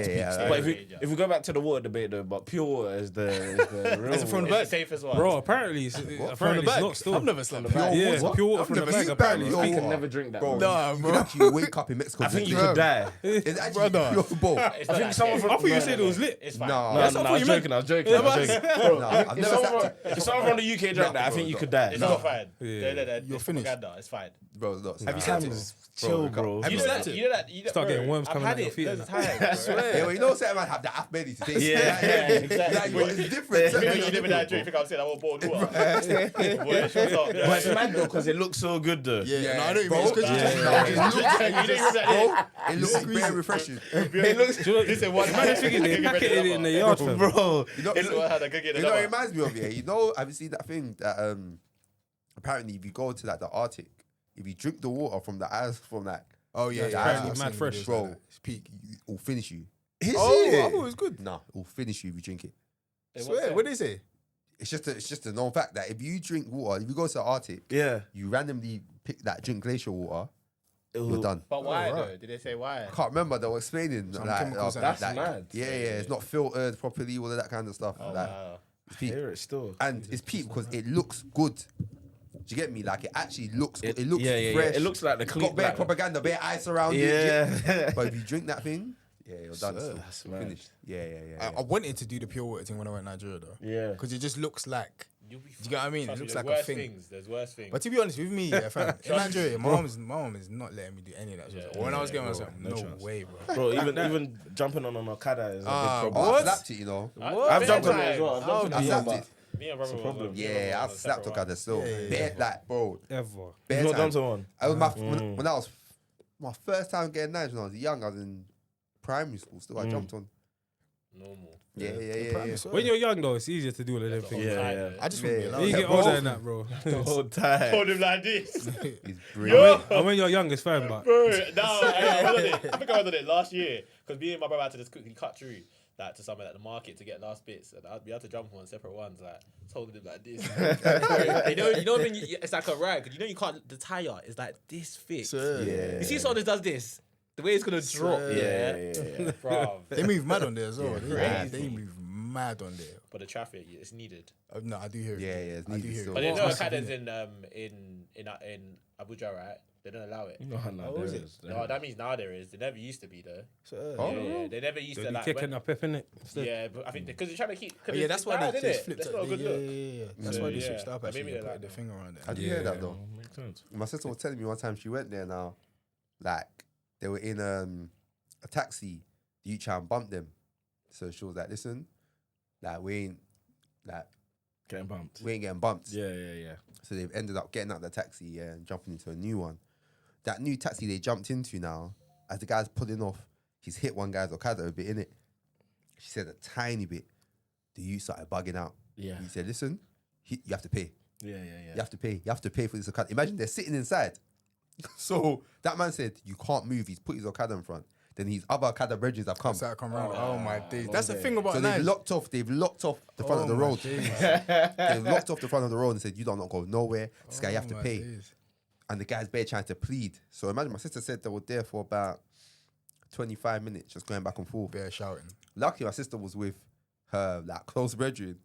Yeah. But if we go back to the water debate though, but pure water is the real. Is it from the bag? Safe as well. Bro, apparently it's not still. I've never slept Pure bag. Yeah, water? it's pure water I've from the never bag. seen Apparently, pure You can water. never drink that. Bro, Nah, you bro. can actually wake up in Mexico. I think you drink could die. It's actually Brother. pure, bro. I think someone from. I thought you said it was lit. It's fine. No, I was joking. I was joking. no, I've If never sat. if someone from the UK drank that, I think you could die. It's not fine. Yeah. You're finished. It's fine. Bro, look. Have you slept it? Chill, bro. Have you slept it? You know that. Start getting worms coming out your feet There's and times. Yeah, well, you know, certain man have the half belly to taste. Yeah, exactly. It's different. You didn't even that drink. Think I'm saying I won't boil water. Boy, shut up. But it's mad though because it looks so good though. Yeah, no, I don't bro. even. It looks very refreshing. It looks. Listen, one Man, thinking they packet it in the yard, fam. Bro, You know, This one had a good you know what it reminds me of? Yeah, you know, have you seen that thing that apparently if you go to like the Arctic, if you drink the water from the ice from that, Oh yeah, apparently I've mad seen fresh. videos bro, like that. It's peak. it will finish you. I thought it was good. Nah, it will finish you if you drink it. Swear, what did they say? It's just a known fact that if you drink water, if you go to the Arctic, yeah. you randomly drink glacier water, you're done. But why though? Did they say why? I can't remember. They were explaining Some like, chemicals That's like, mad. Yeah, it's not filtered properly, all of that kind of stuff. Oh, like, wow. it's peak. Hear it still. And it's peak because it looks good. Do you get me? Like it actually looks good. It looks yeah. fresh. It looks like the It's clean. got bare like- propaganda, bare ice around it. Yeah. But if you drink that thing, yeah, you're done. Still. That's You're mad. finished. Yeah. I wanted to do the pure water thing when I went to Nigeria though. Yeah. Because it just looks like. You'll be Do you get what I mean? Trust It me, looks there's like a worse thing. things. There's worse things. But to be honest with me, yeah, fam, in Nigeria, my mom is not letting me do any of that. Shit. When I was getting myself, no chance. way, bro. Bro, even jumping on an Okada is a big Oh, problem. I slapped it, you know. I've jumped on it as well. I've jumped I on it, slapped but it. Me and brother problem. Yeah, I slapped Okada still. Bare, like, bro. Ever. Bare You've not time. done to one. I was when I was my first time getting knives when I was young. I was in primary school. Still, I jumped on. Normal. Yeah. When you're young though, it's easier to do all of them things. Yeah. I just wouldn't be When you allowed. get older than that, bro. The whole time. Hold him like this. He's brilliant. And when you're young, it's fine, but Bro, no, I think I was on it last year because me and my brother had to just quickly cut through like to somewhere at the market to get last bits, and we had to jump on separate ones, like just holding him like this. you know when it's like a ride, because you know you can't. The tire is like this thick. Yeah. You see someone that does this, the way it's gonna drop. Yeah. Bro. They move mad on there as well. Yeah, They move mad on there. But the traffic, it's needed. No, I do hear it. Yeah, it's I do needed hear still. it. But they know What? Akadas in Abuja, right? They don't allow it. No, there is is. No, that means now there is. They never used to be though. Oh. Yeah, they never used they'll to be like. kicking up pep in it. Yeah, but I think because they're trying to keep. Yeah, that's why they did flipped That's it. not a good look. Yeah. That's So, why they yeah. switched up But actually. maybe They they put the like finger around I it. did hear that though. Makes sense. My sister was telling me one time she went there now, like they were in a taxi. The youth try and bump them, so she was like, "Listen, like we ain't Getting bumped. getting bumped." Yeah. So they've ended up getting out the taxi and jumping into a new one. That new taxi they jumped into now, as the guy's pulling off, he's hit one guy's Okada a bit in it. She said a tiny bit. The youth started bugging out. Yeah. He said, "Listen, you have to pay. Yeah. You have to pay. You have to pay for this Okada." Imagine they're sitting inside. So that man said, "You can't move." He's put his Okada in front. Then his other Okada brethren have come. So I come around. Oh my days. That's the thing about So knives. they've locked off the front of the road. They've locked off the front of the road and said, "You don't not go nowhere. This guy, you have to pay." And the guy's bare trying to plead. So imagine my sister said they were there for about 25 minutes, just going back and forth. Bear shouting. Luckily, my sister was with her like close brethren,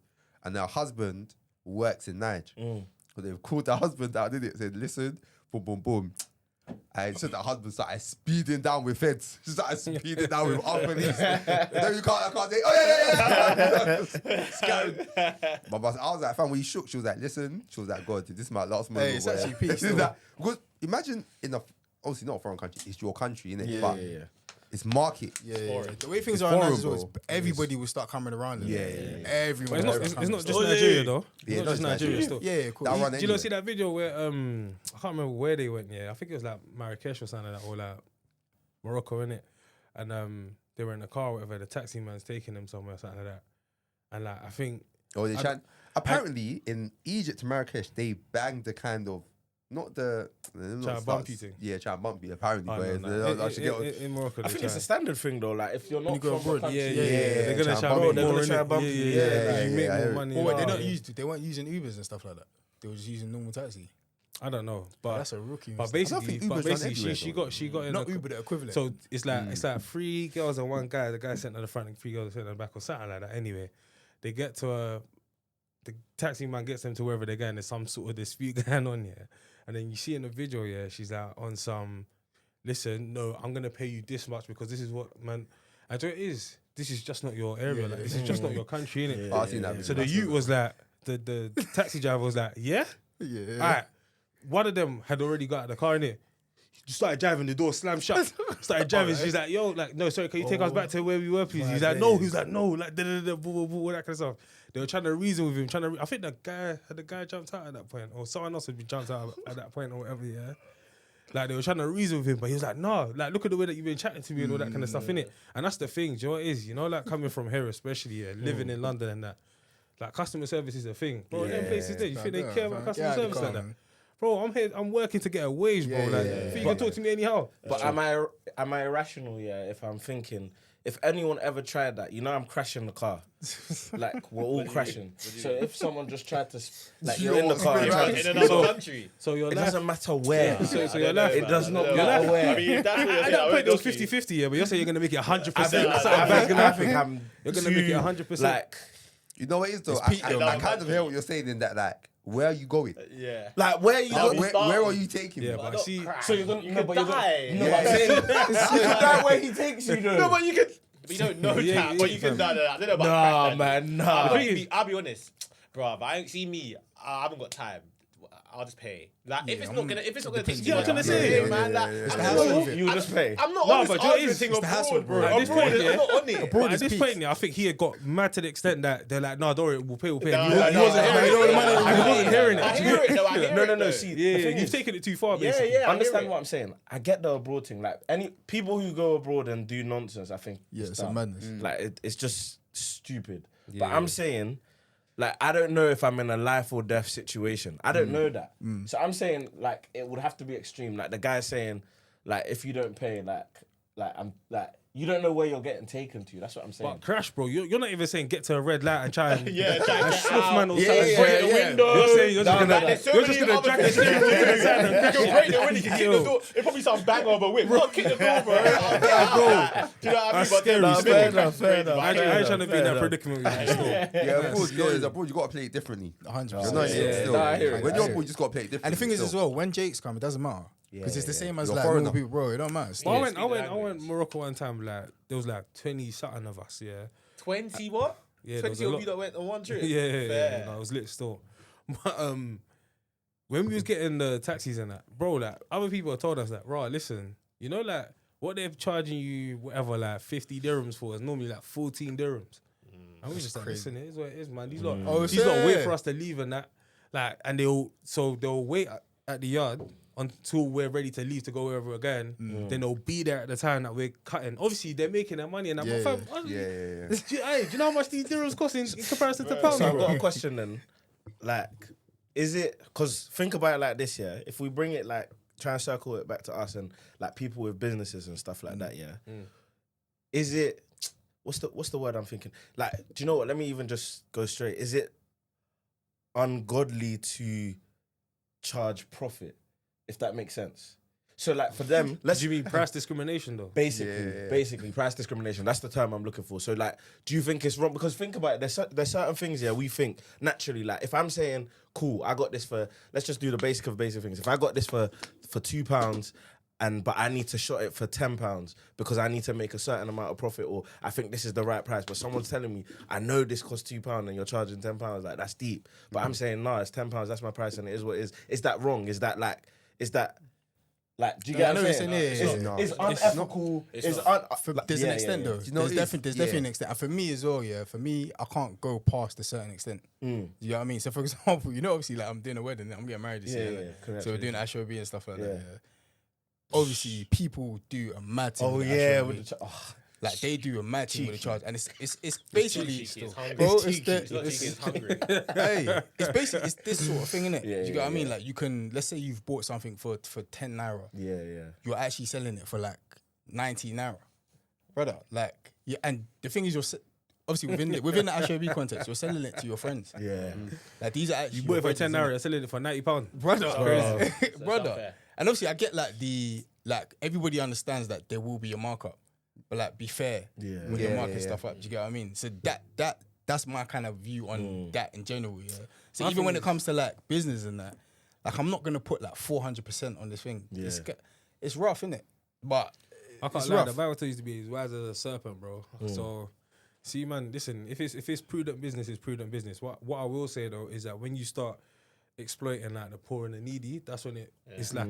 and her husband works in Niger. So they've called the husband out, did it? Said, "Listen, boom, boom, boom." And so the husband started speeding down with feds. She started speeding down with our police. No, I can't say, "Oh yeah." Scattered. But I was like, "Fam, when you shook," she was like, "Listen," she was like, "God, this is my last moment." Hey, it's where-" actually peace, This is though. that- because imagine obviously not a foreign country, it's your country, innit? Yeah. But it's market. Yeah. foreign. The way things It's are now foreign, is bro. everybody will start coming around. Yeah. Everyone. But it's not just Nigeria though. Yeah, It's not just Nigeria still. Yeah, cool. That run Did you anyway. not see that video where I can't remember where they went? Yeah, I think it was like Marrakesh or something like that, or like Morocco, innit? And they were in a car, or whatever. The taxi man's taking them somewhere, something like that. And like I think Oh, they trying. Apparently, in Egypt, Marrakesh, they banged the kind of not the Try to bump you thing. Yeah, try to bump you. Apparently, I but don't know. I should get. In Morocco, I think it's a standard thing though. Like if you're not you go from the abroad, country, they're gonna try try and to bump make you. more. They're gonna try and bump you. Yeah, Yeah, you make yeah. more money. Oh, wait, Yeah. they weren't using Ubers and stuff like that. They were just using normal taxi. I don't know, but That's a rookie. but mistake. basically, think Uber's done everywhere, she got in Not a, Uber, the equivalent. So it's like 3 girls and 1 guy. The guy sent at the front and 3 girls sent at the back or something like that. Anyway, they get to the taxi man gets them to wherever they're going. There's some sort of dispute going on here, and then you see in the video, she's like on some. Listen, no, I'm gonna pay you this much because this is what man. And so it is. This is just not your area. Like this is just not your country, innit? I've seen that. So the youth was like, the taxi driver was like, yeah. Yeah. All right. One of them had already got out of the car, innit? Just started driving, the door slammed shut. Started driving. She's like, yo, like, no, sorry, can you take us back to where we were, please? He's like, no. He's like, no, like, all that kind of stuff. They were trying to reason with him, I think the guy jumped out at that point, or someone else had been jumped out at that point, or whatever, yeah. Like, they were trying to reason with him, but he was like, no, like, look at the way that you've been chatting to me and all that kind of stuff, innit? And that's the thing, do you know what it is? You know, like, coming from here, especially, living in London and that, like, customer service is a thing. Bro, them places there, you think they care about customer service like that? Bro, I'm here, I'm working to get a wage, bro. You can talk to me anyhow. But am I irrational? Yeah, if I'm thinking, if anyone ever tried that, I'm crashing the car. Like we're all crashing. So if someone just tried to, like you're in the car, in another country. So your it life, doesn't matter where. so your life, it does not I matter where. mean, if that's what you're at saying, that point it was lucky. 50-50, yeah, but you're saying you're gonna make it 100%. I think I'm You're gonna make it 100%. like. You know what it is though? peak, I though, kind of hear what you're saying in that, like, where are you going? Yeah. Like where you How go, we Where are you taking Yeah, me? but I see. so you're gonna You could but you're die. gonna, no, but I'm saying you can die where he takes you though. No, but you can. But you don't know Yeah, that. yeah, But you can. fam. I don't know about Nah, crash, man, nah. I'll be honest, bro. If I ain't see me, I haven't got time. I'll just pay. Like if it's not gonna take Yeah, I was gonna say, yeah, man. Like, It's I'm the not- hassle of it. You just pay. I'm not No, on this but you know, argument it's thing the hassle, abroad, bro. bro. At this Abroad, point, I'm yeah. not on it. But at this peak. point, yeah, I think he had got mad to the extent that they're like, nah, don't worry, we'll pay. Nah, He nah, wasn't nah, hearing nah, it. nah, nah, He wasn't hearing I it. hear it though. I hear No, it, no, though. see, Yeah, the thing you've is, taken it too far, Yeah, basically. yeah. I hear understand it. what I'm saying. I get the abroad thing. Like any people who go abroad and do nonsense, I think Yeah, it's dumb. a madness. Like it's just stupid. But Yeah. I'm saying, like, I don't know if I'm in a life or death situation. I don't know that. So I'm saying, like, it would have to be extreme. Like the guy saying, like, if you don't pay, like I'm like. You don't know where you're getting taken to. That's what I'm saying. But crash, bro, you're not even saying get to a red light and try and Yeah, try and and swift get man or out. something. Yeah, Break yeah, the yeah. window. You're saying you're just Nah, gonna there's so you're just many gonna other drag the things. steering wheel to the side and You crash can it. break the window, you can kick the door. It probably some bang of a whip. Not kick the door, bro. bro. Do you know what I mean? That's But scary. then- Fair enough, fair enough. I ain't trying to be in that predicament with you still. Yeah, abroad, you know, abroad, you got to play it differently. 100%. You're not Yeah. still. Nah, I hear it, When I you're hear abroad, you just got to play it differently. And the thing is still. as well, when Jake's come, it doesn't matter. Because it's the same as You're like foreigner. normal people, bro. It don't matter. But I speak the went language. Morocco one time. Like there was like 20 something of us. Yeah, 20 what? yeah. there was 20 a of lot. you that went on one trip? Yeah. Fair. No, it was lit still. But when we was getting the taxis and that, bro, like other people told us that, right, listen, you know, like what they're charging you, whatever, like 50 dirhams for is normally like 14 dirhams. And we was just like, crazy. listen, it is what it is, man. These lot, Oh, these lot wait fair. for us to leave and that, like, and they'll wait at the yard until we're ready to leave to go wherever we're going. Then they'll be there at the time that we're cutting. Obviously, they're making their money and that. Yeah, But fam, Yeah. do you know how much these dirhams cost in comparison to pounds, So I've bro? got a question then. Like, is it because think about it like this, yeah? If we bring it like try and circle it back to us and like people with businesses and stuff like that, yeah. Is it what's the word I'm thinking? Like, do you know what? Let me even just go straight. Is it ungodly to charge profit? If that makes sense. So like for them, Do you mean price discrimination though? Basically, price discrimination. That's the term I'm looking for. So, like, do you think it's wrong? Because think about it. There's certain things, yeah, we think naturally. Like, if I'm saying, cool, I got this for, let's just do the basic of basic things. If I got this for £2, but I need to shot it for £10 because I need to make a certain amount of profit, or I think this is the right price, but someone's telling me, I know this costs £2 and you're charging £10. Like, that's deep. But I'm saying, nah, it's £10. That's my price, and it is what it is. Is that wrong? Is that do you Yeah, get I what know I'm what you're saying? saying, yeah, It's yeah. unethical. There's an extent though. You know, There's definitely an yeah. extent. And for me as well, yeah. For me, I can't go past a certain extent. You know what I mean? So for example, you know, obviously, like I'm doing a wedding, I'm getting married this year. Like, correct. so we're doing Ashwabi and stuff like that. Yeah. Yeah. Obviously, people do a mad thing. Oh with the yeah, Ashwabi. with the like they do a mad thing with the cheeky. charge, and it's basically, It's hungry. bro, It's it's cheeky. It's not the cheeky, it's hungry. hey, it's basically it's this sort of thing, innit? Yeah, Do you get yeah, what I mean? yeah. Like you can, let's say you've bought something for 10 naira, yeah. you're actually selling it for like 90 naira, brother. Like, yeah, and the thing is, obviously within the HOB context, you're selling it to your friends. Yeah. Like these are actually You bought it your for brethren, 10 naira, selling it for £90. brother, it's brother. unfair. And obviously, I get like everybody understands that there will be a markup, but like be fair when you're marking stuff up. Do you get what I mean? So that's my kind of view on that in general. Yeah. So even when it comes to like business and that, like I'm not gonna put like 400% on this thing. Yeah. It's rough, isn't it? But I can't it's lie. rough. The Bible tells you to be as wise as a serpent, bro. So, see, man, listen. If it's prudent business, it's prudent business. What I will say though is that when you start exploiting like the poor and the needy, that's when it's like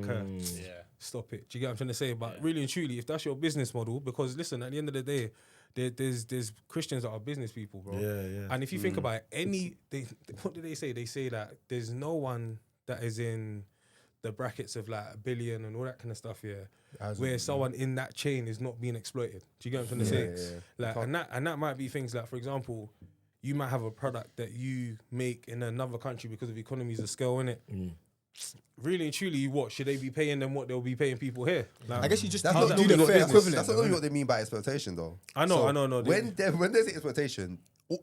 stop it. Do you get what I'm trying to say? But really and truly, if that's your business model, because listen, at the end of the day, there's Christians that are business people, bro. Yeah. And if you think about it, what do they say? They say that there's no one that is in the brackets of like a billion and all that kind of stuff, where someone in that chain is not being exploited. Do you get what I'm trying to say? Like, and that might be things like, for example, you might have a product that you make in another country because of economies of scale, innit? Really and truly, what should they be paying them? What they'll be paying people here? Like, I guess you just That's do not the normally fair what equivalent. That's not normally what they mean by exploitation, though. I know. When there's exploitation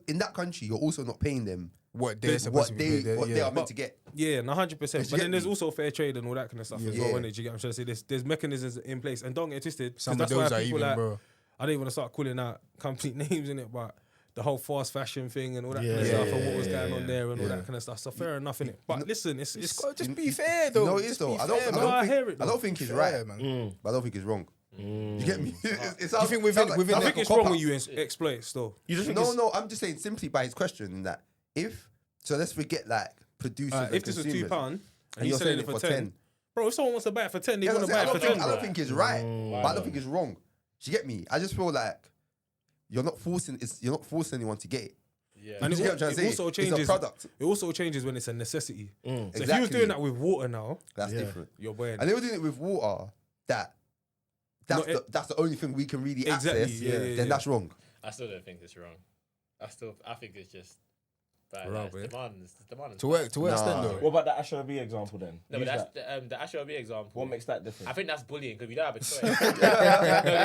in that country, you're also not paying them what they're supposed to be paid, they are meant to get. Yeah, 100%. But get then there's me? also fair trade and all that kind of stuff as well, innit? Do you get what I'm trying to say? There's mechanisms in place, and don't get twisted. 'cause Some of that's those why are people even, like, bro. I don't even want to start calling out complete names in it, but the whole fast fashion thing and all that kind of stuff, and what was going on there and all that kind of stuff. So fair enough, innit? But listen, it's Just be fair, though. No, it is Just though. be I don't. fair, I man. don't I think. hear it, I don't think it's Fair, right, man. but I don't think it's wrong. You get me? It You think within- within I the- think it's wrong when you exploit still. You just think No, I'm just saying simply by his question that let's forget like producers. and If this was consumers, £2 and and you're you're selling it for 10, bro, if someone wants to buy it for 10, they Yeah, want to buy I it for don't 10, think, I bro. don't think it's right, but I don't think it's wrong. Do you get me? I just feel like you're not forcing anyone to get it. Yeah. And You get what I'm trying to say? also It's a changes. product. It also changes when it's a necessity. So if you was Exactly. doing that with water now, That's different. you're buying. And they were doing it with water. That's the only thing we can really Exactly, access. yeah. Then that's wrong. I still don't think it's wrong. I think it's just bad. Wrong, It's eh? demand. To what extent, Nah. though? What about the Asher B example then? No, but Use that's that. the HLB example. What makes that different? I think that's bullying because we don't have a choice. No,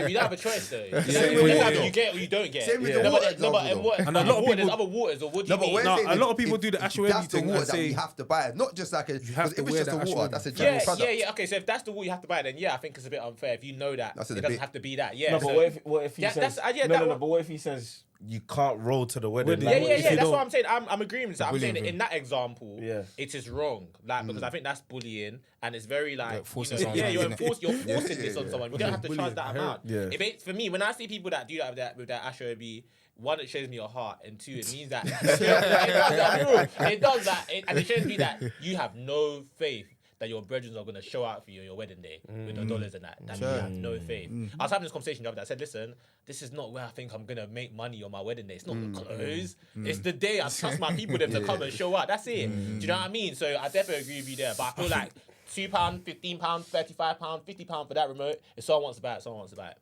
we don't have a choice though. You get or you don't get. Same with No, the but- water no, but example, And a lot of there's people- other waters, or what do No, you but mean? we're No, saying a lot if- of people if- do the if Ashwebi that's the thing water and that we say- have to buy, not just like have to if it's wear just the the water, Ashwebi. that's a general Yeah, product. yeah. Okay, so if that's the water you have to buy, then yeah, I think it's a bit unfair. If you know that That's it a doesn't bit- have to be that. Yeah. No, but so- what if he Yeah, says that's- yeah, no, that no, one- but what if he says you can't roll to the wedding? Wedding. Like, Yeah, what yeah, if yeah. you That's don't- what I'm saying. I'm agreeing with that. I'm bullying saying thing. in that example, Yeah. it is wrong. Like because I think that's bullying, and it's very like forcing you know, someone you're to- forcing Yeah, this on yeah. someone. We don't have to charge that Bullying, amount. Yeah. If it, for me, when I see people that do that with that HOB, one, it shows me your heart, and two, it means that it does that, and it shows me that you have no faith that your brethren are going to show out for you on your wedding day with the dollars and that. That you have no faith. I was having this conversation the other day. I said, listen, this is not where I think I'm going to make money on my wedding day. It's not the clothes. It's the day I trust my people them to come and show out. That's it. Do you know what I mean? So I definitely agree with you there. But I feel like £2, £15, £35, £50 for that remote. If someone wants to buy it, someone wants to buy it.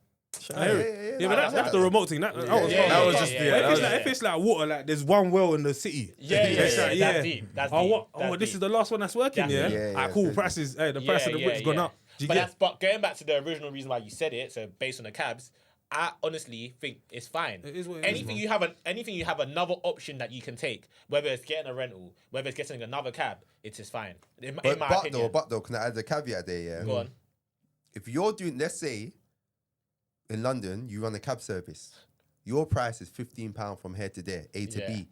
I hear it. Yeah, but that's the remote thing. That was yeah, if it's like water, like there's one well in the city. Yeah, It's like, that's deep. That's Oh, deep. what? That's Oh, this deep. is the last one that's working, That's yeah? deep. Yeah, Cool. yeah. Prices, the price of the brick's gone up. Do you get? But going back to the original reason why you said it, so based on the cabs, I honestly think it's fine. It is what it is, anything you have another option that you can take, whether it's getting a rental, whether it's getting another cab, it is fine. In my opinion. But though, can I add a caveat there? Yeah. Go on. If you're doing, let's say, in London, you run a cab service. Your price is £15 from here to there, A to Yeah. B.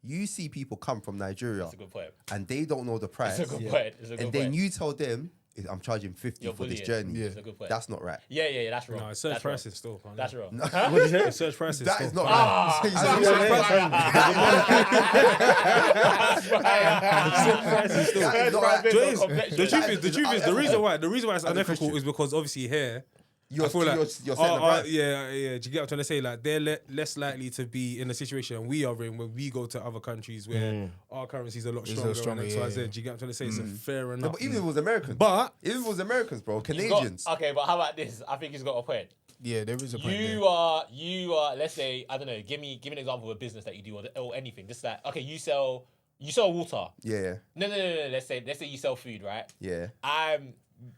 You see people come from Nigeria That's a good point. and they don't know the price, It's a good point. It's a good and point. then you tell them, I'm charging 50 You're for this bullying. journey. It's a good point. That's not right. Yeah, that's wrong. No, it's search That's wrong. prices still. man. That's wrong. What did you say? Search prices That still. is not right. That is not right. The truth is, the reason why it's unethical Christian. is because obviously here, You're I feel like, you're setting the price. yeah. Do you get what I'm trying to say? Like they're less likely to be in a situation we are in when we go to other countries where our currency is a lot stronger. And X, Y, Z. yeah. Do you get what I'm trying to say? So fair No, enough. but even if it was Americans, But even if it was Americans, bro, He's got- Canadians. Okay, but how about this? I think he's got a point. Yeah, there is a point there. You are. Let's say I don't know. Give me an example of a business that you do or anything. Just like okay, you sell water. Yeah, No. Let's say you sell food, right? yeah.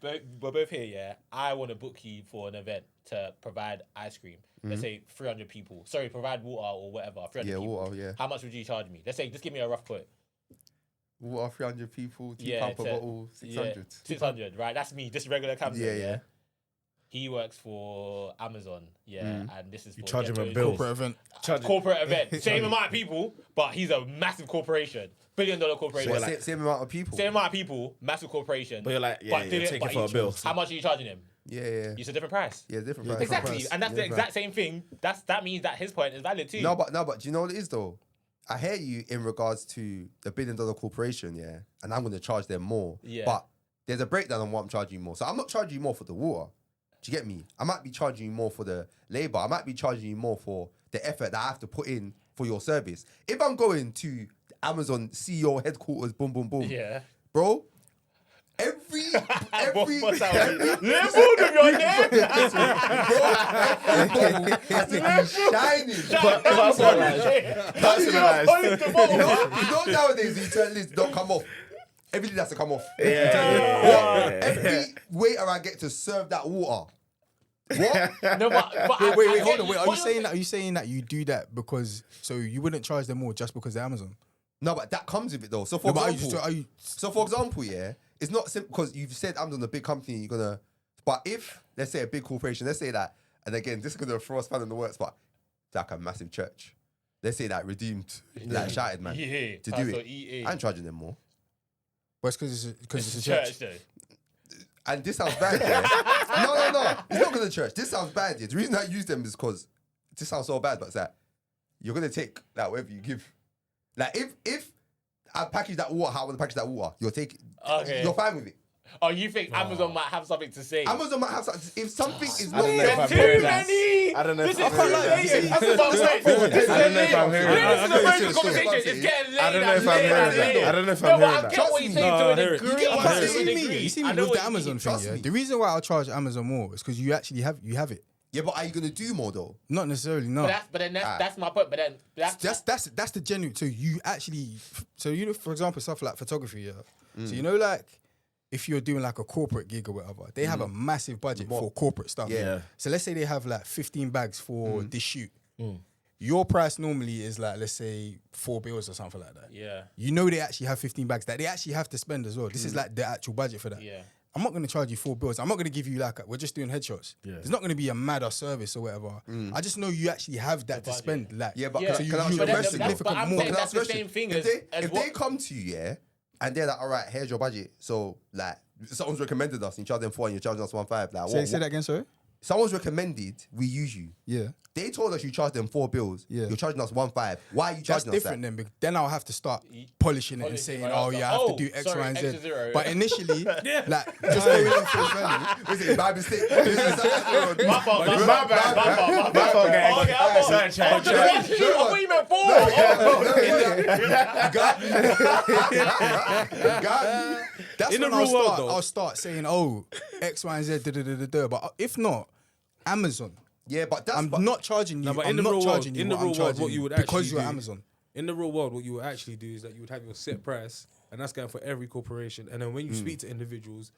we're both here, yeah. I want to book you for an event to provide ice cream. Let's say 300 people. Sorry, provide water or whatever. 300 people. water, yeah. How much would you charge me? Let's say, just give me a rough quote. Water, 300 people, £2 Yeah, per bottle, 600. Yeah, 600, right? That's me, just regular Camden, Yeah. He works for Amazon, and this is for charge him a Ghetto bill. Corporate event. corporate event. Same amount of people, but he's a massive corporation, $1 billion corporation. What, same amount of people? Same amount of people, massive corporation. But you're like, yeah, you're taking but for a each- bill. How much are you charging him? Yeah. It's a different price. Yeah, different price. Exactly, Price. and that's the exact same thing. That means that his point is valid too. No, but do you know what it is though? I hear you in regards to the $1 billion corporation, yeah, and I'm going to charge them more. Yeah. But there's a breakdown on what I'm charging you more. So I'm not charging you more for the water. Do you get me? I might be charging you more for the labor. I might be charging you more for the effort that I have to put in for your service. If I'm going to Amazon CEO headquarters, boom, boom, boom, Yeah. bro. Every What's that? Level of your name. Personalized. You know nowadays the eternal list don't come off. Everything has to come off. Every waiter I get to serve that water. What? No, but Wait, hold on. Wait, are you saying that you do that because so you wouldn't charge them more just because they're Amazon? No, but that comes with it though. So for No, but example, so for example, yeah, it's not simple because you've said Amazon a big company. You're gonna, but if let's say a big corporation, let's say that, and again, this is gonna throw a span in the works, but it's like a massive church. Let's say that Redeemed, like shouted man, Yeah, to do it. I ain't charging them more. But it's because it's a church, church. though. And this sounds bad, yeah. No. It's not gonna church. This sounds bad, yeah. The reason I use them is because this sounds so bad, but it's like you're gonna take like whatever you give. Like if I package that water, how I want to package that water, you're fine with it. Oh, you think Amazon might have something to say? Amazon might have something. If something is I not don't know if I'm Too hearing that. many. I don't know if This I'm is hearing that. late. That's what I'm saying. I don't know if I'm hearing that. This is a very good conversation. It's getting late. I don't know if I'm hearing that. I don't know if I'm hearing I that. get what you're saying No, to I a hear it. degree. You get what to I'm a saying? degree. You see I me know with what the you Amazon mean. thing, Trust yeah? me. The reason why I'll charge Amazon more is because you actually have it. Yeah, but are you gonna do more though? Not necessarily, no. But then that's my point. But then That's the genuine. So you actually, for example, stuff like photography, yeah. So you know, like if you're doing like a corporate gig or whatever, they have a massive budget for corporate stuff. Yeah. So let's say they have like 15 bags for this shoot. Your price normally is like, let's say, £4 or something like that. Yeah. You know they actually have 15 bags that they actually have to spend as well. This is like the actual budget for that. Yeah. I'm not going to charge you £4. I'm not going to give you like, we're just doing headshots. Yeah. There's not going to be a madder service or whatever. I just know you actually have that to budget. spend. Like, Yeah, but Yeah. can I ask you you a invest question? significant But I'm more. saying Can I that's ask you a the same question? thing as If what- they come to you, yeah, and they're like, all right, here's your budget. So like, someone's recommended us, and you charge them 4 and you're charging us 1.5. Like, say that again, sorry? Someone's recommended we use you. Yeah. They told us you charge them £4. Yeah. You're charging us 1.5. Why are you That's charging us different that? then. Because then I'll have to start polishing it and Polishing saying, right oh, after. yeah, I have to do X, sorry, Y, and extra Z. zero. But initially, like, just going in for value. Was it by mistake? My fault. My bad. My fault, gang. Okay, I'm Sorry, chat. I thought you meant four. That's In when the real world, though. I'll start saying, oh, X, Y, and Z, da. But if not, Amazon. Yeah, but that's I'm not charging you. No, but I'm in the not real world, charging you. in the I'm real world, charging what you would because actually you're do- Amazon. In the real world, what you would actually do is that you would have your set price, and that's going for every corporation. And then when you speak to individuals,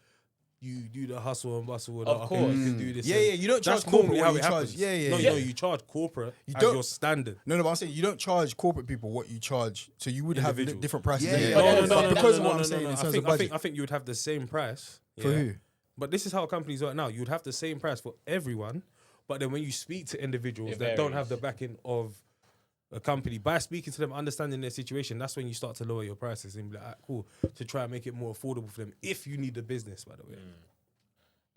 you do the hustle and bustle. Of okay, course. you can do this. Yeah, and- yeah, you don't That's charge corporate normally what how you it charge. happens. Yeah, No, yeah. no, you charge corporate You as don't- your standard. No, but I'm saying you don't charge corporate people what you charge. So you would have Individuals. different prices. Yeah, anyway. yeah. But because of what I'm saying in I terms think, of budget. I think you would have the same price. For yeah. who? But this is how companies work now. You would have the same price for everyone, but then when you speak to individuals It that don't varies. have the backing of a company, by speaking to them, understanding their situation, that's when you start to lower your prices and be like, ah, cool, to try and make it more affordable for them if you need the business, by the way.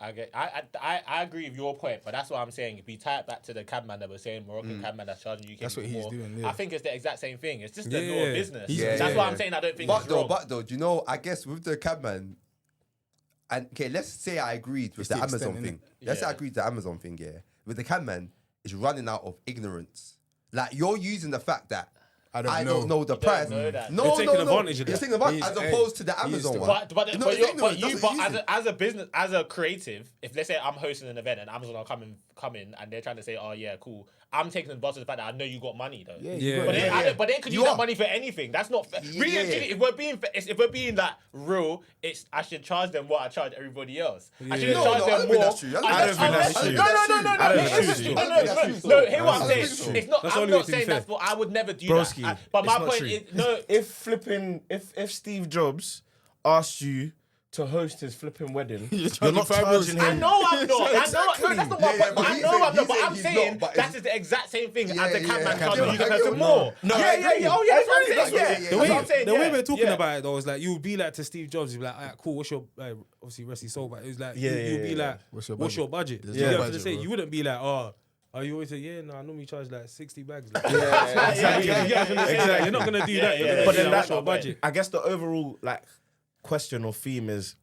I agree with your point, but that's what I'm saying. If we tie it back to the cabman that was saying Moroccan cabman that's charging you, That's what he's more, doing, yeah. I think it's the exact same thing. It's just the law Yeah. of business. Yeah, That's yeah, why yeah. I'm saying I don't think But it's wrong. though, do you know? I guess with the cabman, and okay, let's say I agreed with It's the the Amazon extent, thing. innit? Let's say I Yeah. agreed with the Amazon thing. Yeah, with the cabman, is running out of ignorance. Like you're using the fact that I I don't know the don't price. know that. No, They're taking no, advantage of You're that. taking advantage He's- as opposed to the he's Amazon the- one. But No, it's ignorant. you, That's but what it as a business, as a creative, if let's say I'm hosting an event and Amazon are coming and they're trying to say, oh yeah, cool, I'm taking advantage of the fact that I know you got money though. Yeah. But they could use that money for anything. That's not fair. Really, and truly, if we're being like real, it's I should charge them what I charge everybody else. I shouldn't No, charge I them don't more. think that's true. I don't think that's true. No. I don't It think is that's true. true. No, hear what I'm I don't saying. think so. It's not. That's the I'm only way not to be saying fair. that's what I would never do Broski, that. But it's my not point true. is no. If Steve Jobs asked you to host his flipping wedding, you're charging not €5 charging I him. know I'm not. I know. Exactly. No, that's not my Yeah, point. but I he's know saying- I'm not. he's But saying I'm he's saying not, but that is the exact same thing as a yeah, catman yeah, charging yeah, you yeah, person yeah, more. no, Yeah. I agree. Oh yeah, that's what I'm saying. That's what- Yeah, yeah, The that's way, what I'm saying. the way yeah. we're talking Yeah. about it though is like you would be like to Steve Jobs, you'd be like, alright, cool, what's your obviously rest his soul, but it was like you'd be like, what's your budget? There's You no have to budget, say bro. you wouldn't be like, oh, you always say, yeah, no, I normally charge like 60 bags. Like, Exactly. exactly. You're not gonna do that. You're gonna But be then like, that's what's your budget? I guess the overall like question or theme is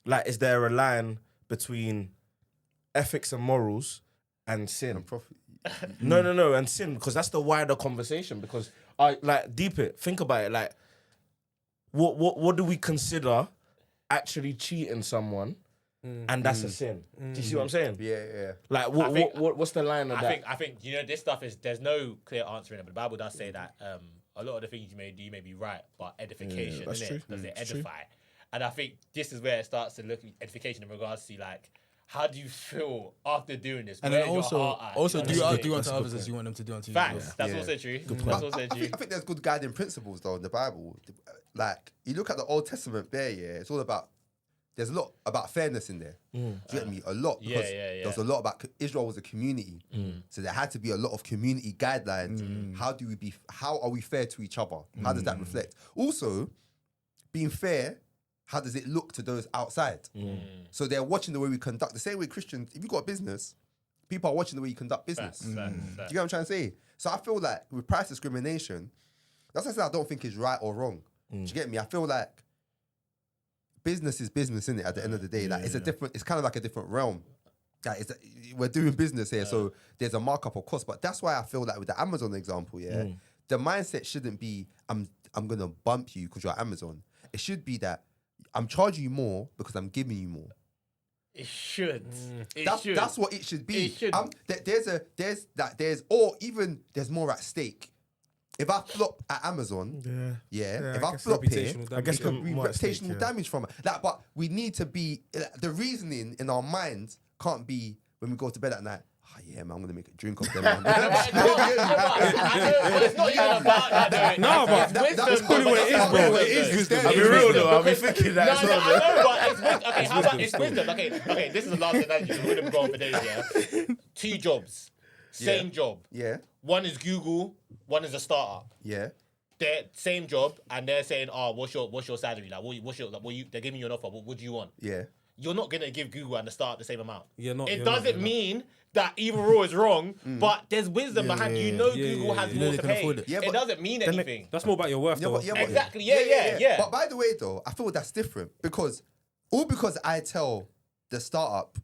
like, is there a line between ethics and morals and sin? And profit. No, and sin, because that's the wider conversation. Because I like deep it, think about it. Like, what do we consider actually cheating someone, and that's a sin? Do you see what I'm saying? Yeah. Like, I think- what's the line of that? I think you know this stuff is there's no clear answer in it, but the Bible does say that a lot of the things you may do may be right, but edification, that's innit? true. Does it It's true. edify? And I think this is where it starts to look at edification in regards to like how do you feel after doing this? And Where's then your also, heart at? also You know do what I'm saying? unto others as you want them to do unto you. Facts. That's Yeah. also true. That's But also I true. think there's good guiding principles though in the Bible. Like you look at the Old Testament there, yeah, it's all about. There's a lot about fairness in there. Do you get me? A lot because yeah. there was a lot about Israel was a community, so there had to be a lot of community guidelines. How are we fair to each other? How does that reflect? Also, being fair. How does it look to those outside? So they're watching the way we conduct. The same way Christians, if you've got a business, people are watching the way you conduct business. Facts. Do you get what I'm trying to say? So I feel like with price discrimination, that's what I said I don't think is right or wrong. Do you get me? I feel like business is business, isn't it? At the end of the day, like it's a different. It's kind of like a different realm. Like we're doing business here, so there's a markup of cost. But that's why I feel like with the Amazon example, the mindset shouldn't be I'm gonna bump you because you're Amazon. It should be that I'm charging you more because I'm giving you more. It should. That's what it should be. It should. There's more at stake. If I flop at Amazon, if I guess flop here, reputational damage. I guess could be more at stake, reputational damage from it. Like, but we need to be the reasoning in our minds can't be when we go to bed at night. Oh yeah, man, I'm gonna make a drink of them. Man. But it's not even about that. No, but that's probably what it is, bro. It is wisdom. I'll be real though. I'll be thinking that. No, as no, well, I know, but it's wisdom. Okay, how about it's wisdom? Okay, this is the last analogy. We wouldn't go on for days, yeah? 2 jobs, same job. Yeah, One is Google, one is a startup. yeah. They're same job, and they're saying, "Oh, what's your salary? Like, they're giving you an offer. What do you want?" Yeah. You're not gonna give Google and the startup the same amount. You're not, It you're not, doesn't you're not. mean that either or is wrong, but there's wisdom behind. You know, Google has You know more they to can pay. afford it. Yeah, It but- doesn't mean anything. That's more about your worth, though. Exactly. Yeah. But by the way, though, I feel that's different because I tell the startup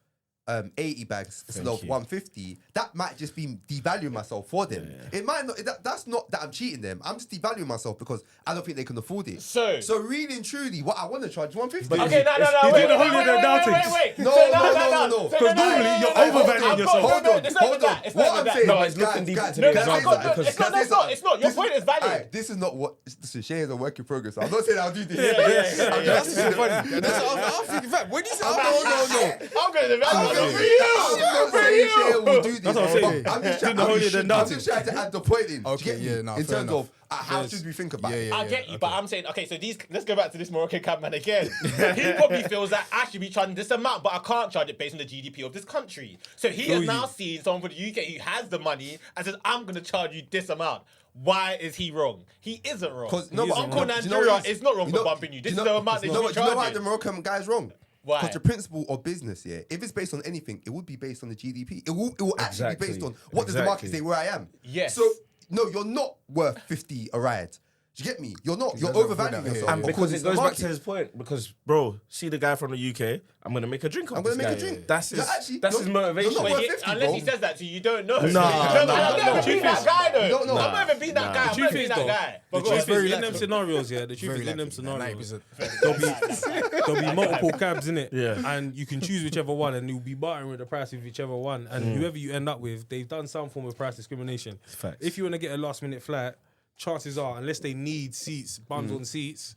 80 bags instead of 150, that might just be devaluing myself for them. It might not. That's not that I'm cheating them. I'm just devaluing myself because I don't think they can afford it. So really and truly, what I want to charge is 150. okay, no. He's Wait, doing the holiday wait. No. So Because normally you're overvaluing yourself. Hold on. It's not even that. It's not What even I'm that. saying, No, is, it's looking guys, deep guys, into the guys, example guys, because- guys, It's not. Your point is valid. Alright, this is not what. Listen, Shay is a work in progress. I'm not saying I'll do this. Yeah. That's so funny. That's what I'm thinking. Fact, when you say, No. I'm going to I'm value for you. not saying Shay will do this. That's what I'm saying. but I'm just Doing the holiday then I'm dancing. just trying to add the point in. Do you Okay, get me? yeah, nah, in fair terms enough. of how should we think about it? Yeah. I get you, but I'm saying, okay, so let's go back to this Moroccan cabman again. He probably feels that I should be charging this amount, but I can't charge it based on the GDP of this country. So he has now seen someone from the UK who has the money and says, I'm going to charge you this amount. Why is he wrong? He isn't wrong. No, but Uncle do you know Nigeria what it is not wrong for bumping you. This is the amount they No, should be but do you know why charging. the Moroccan guy's wrong? Why? Because the principle of business, yeah, if it's based on anything, it would be based on the GDP. It will actually be based on what does the market say where I am. Yes. So no, you're not worth 50 a ride. Do you get me? You're not. You're doesn't overvaluing afford that yourself. here. And because it goes back to his point, because bro, see the guy from the UK, I'm gonna make a drink. I'm gonna make a drink. That's his. You're actually- That's his you're- motivation. you're not But worth he, 50, unless he bro. says that to you, you don't know. No, I've no. never been that guy though. You don't know. I've never been that guy. I've The never truth been is that though, guy. the But go truth on. is in them scenarios, yeah. The truth Very is in them likely, scenarios. 90%. There'll be multiple cabs in it, Yeah. and you can choose whichever one, and you'll be bartering with the price of whichever one, and whoever you end up with, they've done some form of price discrimination. Facts. If you want to get a last minute flight, chances are, unless they need seats, bums on seats,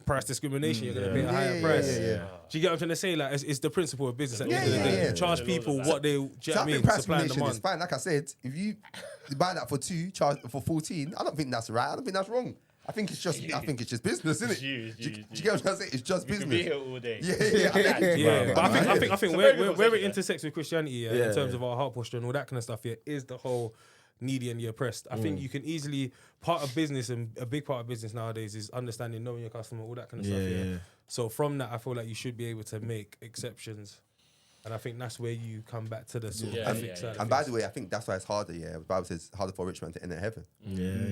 price discrimination, you're gonna pay a higher price. Do you get what I'm trying to say? Like it's the principle of business. At the end of the day, you charge people what they, do you know So what I I mean? think price Supply and discrimination is demand. fine. Like I said, if you buy that for 2, charge for 14, I don't think that's right. I don't think that's wrong. I think it's just business, isn't it? It's you, Do you get what I'm trying to say? It's just You could be business. here all day. Yeah, but I think It's a where very good it conversation, intersects with Christianity, yeah, in terms of our heart posture and all that kind of stuff, yeah, is the whole needy and the oppressed. I think you can easily part of business, and a big part of business nowadays is understanding, knowing your customer, all that kind of stuff. Yeah. So from that, I feel like you should be able to make exceptions, and I think that's where you come back to the sort of ethics side. And by the way, I think that's why it's harder. Yeah, the Bible says it's harder for a rich man to enter heaven.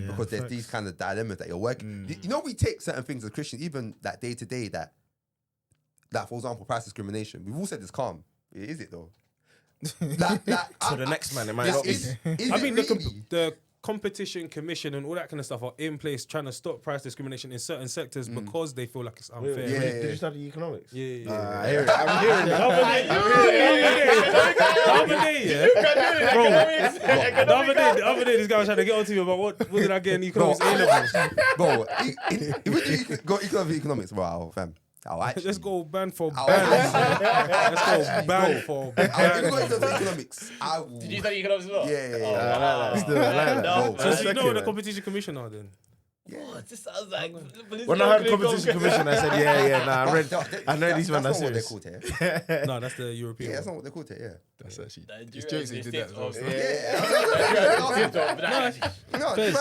Because there's these kind of dilemmas that you're working. You know, we take certain things as Christians, even that day to day. That, for example, price discrimination. We've all said it's calm. Is it though? To the next man, it might not be. I mean, the competition commission and all that kind of stuff are in place trying to stop price discrimination in certain sectors because they feel like it's unfair. Did you study economics? Yeah. I hear it. I'm hearing it. The other day, this guy was trying to get on to me about what did I get in economics A levels. Bro, if we go economics, wow, fam. Let's go ban for I'll ban. actually- Let's go ban for ban. I'll go into economics. I will. Did you study economics as well? Yeah. I like that. No, So you know what the competition commission are then? What? This sounds like When I heard competition commission, I said, I know these men are That's not what they're serious. called here. No, that's the European. Yeah, that's one. not what they're called here. That's actually. Nigerian It's jokes they did that as well. No, He's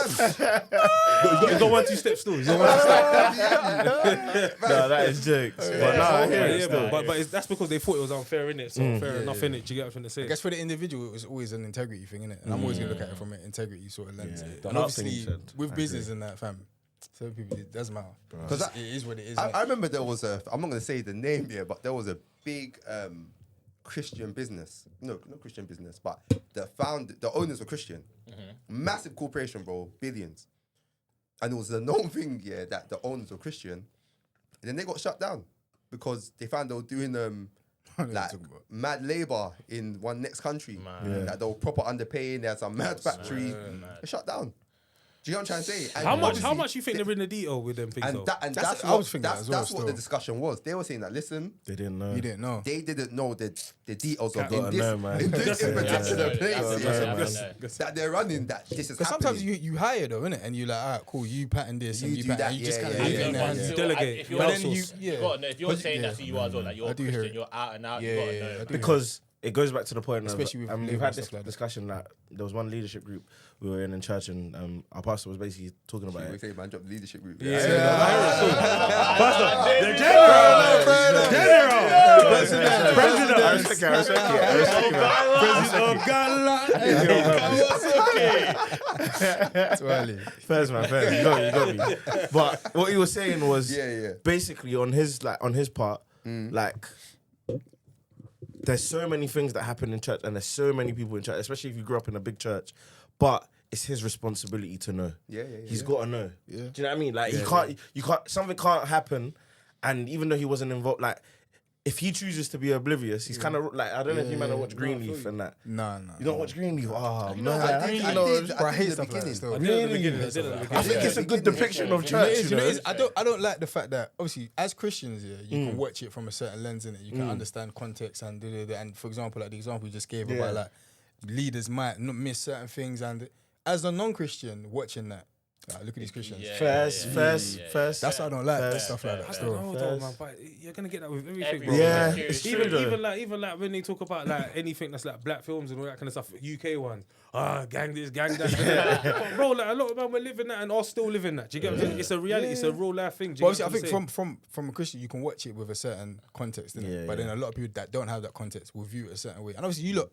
got 1-2 steps still. He's got 1-2 steps. No, that is jokes. But no, I hear it still. But that's because they thought it was unfair, innit? So fair enough, innit? Do you get what I'm trying to say? I guess for the individual, it was always an integrity thing, innit? And I'm always gonna look at it from an integrity sort of lens. The And heart thing you obviously, said. with business and that, fam, some people it doesn't matter. Because It is what it is. I innit? remember there was I'm not going to say the name here, but there was a big Christian business. No, not Christian business, but the owners were Christian. Massive corporation, bro, billions. And it was a known thing, yeah, that the owners were Christian. And then they got shut down because they found they were doing like mad labor in one next country. That they were proper underpaying. They had some mad factory. They shut down. Do you know what I'm trying to say? And How obviously, much you think they're in the detail with them things though? that's I was thinking that as well that's what the still. discussion was. They were saying that, listen, They didn't know. You didn't know. they didn't know the details of Gotta know, man. in this in particular Yeah, place yeah. that they're running that this is Because happening. sometimes you hire though, innit? And you're like, all right, cool, you pattern this and You you do pattern. that, You just yeah, kind of yeah, leave it yeah, in their yeah. hands. You delegate. If you're, But then outsourced, you- you gotta know. If you're But- saying yeah. that to you as well, like you're I do hear Christian, it. you're out and out, Yeah, you gotta yeah, know. I do. Because it goes back to the point of, Especially with we've labor had and this stuff like that. discussion that there was one leadership group we were in church, and our pastor was basically talking about We it. say, man, drop the leadership group. I respect it. First, man, first. You got me. But what he was saying was, basically on his part, like, there's so many things that happen in church, and there's so many people in church, especially if you grew up in a big church. But it's his responsibility to know. He's got to know. Do you know what I mean? Like, you can't. Something can't happen, and even though he wasn't involved, like, if he chooses to be oblivious, he's kind of like, I don't know if you might have watched Greenleaf and that. No. You don't watch Greenleaf? Oh, man. I did I hate the stuff like beginning. that still. I did at the beginning. I think it's a good depiction of church. You know, it is. I don't like the fact that obviously as Christians, you can watch it from a certain lens in it. You can understand context and and for example, like the example you just gave about like leaders might not miss certain things, and as a non-Christian watching that, like, look at these Christians. First. That's why I don't like that stuff like that. I Still. don't know though, man, but you're gonna get that with everything, bro. Yeah, Like, it's even true, though. even like when they talk about like anything that's like black films and all that kind of stuff, UK ones, gang this, gang that, But bro. Like a lot of them were living that and are still living that. Do you get what I'm saying? It's a reality. It's a real life thing. Do you But get obviously, what I I'm think saying? from a Christian, you can watch it with a certain context, innit? But then a lot of people that don't have that context will view it a certain way. And obviously, you look,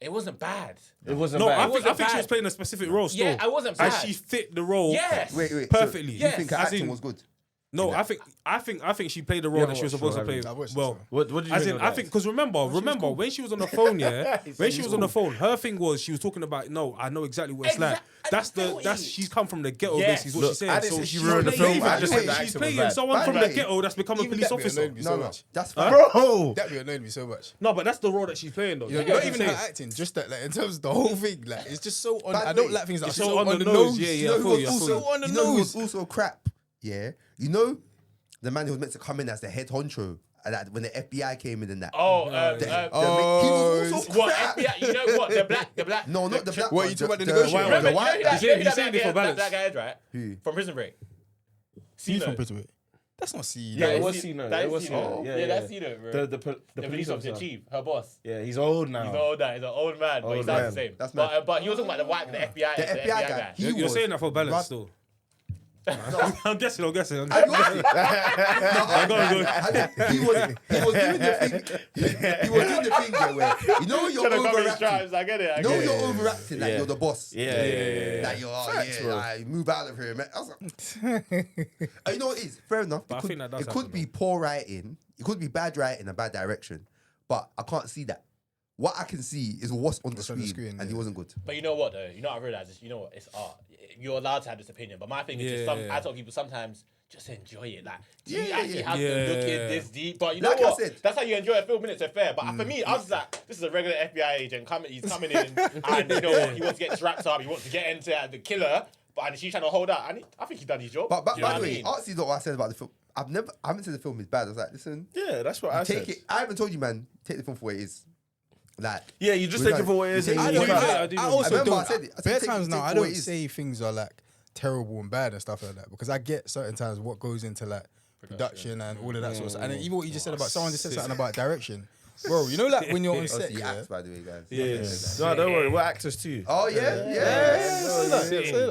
and It wasn't bad. It wasn't No, bad. I think she bad. was playing a specific role still. Yeah, I wasn't And bad. she fit the role Yes. Wait. perfectly. So you think her As acting in- was good? No, I think she played the role that she was supposed to play. I watched it, Well, so. What did you as think in, of I that? think because remember when she was on the phone, when she was on the phone, her thing was she was talking about no, I know exactly what it's like. That's she's come from the ghetto. Yes. Basically, is what Look, she's saying. I didn't So say she's she ruined the playing- film, I just said the she's acting was playing bad. someone from the Bad. ghetto that's become a Even police that bit officer. annoyed me so No, much. that's fine. Bro, That bit annoyed me so much. No, but that's the role that she's playing though. You know, You get what not I'm even her saying? acting, just that, like, in terms of the whole thing, like, it's just so on. Bad I don't way. like things that It's are so so on the nose. Yeah, You yeah. know I who feel was you. I feel also, you. on the you know who was nose. also crap? Yeah. You know, the man who was meant to come in as the head honcho, and that when the FBI came in and that. Oh, He was also what? crap. FBI, you know what? The black. No, not the black What, one. you talking about the the negotiator? white one. Remember, The white you know He's who saying it for balance. that guy is, right? Who? From Prison Break. See Cino. from Prison Break. That's not C. Yeah, that it is- was Cino. That It is was Cino. Cino. Yeah, that's Cino, bro. The The police officer, chief, her boss. Yeah, he's old now. He's old now. He's an old man, but he Old sounds man. the same. That's But he was talking about the white, the FBI, The FBI guy. He You're was saying that for balance rub- still. I'm guessing. I guessing. know. He was doing the thing. He was doing the thing there where you know when you're Trying to cover his overacting. stripes. I get it. You know when you're overacting like Yeah. you're the boss. Yeah. Like you're bro. like, move out of here, man. I was like, you know what it is? Fair enough. But I It could, think that does it could happen, be poor writing. It could be bad writing and bad direction. But I can't see that. What I can see is what's on the What's on the screen, screen, and he yeah. wasn't good. But you know what though? You know what I realized is, you know what? It's art. You're allowed to have this opinion. But my thing is just some Yeah. adult people sometimes just enjoy it. Like, do you Yeah, actually yeah. have to Yeah. look in this deep? But you know Like I what? said- That's how you enjoy a film, innit? So fair. But for me, I was like, this is a regular FBI agent coming. He's coming in, and you know what? He wants to get wrapped up. He wants to get into the killer. But and she's trying to hold out. And I think he's done his job. But Do you know by what the I way, mean? Artsy not what I said about the film. I haven't said the film is bad. I was like, listen, Yeah, that's what I take said. it. I haven't told you, man. Take the film for what it is. Like, Yeah, you just we take it don't- for what it is. you and take you it cut for it what out. it is. I also remember don't. I said it. I said Bare take- times take now, for I what don't it is. say things are like terrible and bad and stuff like that because I get certain times what goes into like production and all of that sort of stuff. And then even what you just said about someone just said something about direction, bro. You know, like when you're on set, Obviously, he yeah. acts, by the way, guys. Yeah. No, don't worry. We're actors too. Oh yeah.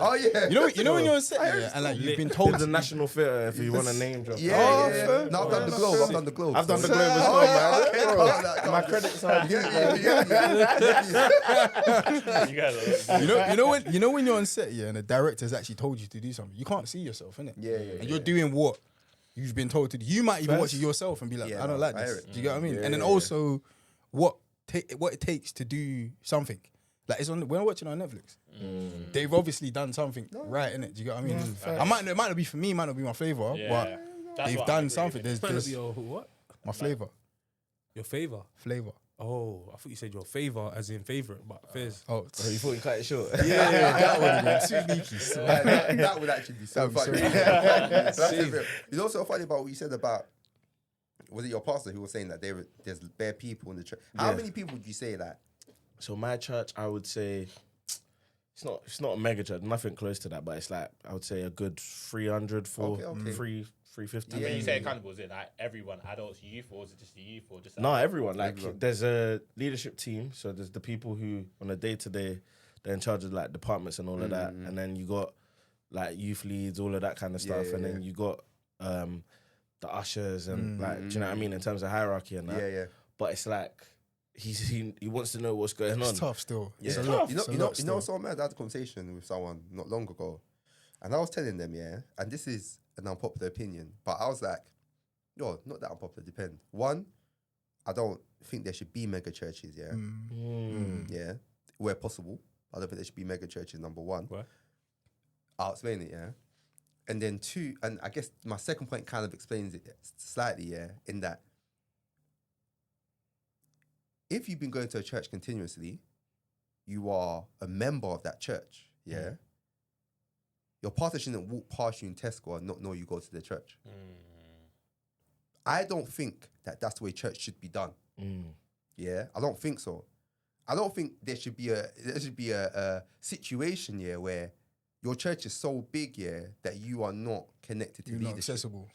Oh yeah. You know when you're on set, yeah, and like you've been told Hold the National Theatre if you want a name drop. Yeah, Oh, yeah. fair. No, I've done the Globe. I've done the Globe. I've done the so- Globe as Oh, well, yeah, man. okay. Bro, my credits are. You guys are. you know when you're on set, yeah, and the director's actually told you to do something, you can't see yourself, innit? Yeah, And you're doing what you've been told to do. You might even watch it First- yourself and be like, Yeah, I don't no, like I hear this. it. Do you get what I mean? Yeah, And then yeah, also what it takes to do something. Like it's on when I'm watching on Netflix. They've obviously done something right in it. Do you get what I mean? It might not be for me, it might not be my flavor, Yeah. but That's they've what I done agree something. with. There's Your what? my flavor. Your favor. Flavor. Oh, I thought you said your favor as in favorite, but fairs. Oh, Oh, you thought you cut it short? yeah, that would have been too leaky. So. that would actually be so That would be funny. so That's the real. You know what's so funny about what you said about, was it your pastor who was saying that there's bare people in the church? How Yeah. many people would you say that? So my church, I would say, it's not a mega church, nothing close to that, but it's like I would say a good 300 for Okay. 350. When Yeah, you say accountable, is it like everyone, adults, youth, or is it just the youth, or just No, everyone. Like Everyone. there's a leadership team, so there's the people who on a day to day they're in charge of like departments and all of that, and then you got like youth leads, all of that kind of stuff, Yeah, and yeah, then you got the ushers and like do you know what I mean in terms of hierarchy and that. Yeah. But it's like he wants to know what's going on. It's tough still. Yeah. It's a lot. You know, It's a you know, lot you know, still. so mad. I had a conversation with someone not long ago, and I was telling them, yeah, and this is an unpopular opinion, but I was like, no, not that unpopular. Depend. One, I don't think there should be mega churches. Yeah, yeah, where possible. I don't think there should be mega churches. Number one. Why? I'll explain it. Yeah, and then two, and I guess my second point kind of explains it slightly. Yeah, in that, if you've been going to a church continuously, you are a member of that church, yeah? Your pastor shouldn't walk past you in Tesco and not know you go to the church. I don't think that that's the way church should be done. Yeah, I don't think so. I don't think there should be a situation, yeah, where your church is so big, yeah, that you are not connected to You're not leadership. accessible.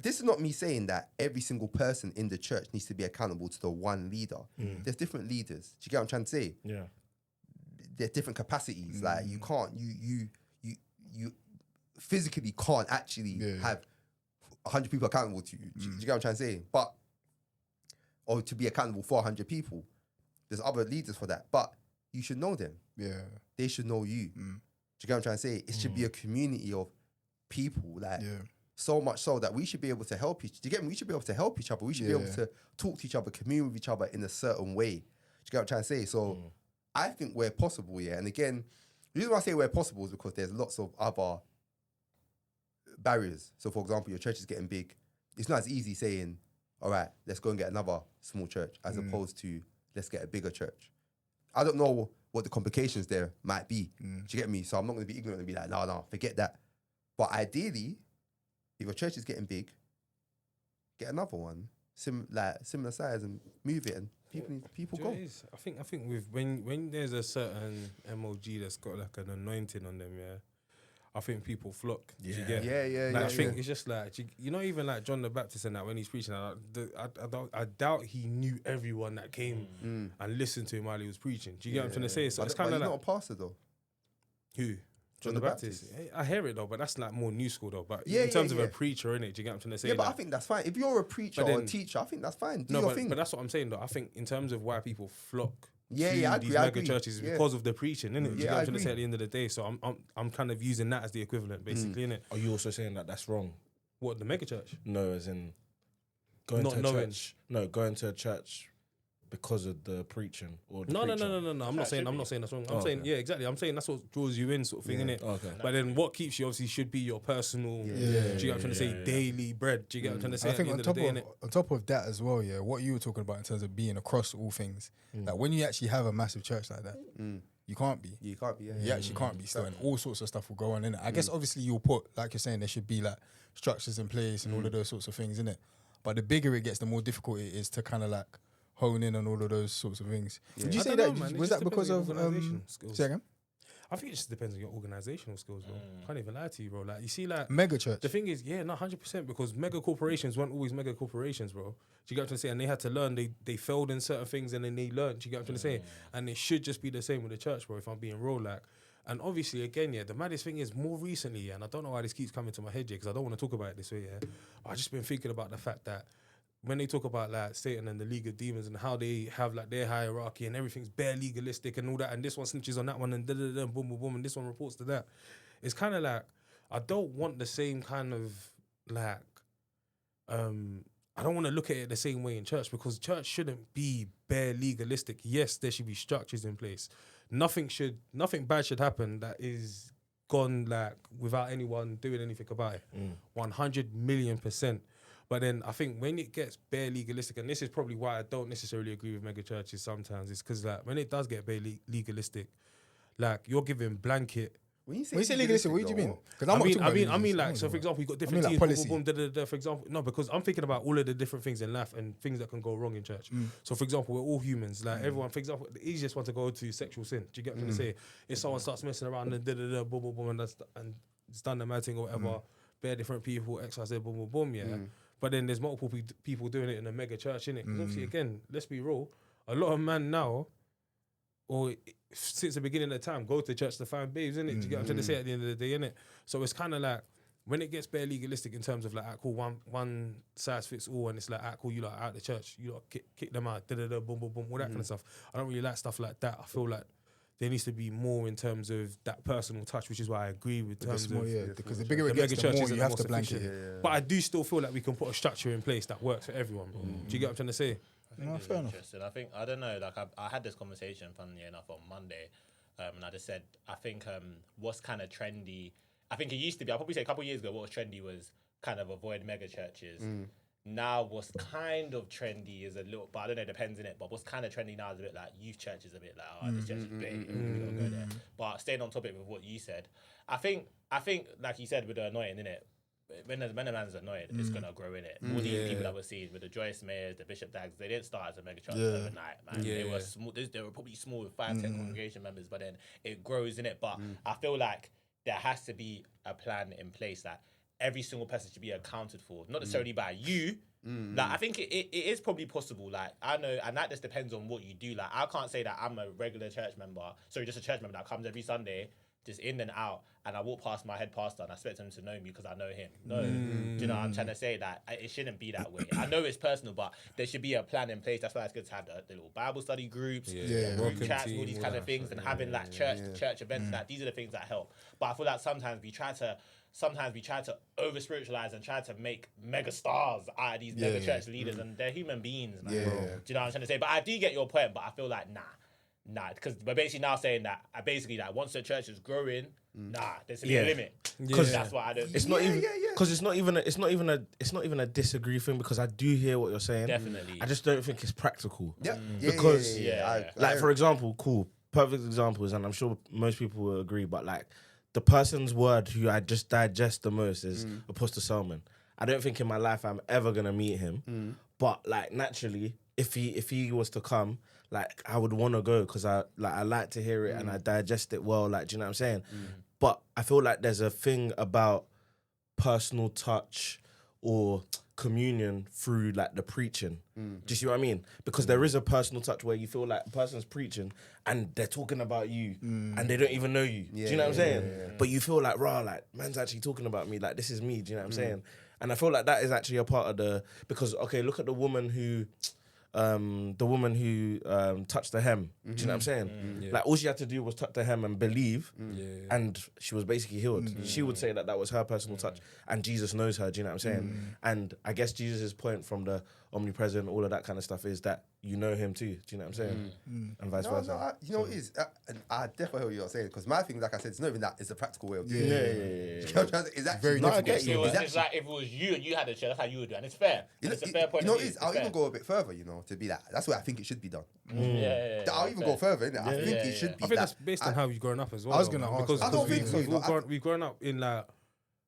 This is not me saying that every single person in the church needs to be accountable to the one leader. There's different leaders. Do you get what I'm trying to say? Yeah. There's different capacities. Like you can't, you physically can't actually have 100 people accountable to you. Do you get what I'm trying to say? But or to be accountable for 100 people. There's other leaders for that, but you should know them. Yeah. They should know you. Do you get what I'm trying to say? It should be a community of people, like so much so that we should be able to help each. Do you get me? We should be able to help each other. We should be able to talk to each other, commune with each other in a certain way. Do you get what I'm trying to say? So I think where possible, and again, the reason why I say where possible is because there's lots of other barriers. So for example, your church is getting big. It's not as easy saying, all right, let's go and get another small church as opposed to let's get a bigger church. I don't know what the complications there might be. Do you get me? So I'm not going to be ignorant and be like, no, forget that. But ideally, if your church is getting big, get another one, similar size and move it and people go. I think with when there's a certain MOG that's got like an anointing on them, I think people flock. Yeah, I think it's just like you know, even like John the Baptist and that when he's preaching, I doubt he knew everyone that came and listened to him while he was preaching. Do you get what I'm trying to say? So it's kind of like, not a pastor though. Who? John the Baptist. I hear it though, but that's like more new school though. But Yeah, in terms yeah, of yeah. a preacher, innit? Do you get what I'm trying to say? Yeah, but Like, I think that's fine. If you're a preacher or a teacher, I think that's fine. Do your thing. but that's what I'm saying though. I think in terms of why people flock Yeah, to yeah, I these agree, I mega agree. churches is Yeah. because of the preaching, innit? Do you Yeah, get what I I'm trying to say agree. at the end of the day? So I'm kind of using that as the equivalent, basically, innit? Are you also saying that that's wrong? What, the mega church? No, as in going Not to a knowing. church. No, going to a church because of the preaching or the No. preaching. I'm not saying that's wrong. I'm saying, yeah, exactly. I'm saying that's what draws you in, sort of thing, innit? Okay. But then what keeps you obviously should be your personal, do you get what I'm trying to say, daily bread. Do you get what I'm trying to say I at the think end on of top the day, of innit? on top of that as well, what you were talking about in terms of being across all things, like when you actually have a massive church like that, you can't be. You can't be. Yeah, You actually can't be still, and all sorts of stuff will go on in it. I guess obviously you'll put, like you're saying, there should be like structures in place and all of those sorts of things in it. But the bigger it gets, the more difficult it is to kind of like hone in on all of those sorts of things. Would you I say don't that know, man. It was just that because depends of on your organisation skills. say again? I think it just depends on your organizational skills, bro. Can't even lie to you, bro. Like, you see, like, Mega church? the thing is, 100%, because mega corporations weren't always mega corporations, bro. Do you get what I'm trying to say? And they had to learn. They failed in certain things, and then they learned. Do you get what I'm trying to say? And it should just be the same with the church, bro. If I'm being real, like, and obviously, again, the maddest thing is more recently, and I don't know why this keeps coming to my head, because I don't want to talk about it this way. I've just been thinking about the fact that when they talk about like Satan and the League of Demons and how they have like their hierarchy and everything's bare legalistic and all that, and this one snitches on that one and boom, boom, boom, and this one reports to that. It's kind of like, I don't want the same kind of like, I don't want to look at it the same way in church, because church shouldn't be bare legalistic. Yes, there should be structures in place. Nothing bad should happen that is gone like without anyone doing anything about it. 100 million%. But then I think when it gets bare legalistic, and this is probably why I don't necessarily agree with mega churches sometimes, is because like when it does get bare legalistic, like you're giving blanket. When you When you say legalistic, what do you mean? Because I mean, like, so for example, you got different like teams, policy. boom, boom, boom, for example, no, because I'm thinking about all of the different things in life and things that can go wrong in church. So for example, we're all humans, like everyone, for example, the easiest one to go to is sexual sin. Do you get what I'm trying to say? If someone starts messing around and boom, boom, boom, and it's done the mad thing or whatever, bare different people, X, Y, Z, boom, boom, boom, yeah. But then there's multiple people doing it in a mega church, innit? Because obviously, again, let's be real, a lot of men now, or since the beginning of the time, go to church to find babes, innit? Do you get what I'm trying to say at the end of the day, innit? So it's kind of like, when it gets bare legalistic in terms of like, cool, one size fits all, and it's like, cool, you like out the church, you like kick them out, boom, boom, boom, all that kind of stuff. I don't really like stuff like that. I feel like there needs to be more in terms of that personal touch, which is why I agree with terms of because the bigger it the gets, mega the churches more are you the have most to blanket efficient. it. But I do still feel like we can put a structure in place that works for everyone, bro. Do you get what I'm trying to say? No, fair enough. Interesting. I don't know. Like I had this conversation, funnily enough, on Monday, and I just said I think what's kind of trendy. I think it used to be. I'll probably say a couple of years ago, what was trendy was kind of avoid mega churches. Now, what's kind of trendy is a little, but I don't know, it depends in it. But what's kind of trendy now is a bit like youth church is a bit like, oh, this church is big, we gotta go there. But staying on topic with what you said, I think, like you said, with the annoying, innit? When a man's annoyed, it's gonna grow in it. All these people that we're seeing with the Joyce Mayers, the Bishop Dags, they didn't start as a mega church overnight, man. They were small. They were probably small with 5-10 congregation members, but then it grows in it. But I feel like there has to be a plan in place that every single person should be accounted for, not necessarily by you. Like I think it is probably possible. Like I know, and that just depends on what you do. Like I can't say that I'm a regular church member, sorry, just a church member that comes every Sunday just in and out, and I walk past my head pastor and I expect him to know me because I know him. No, do you know what I'm trying to say? That it shouldn't be that way. I know it's personal, but there should be a plan in place. That's why it's good to have the little Bible study groups, Yeah. group Welcome chats, team, all these all kind that of things, stuff, and having like church events. That these are the things that help. But I feel like sometimes we try to over spiritualize and try to make mega stars out of these mega church leaders, and they're human beings, man. Do you know what I'm trying to say? But I do get your point, but I feel like nah, because we're basically now saying that once the church is growing, there should be a limit. Because that's what I don't. It's not even because it's not even a disagree thing, because I do hear what you're saying. Definitely. I just don't think it's practical. Because For example, perfect examples, and I'm sure most people will agree, but like the person's word who I just digest the most is Apostle Salmon. I don't think in my life I'm ever gonna meet him, but like naturally, if he was to come, like I would want to go because I like to hear it and I digest it well. Like, do you know what I'm saying? But I feel like there's a thing about personal touch or communion through like the preaching. Do you see what I mean? Because there is a personal touch where you feel like a person's preaching and they're talking about you and they don't even know you. Do you know what I'm saying? But you feel like, rah, like man's actually talking about me. Like this is me. Do you know what I'm saying? And I feel like that is actually a part of because okay, look at the woman who touched the hem. Do you know what I'm saying? Like all she had to do was touch the hem and believe, and she was basically healed. She would say that was her personal touch, and Jesus knows her. Do you know what I'm saying? And I guess Jesus' point from the omnipresent, all of that kind of stuff, is that you know him too. Do you know what I'm saying? And vice versa. You know what it is? And I definitely hear what you're saying, because my thing, like I said, it's not even that, it's a practical way of doing it. You know what I'm trying to say? It's actually very not difficult. It's like if it was you and you had a church, that's how you would do it. And it's fair. And it's a fair point You know of what view. it is? I'll even go a bit further, to be that. That's where I think it should be done. I'll even fair. go further, innit? I think it should be I think that. that's based on how you've grown up as well. I was though, gonna man, ask because that. I don't think so, we've grown up in like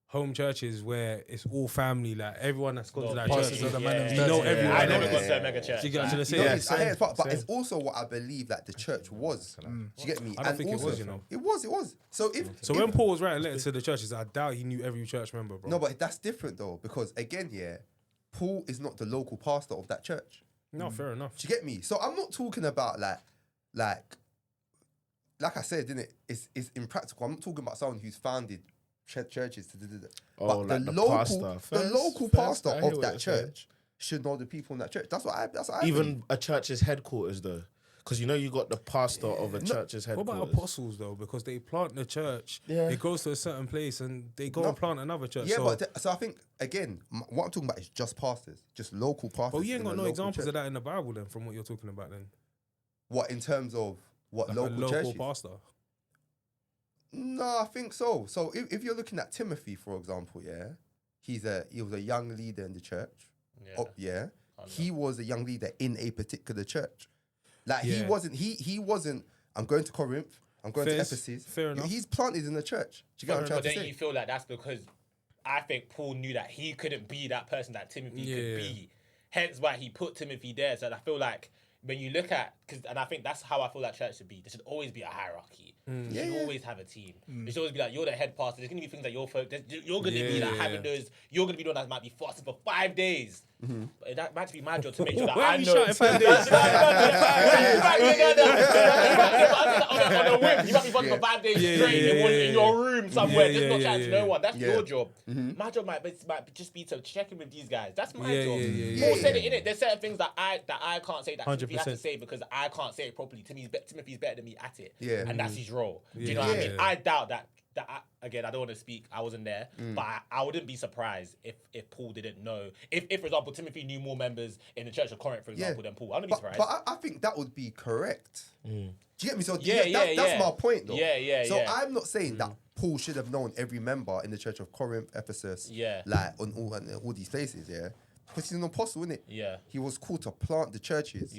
home churches where it's all family. Like everyone that's gone to that pastors church, are the you man of know church. everyone. I innit? never got to a mega church. Do you get what I'm trying to You know, say? I hear it, but it's also what I believe that the church was. Do you get me? I don't And think it also, was, you know. It was. So So when Paul was writing letters to the churches, I doubt he knew every church member, bro. No, but that's different though, because again, Paul is not the local pastor of that church. No, fair enough. Do you get me? So I'm not talking about like I said, didn't it? It's impractical. I'm not talking about someone who's founded churches to do that. Oh, But like the local, pastor. the local First, pastor I hear of what that you're saying. church should know the people in that church. That's what I believe. Even a church's headquarters, though, because you got the pastor of a church's What headquarters. about apostles though? Because they plant the church, it goes to a certain place, and they go and plant another church. Yeah, so, so I think again, what I'm talking about is just pastors, just local pastors. you ain't in got a no local examples church. of that in the Bible then, from what you're talking about then. What in terms of what Like local a local churches? pastor. No, I think so. So if you're looking at Timothy, for example, he was a young leader in the church. He was a young leader in a particular church. Like he wasn't. I'm going to Corinth. I'm going to Ephesus. Fair enough. He's planted in the church. Do you get what I'm trying But to then say? you feel like that's because I think Paul knew that he couldn't be that person that Timothy could be. Hence why he put Timothy there. So I feel like when you look at, and I think that's how I feel like church should be. There should always be a hierarchy. You should always have a team. There should always be like, you're the head pastor. There's going to be things that you're going to be like having those, you're going to be the one that might be fasting for 5 days. But that might be my job to make sure that Why I are you know. shouting 5 days? On a whim, you might be fasting for 5 days straight in your room somewhere, just not chatting to no one. That's your job. My job might just be to check in with these guys. That's my job. Paul said it, innit? There's certain things that I can't say that Timothy has to say because I can't say it properly. Timothy's better than me at it. And that's his role. Do you know what I mean? I doubt that again, I don't want to speak. I wasn't there, but I wouldn't be surprised if Paul didn't know. If for example, Timothy knew more members in the Church of Corinth, for example, than Paul. I wouldn't be surprised. But I think that would be correct. Do you get me? So that's my point, though. So I'm not saying that Paul should have known every member in the Church of Corinth, Ephesus, like on all these places, because he's an apostle, isn't it? He was called to plant the churches.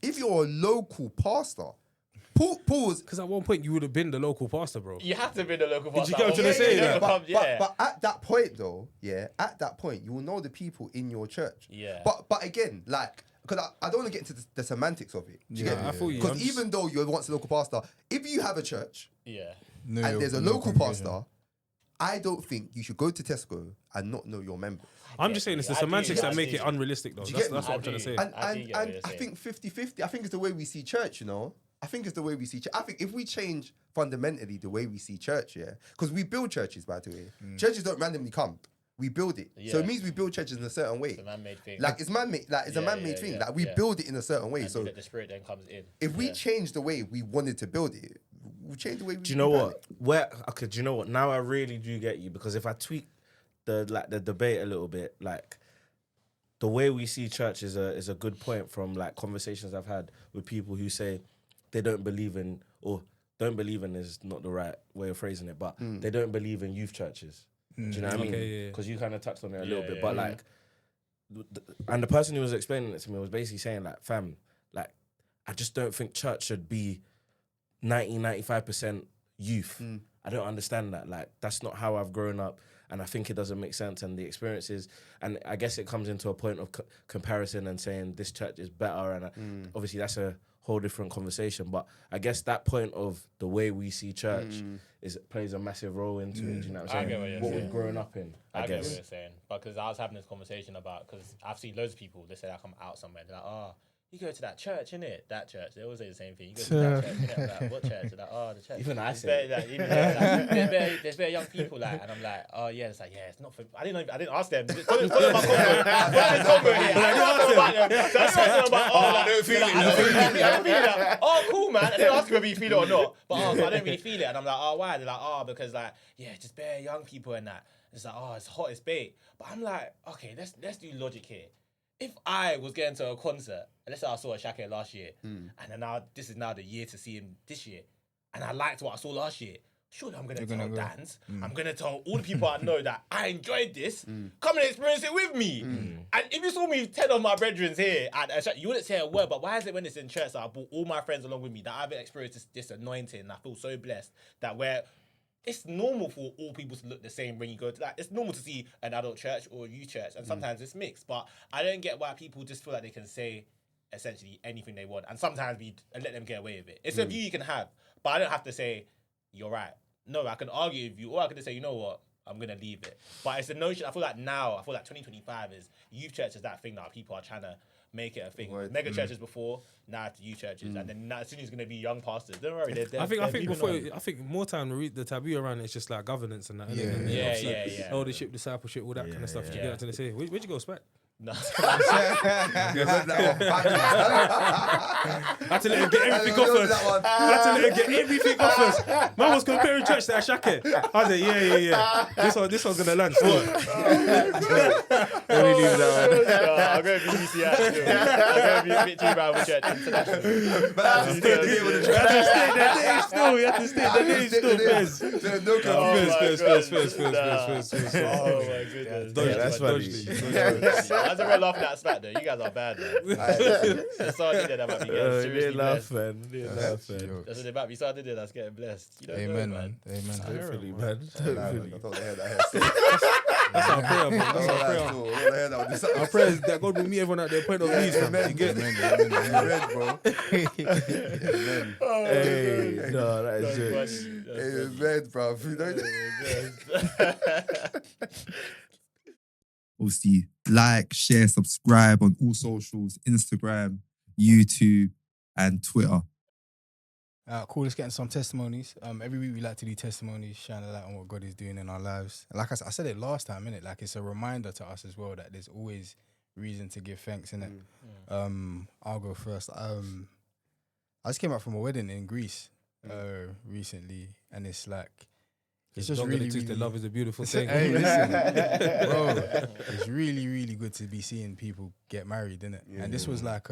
If you're a local pastor, Paul's Because at one point you would have been the local pastor, bro. You have to be the local pastor. you get what I'm trying to say? But at that point, though, at that point, you will know the people in your church. But again, like, because I don't want to get into the semantics of it. Do you get me? I feel you. Because even though you're once a local pastor, if you have a church and No, there's a no local congregation. pastor, I don't think you should go to Tesco and not know your members. I'm just saying it's the I do, semantics I that make do. it unrealistic, though. you That's get me? what I'm trying to say. And I do get what you're I saying. think 50-50, I think it's the way we see church, I think it's the way we see church. I think if we change fundamentally the way we see church, yeah, because we build churches, by the way. Churches don't randomly come. We build it. So it means we build churches in a certain way. It's a man-made thing. Like it's man-made. Like it's a man-made thing. Like we build it in a certain way. And So the spirit then comes in. if we change the way we wanted to build it, we change the way we. Do you know what? Do you know what? Now I really do get you, because if I tweak the debate a little bit, like the way we see church is a good point from like conversations I've had with people who say they don't believe in, or don't believe in is not the right way of phrasing it, but they don't believe in youth churches. Do you know what I mean? Because you kind of touched on it a little bit, but like, and the person who was explaining it to me was basically saying like, fam, like, I just don't think church should be 95% youth. I don't understand that. Like, that's not how I've grown up, and I think it doesn't make sense. And the experiences, and I guess it comes into a point of comparison and saying this church is better, and obviously that's a whole different conversation. But I guess that point of the way we see church plays a massive role into it. Do you know what I'm saying? I get what you're what saying. we've grown up in. I get guess. what you're saying. Because I was having this conversation about, because I've seen loads of people, they say I come out somewhere, they're like, oh, you go to that church, innit? That church. They always say the same thing. You go to that church, innit? Like, what church? They're like, oh, the church. Even I It's say better, like, there's very young people, like, and I'm like, oh yeah, it's like, yeah, it's not for. I didn't ask them. I don't feel it. Oh, cool, man. I didn't ask them if you feel it or not, but I don't really feel it, and I'm like, oh, why? They're like, oh, because like, yeah, just bare young people and that. It's like, oh, it's hot, it's bait. But I'm like, okay, let's do logic here. If I was getting to a concert, and let's say I saw a Shaka last year, and then now this is now the year to see him this year, and I liked what I saw last year, surely I'm gonna tell Dans, I'm gonna tell all the people I know that I enjoyed this, come and experience it with me. And if you saw me 10 of my brethren here at a Shaka, you wouldn't say a word, but why is it when it's in church that I brought all my friends along with me that I've experienced this anointing, and I feel so blessed that it's normal for all people to look the same when you go to that. It's normal to see an adult church or a youth church, and sometimes it's mixed. But I don't get why people just feel like they can say essentially anything they want, and sometimes let them get away with it. It's a view you can have, but I don't have to say you're right. No, I can argue with you, or I can just say, you know what, I'm gonna leave it. But it's the notion. I feel like 2025 is youth church is that thing that people are trying to make it a thing. Mega churches before, now it's youth churches, and then now soon it's gonna be young pastors. Don't worry, I think more time the taboo around it is just like governance and that. Yeah. Eldership, discipleship, all that kind of stuff. You get out to the say, where'd you go, Spec? No. I had to let him get everything off us. Man was comparing church to Ashake. I was like, yeah. This one's gonna land. Let me leave that one. I'm going to be UCI still. I'm going to be a bit too bad with church international. But I have to stay there with the church. You have to stay the name still. There's no First. Oh my goodness. That's funny. As a real laughing at Spat though, you guys are bad though. So I did that might be getting seriously blessed. That's what they might be. So I did that's getting blessed. You don't Amen, know, man. Amen. Hopefully, man. I thought they heard that. That's our prayer, man. That's our prayer. Our prayer is that God will meet everyone at their point of need. Amen. Amen, bro. Hey, no, that is it. Amen, bro. Obviously, like, share, subscribe on all socials, Instagram, YouTube, and Twitter. Cool, let's get into some testimonies. Every week we like to do testimonies, shine a light on what God is doing in our lives. Like I said it last time, innit? Like it's a reminder to us as well that there's always reason to give thanks, innit? I'll go first. I just came out from a wedding in Greece recently, and it's like it's just really, the love is a beautiful thing. Hey, listen, bro, it's really, really good to be seeing people get married, innit? And this was like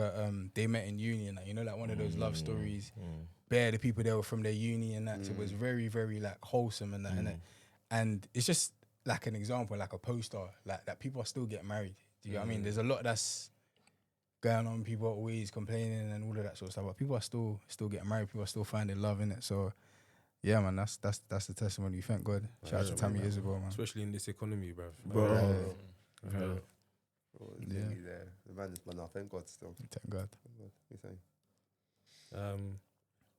they met in uni, and like, you know, like one of those love stories. Bare the people there were from their uni and that, so it was very, very like wholesome and that, innit? And it's just like an example, like a poster, like that people are still getting married. Do you get what I mean? There's a lot that's going on. People are always complaining and all of that sort of stuff, but people are still getting married. People are still finding love in it. So yeah, man, that's the testimony. Thank God. Shout out to Tammy Isabel, man. Especially in this economy, bro. The man is, man, thank God still. Thank God.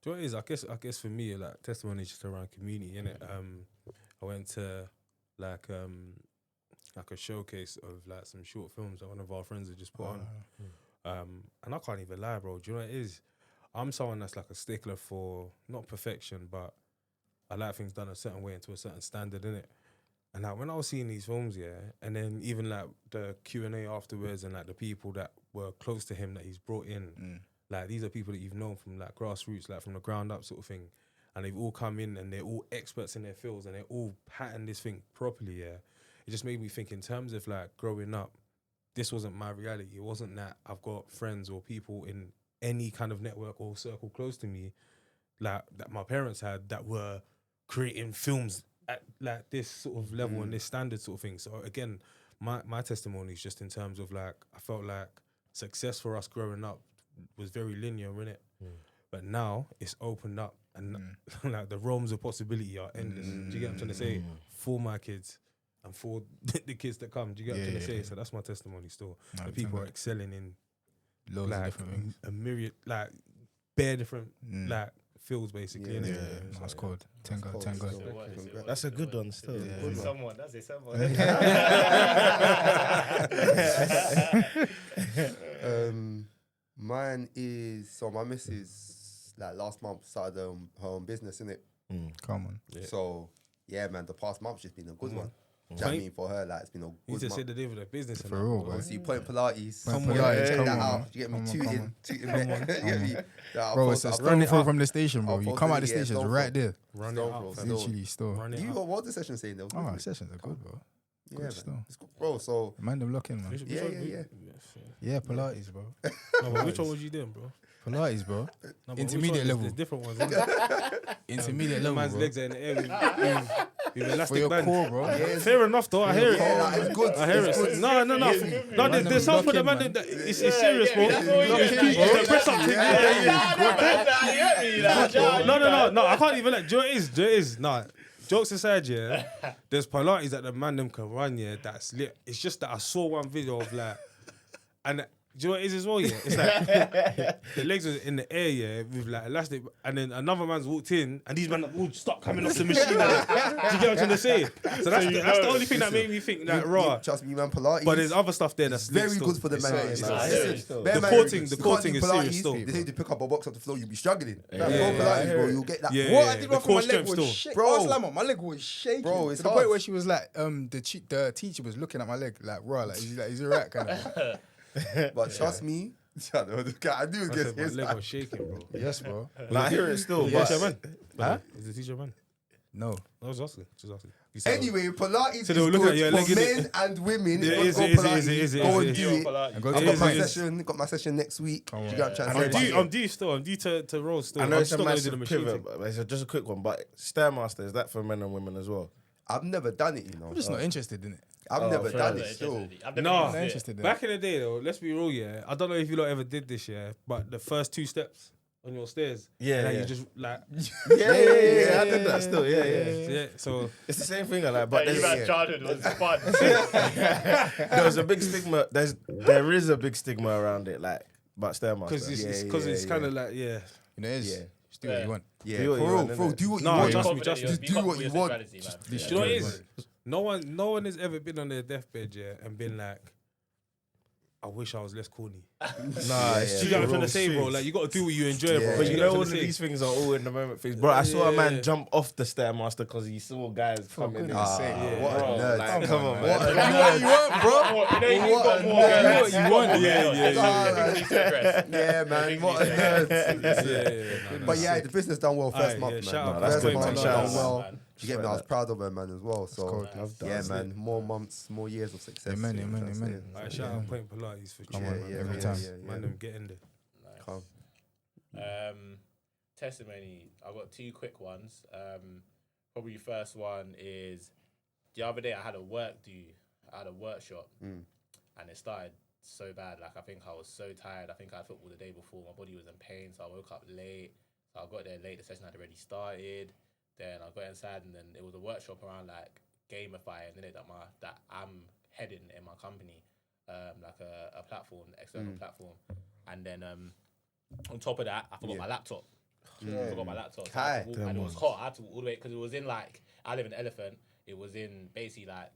Do you know what it is? I guess for me, like testimony is just around community, innit? I went to like a showcase of like some short films that one of our friends had just put on. And I can't even lie, bro. Do you know what it is? I'm someone that's like a stickler for not perfection, but I like things done a certain way and to a certain standard, innit? And like when I was seeing these films, and then even like the Q&A afterwards, and like the people that were close to him that he's brought in, like these are people that you've known from like grassroots, like from the ground up sort of thing, and they've all come in and they're all experts in their fields and they're all patterned this thing properly. It just made me think in terms of like growing up, this wasn't my reality. It wasn't that I've got friends or people in any kind of network or circle close to me, like that my parents had, that were creating films at like this sort of level and this standard sort of thing. So again, my testimony is just in terms of like, I felt like success for us growing up was very linear, innit? But now it's opened up and like the realms of possibility are endless. Do you get what I'm trying to say? For my kids and for the kids that come. Do you get what I'm trying to say? So that's my testimony still. The people are excelling in Loads of like different things. a myriad, like bare different like fields basically. Yeah, innit? that's cool. 10 God, 10 God. That's a good one still. Good one. Someone, that's it, someone. Mine is, so my missus, like last month, started her own business, innit? Come on. So, yeah, man, the past month's just been a good one. Do you know what I mean? For her, like, it's been a You good just month. said the name of the business. For real, bro. Obviously, Point Pilates. Point Check Pilates, that come on, out. man. You get me Come on, tooting, you get me? Yeah, Bro, it's a stone throw from the station, bro. I'll You post come it, out the yeah, station, it's stone right there. Run it Stone up, throw, fam. stone. Literally, still. Run it You up. got what the session saying? They were Oh, good, sessions are good, bro. yeah, Good man. still. It's good, bro. So, Man, them looking, man. yeah. Yeah, Pilates, bro. No, but which one was you doing, bro? Pilates, bro. No, but which Intermediate one? level. There's different ones. Isn't there? Intermediate The level, man's bro. legs are in the air with For elastic your band. core, bro. Fair enough, though. I hear it. Yeah, like, it's good. I hear It's it. good. No. No, Man, there's some for the man. man. It's serious, bro. that's what It's we do. the press up thing. No. I can't even. Like, do you know what it is? Nah. Jokes aside, yeah. There's Pilates that the man them can run, yeah. That's lit. It's just that I saw one video of like, and. Do you know what it is as well, yeah? It's like the legs was in the air, yeah, with like elastic, and then another man's walked in, and these men all stop coming off the machine. Like, do you get what I'm trying to say? So that's the only thing that made me think like raw. Trust me, man, Pilates. But there's other stuff there that's very lit good still. for the man. it's Listen, The bare core man, thing- the you core can't thing do is serious Pilates. still. They say to pick up a box off the floor, you'll be struggling. Go I Pilates, hear bro. it. You'll get that. Yeah. What I did the one for core my leg strength was still. shaking. Bro. Bro, Slamo, my leg was shaking. Bro, it's to the hard. point where she was like, the teacher was looking at my leg like, raw, like, is it right, kind of. But trust me, I knew I it said my gets leg was shaking, bro. Yes, bro. Like, I hear it still. Is But the teacher man? Huh? Is the teacher man? No. I was asking. Just asking. You said- Anyway, Pilates So is they were looking at your good leg, for innit? men and women. Yeah, Go is go it, is it, Pilates, is it, is it, go is and it? do it. And go I've to got is, my it is. session. Got my session next week. on. You get what I'm trying I'm to say? due. I'm due to roll still. I know I'm it's a still gonna do massive the machine pivot, thing. but it's just a quick one. But Stairmaster, is that for men and women as well? I've never done it, you know. I'm just not interested in it. I've never fair done enough. it still. No. I'm not interested in it. Back in the day, though, let's be real, yeah. I don't know if you lot ever did this, yeah, but the first 2 steps on your stairs, Yeah, and then yeah. you just like, Yeah. I did that still. Yeah. yeah. So It's the same thing, I like. But But there's, childhood was fun. there was a big stigma. There is a big stigma around it, like about Stairmaster. because it's kind of like, yeah. You know, it is. Yeah. Just do what you want. Yeah, Do what you for real, want, bro. innit? Do what you No, want. trust me, Just do what you want. Do you know what it is? No one has ever been on their deathbed, yeah, and been like, I wish I was less corny. Nah, Do you get what I'm trying to say, bro? Like, you got to do what you enjoy, bro. But Do you get know, what all I'm of trying to these say? things are all in the moment things. Bro, I saw a man Yeah. jump off the Stairmaster because he saw guys coming in. goodness sake. What a Bro, nerd. like, come on, What man. a Do what you want, bro. What a Yeah. Yeah, man. What a nerd. But yeah, the business done well first Aye, month, yeah, man. shout out. That's First good, month man. done Shout out, well. man. You get me? I was proud of her, man, as well. So yeah, man. More months, more years of success. Amen, you know amen, what I'm amen. saying? Alright, shout out Point Pilates for Come tuning on, in. yeah, every yeah, time. yeah, Man, them getting there. Calm. Testimony. I've got 2 quick ones. Probably first one is the other day I had a workshop and it started so bad. Like, I think I was so tired. I think I had football the day before. My body was in pain, so I woke up late. So I got there late. The session had already started. Then I got inside, and then it was a workshop around like gamifying, innit, that I'm heading in my company, like a platform, external platform. And then on top of that, I forgot my laptop. I forgot my laptop. So I had to walk, and it was hot. I had to walk all the way because it was in like, I live in Elephant. It was in basically like,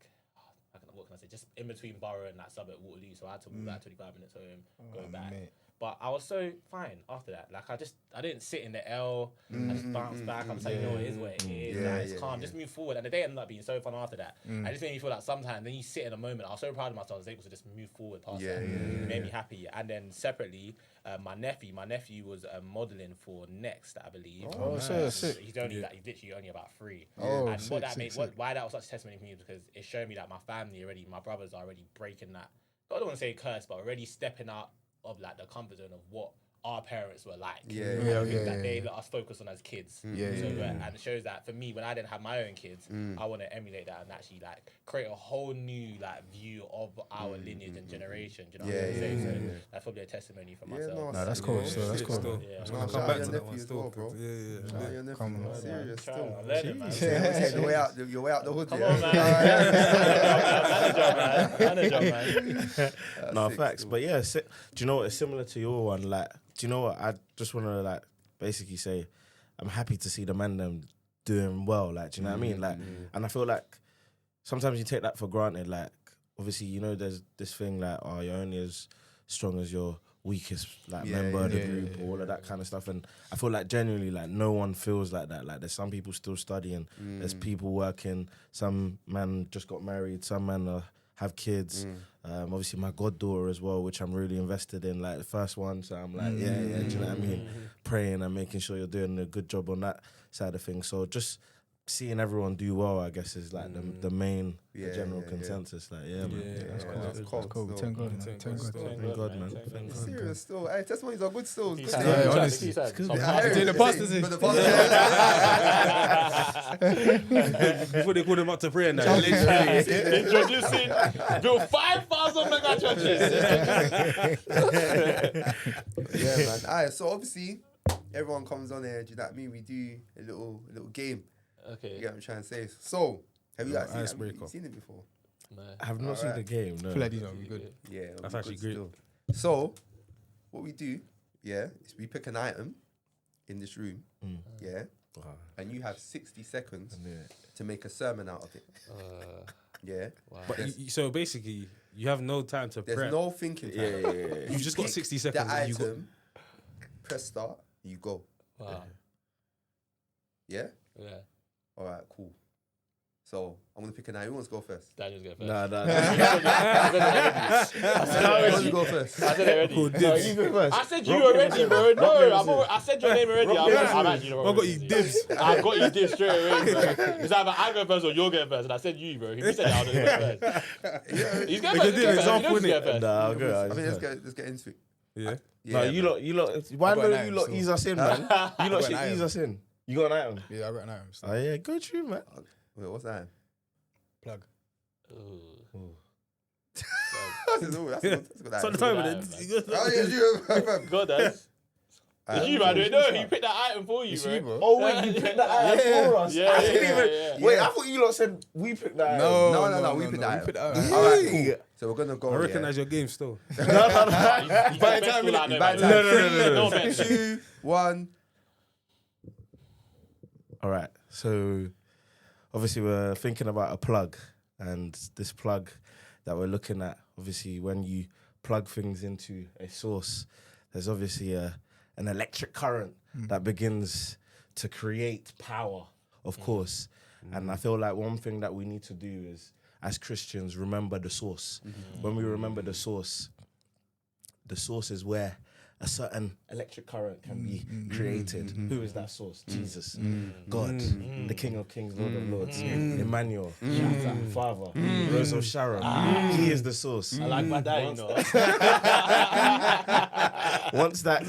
what can I say? Just in between Borough and that suburb Waterloo. So I had to walk like 25 minutes home, go back. mate. But I was so fine after that. Like I didn't sit in the L. I just bounced back. I'm just like, you know what, it is what it is. Yeah, Like, it's yeah, calm. yeah. Just move forward. And the day ended up being so fun after that. I just made me feel like sometimes then you sit in a moment. I was so proud of myself. I was able to just move forward past that. It made me happy. And then separately, my nephew was modeling for Next, I believe. Oh, sick. He's only like he's literally only about 3. Oh, and sick, what that sick, made, sick. why that was such a testimony for me is because it showed me that my family already, my brothers are already breaking that. I don't want to say curse, but already stepping out of like the comfort zone of what our parents were like. Yeah, And yeah, the things that yeah. they let us focus on as kids. Yeah, So, yeah, and it shows that for me, when I didn't have my own kids, I want to emulate that and actually like create a whole new like view of our lineage and generation. Do you know what I'm saying? So that's probably a testimony for myself. no, That's cool. So that's Shit, cool. still. Yeah. I'm Shout gonna out come back your to that nephew one as still. well, bro. Yeah. Shout out your nephew, Come on. man. Serious still. I'm learning, man. Your way out, your way out the hood. Come yeah. on, man. Manager, man. No, sick facts. still. But yeah, do you know what? It's similar to your one. Like, do you know what? I just want to like basically say, I'm happy to see the man them doing well. Like, do you know what I mean? Like, and I feel like sometimes you take that for granted. Like, obviously, you know, there's this thing like, oh, you're only as strong as your weakest like member of the group, or all of that kind of stuff. And I feel like genuinely, like, no one feels like that. Like, there's some people still studying, there's people working. Some man just got married. Some man have kids. Obviously my goddaughter as well, which I'm really invested in, like the first one. So I'm like, yeah, do you know what I mean? Praying and making sure you're doing a good job on that side of things. So just seeing everyone do well, I guess, is like the main, the general consensus. Like, yeah, man. That's cool. That's cool. Cool. still. Thank God, man. Thank God. Thank God, man. Thank God. Serious still. Hey, testimonies are good still. It's good. Yeah, honestly. I hear Doing it. the pastors, But the pastors. Before they called him up to prayer now. Introducing built 5,000 mega churches. Yeah, man. Alright, so obviously everyone comes on here. Do you know what I mean? We do a little game. Okay. You get what I'm trying to say? So, have you guys seen, icebreaker. you seen it before? I have not seen the game. No. I feel like these are really good. Yeah, it'll That's be actually good great. still. So, what we do, is we pick an item in this room, and you have 60 seconds to make a sermon out of it. Yeah. Wow. But so basically, you have no time to There's prep. no thinking time. You've just got Pick 60 the seconds. And you got item, press start, you go. Wow. Yeah? Yeah. All right, cool. So, I'm going to pick an item. Who wants to go first? Daniel's going first. Nah. Who wants to go first? I said it already. No, you go first. I said you already, bro. No, I said your name already. I'm actually the wrong I got you person. dibs. I got you dibs straight away, bro. It's either I go first or you're going first. And I said you, bro. If you said I was going first. He's going We first. can do an example, He's going innit? first. Nah, I'll go. I mean, let's get into it. Yeah. No, you lot. Why got don't an you lot item, ease us in, man? You lot got should an ease item. us in. You got an item? Yeah, I got an item. So. Oh yeah, go true, man. Wait, what's that? Plug. That's a good It's on the item. time Item, with it. Oh, yeah, you. God, that's. It's you, man. No, he picked that item for you, It's bro. you, bro. Oh wait, you picked that item for us. Yeah, I didn't even. yeah. Wait, I thought you lot said we picked that. item. No, we picked that We picked item. that item. All right, cool. So we're gonna go. I recognize your game still. He's got the best school I know, By man. the time. No bet. 2, 1. All right, so obviously we're thinking about a plug, and this plug that we're looking at, obviously when you plug things into a source, there's obviously an electric current that begins to create power, of course. And I feel like one thing that we need to do is, as Christians, remember the source. When we remember the source is where a certain electric current can be created. Who is that source? Jesus, God, the King of Kings, Lord of Lords, Emmanuel, Father, Rose of Sharon. He is the source. I like my dad, you know. Once that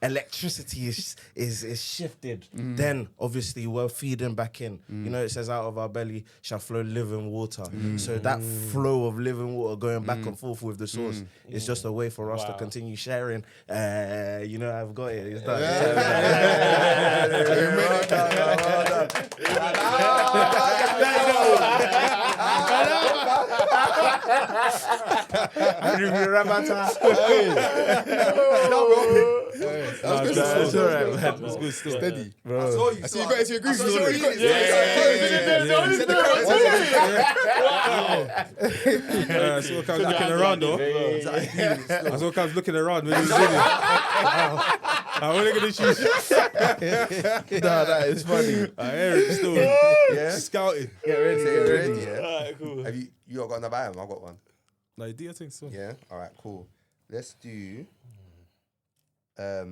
electricity is shifted, then obviously we're feeding back in. You know, it says out of our belly shall flow living water. So that flow of living water going back and forth with the source is just a way for us to continue sharing. You know, I've got it. It's done. That's all right, man. That's good still. Steady. I saw you. I see you got into your groove. I saw you. I saw Cavs looking around though. I saw Cavs looking around when he was in it. I want to get the shoes. Nah, that is funny. I hear it still. Yeah. Scouting. Get ready. Yeah. Alright, cool. Have you got another item? I've got one. Like, do you think so? Yeah. All right. Cool. Let's do a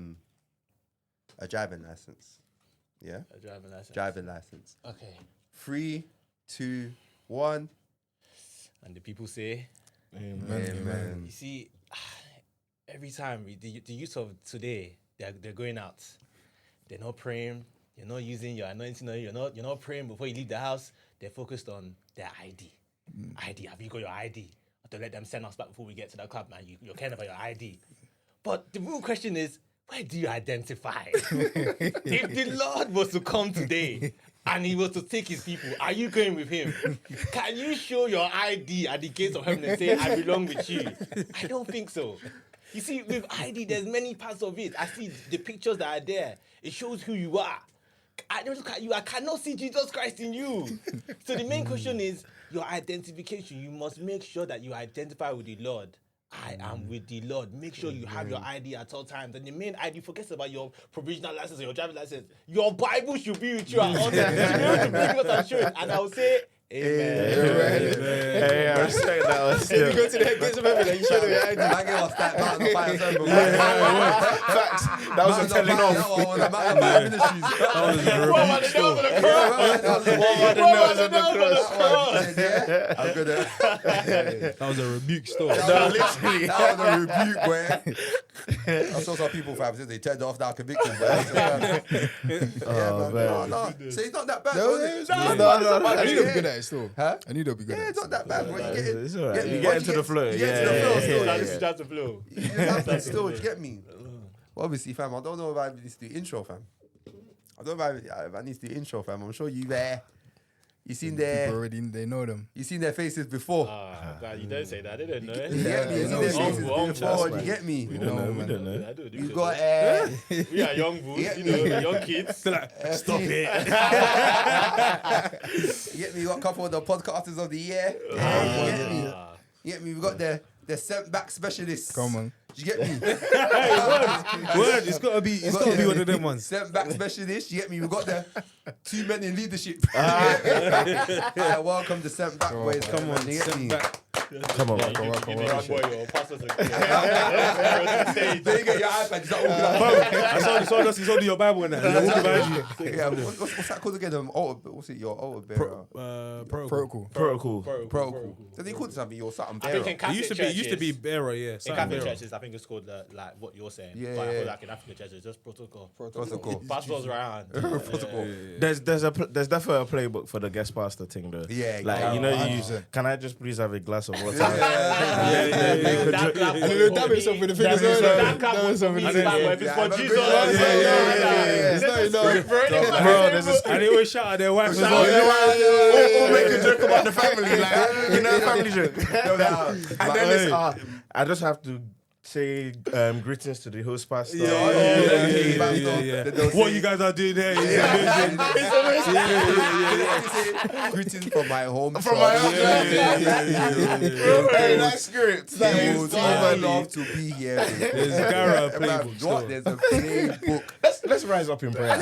driving license. Yeah. A driving license. Driving license. Okay. 3, 2, 1. And the people say, Amen. you see, every time the youth of today, they're going out. They're not praying. You're not using your anointing. You're not praying before you leave the house. They're focused on their ID. ID. Have you got your ID? To let them send us back before we get to the club, man. You're caring about your ID. But the real question is, where do you identify? If the Lord was to come today and he was to take his people, are you going with him? Can you show your ID at the gates of heaven and say, I belong with you? I don't think so. You see, with ID, there's many parts of it. I see the pictures that are there. It shows who you are. I don't look at you. I cannot see Jesus Christ in you. So the main question is your identification. You must make sure that you identify with the Lord. I am with the Lord. Make sure you have your ID at all times. And the main ID, forget about your provisional license or your driving license. Your Bible should be with you at all times. You should be able to bring us and show it. And I will say, Amen. Hey, I respect that one. If you go to the gates of heaven and you show them your ID. I get off that mountain of fire sermon. Facts. That was a telling off. That was What about the nails on the cross? What about the nails on the cross? I'm gonna. That was a rebuke still. Literally. That was a rebuke, boy. I saw some people, fam, since they turned off that conviction, boy. Oh, man. No. So it's not that bad. No, was it? I knew they'll be good at it still. Huh? I knew they'll be good Yeah, at it's it. not that bad, bro. You get it. It's all right. me? You get into the flow. You get into the flow still. This is just the flow. You just have to still, you get me? Well, obviously, fam, I don't know if I need to do intro, fam. I don't know if I need to do intro, fam. I'm sure you there. You seen People their, already, they know them. you seen their faces before. God, you don't say that. They don't know. You get me? You seen their faces before. You get me? We don't know. We don't know. I do. You got We are young bulls, you know, young kids. Stop it. you get me? You got a couple of the podcasters of the year. You get me? You get me? We got the sent back specialists. Come on. You get me? Word, it's gotta be one of them ones. Sent back specialists. You get me? We got the 2 men in leadership. Welcome to sent back boys. Come on, you get sent me? back. Come on. Then you get your iPad. Just like, I saw us. He's holding your Bible and that. He's walking behind you. yeah, what's that called again? What's it? Your altar bearer. Protocol. Protocol. So they called something your something I bearer. think in It Catholic used to be churches- bearer, yeah. in Something Catholic bearer. churches, I think it's called like what you're saying. Yeah, But I yeah. feel like in African churches, it's just protocol. Protocol. Pastors around. Protocol. There's definitely a playbook for the guest pastor thing though. Yeah, Like yeah. you know, you 100%. can I just please have a glass of water? That clap And then for they'll dab me, himself with the that fingers. clap for me, And is then- like, well, if it's for Yeah, Jesus, yeah. It's not enough. Bro, there's a And they always shout at their wife as well. or make a joke about the family, like you know, the family joke. And then it's I just have to say greetings to the host pastor. What you guys are doing here is amazing. Greetings from my home. From my home. Very nice script. That I is would so love to be here. There's Gara playbook. What? still. There's a playbook. Let's rise up in prayer. And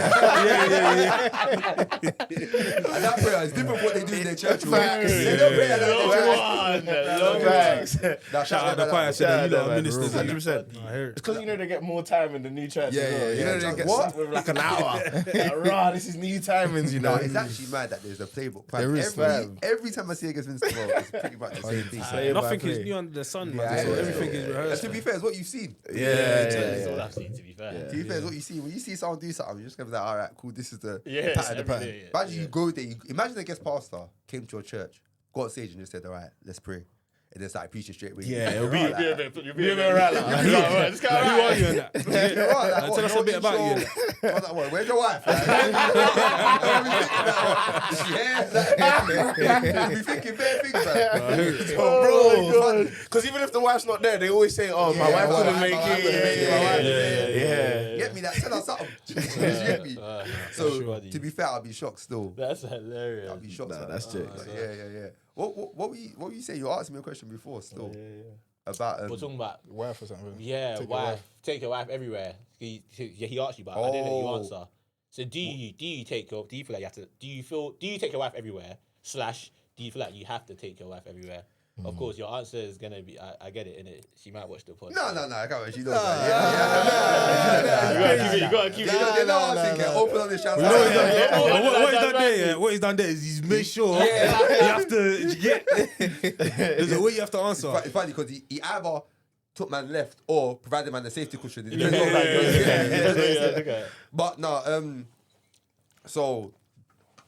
that prayer is different from what they do in their church. They don't pray like that in their church. Now, Shout out the choir, said that you lot are ministers. 100%. I hear it. It's because you know they get more time in the new church. Yeah, as well. yeah, You know yeah. they get What? stuck with like an hour. Like, rah, this is new timings. You No, know. it's actually mad that there's a playbook. Fam. There is, every time I see against Minster Road, it's pretty much the same thing. Play by Nothing play. is new under the sun, Yeah, man. So yeah, everything yeah. is And rehearsed. to be fair, it's what you've seen. That's all I've seen, to be fair. To be fair, it's what you see. When you see someone do something, you're just gonna be like, all right, cool, this is the Yeah, pattern. The every pattern. day, yeah. Imagine you go there. Imagine a guest pastor came to your church, got on stage and just said, all right, let's pray. And then started preaching straight away. Yeah, it'll You're be- right, like, You'll be a bit right. Who are you in that? you're right, like, Tell us a bit about you. I was like, what, where's your wife? Like, yeah, be thinking bad things, man. Bro, because even if the wife's not there, they always say, "Oh, my wife couldn't make it." Yeah. get me? Like, tell us something. Do you get me? So, funny. to be fair, I'll be shocked still. That's hilarious. I'll be shocked. Nah, man. that's jokes. But yeah. What were you saying? You asked me a question before still. About We're talking about Wife or something. yeah, Take your wife. wife. Take your wife everywhere. He asked you, but I didn't let you answer. So do you take your? Do you feel like you have to? Do you take your wife everywhere? / do you feel like you have to take your wife everywhere? Of course, your answer is gonna be. I get it, innit? She might watch the podcast. No, I can't. She knows You gotta keep it. You know what I'm thinking? Open on this channel. What he's done there is he's made sure you have to get. There's a way you have to answer. It's funny because he either took man left or provided man the safety cushion. It Yeah, depends on yeah. But no, so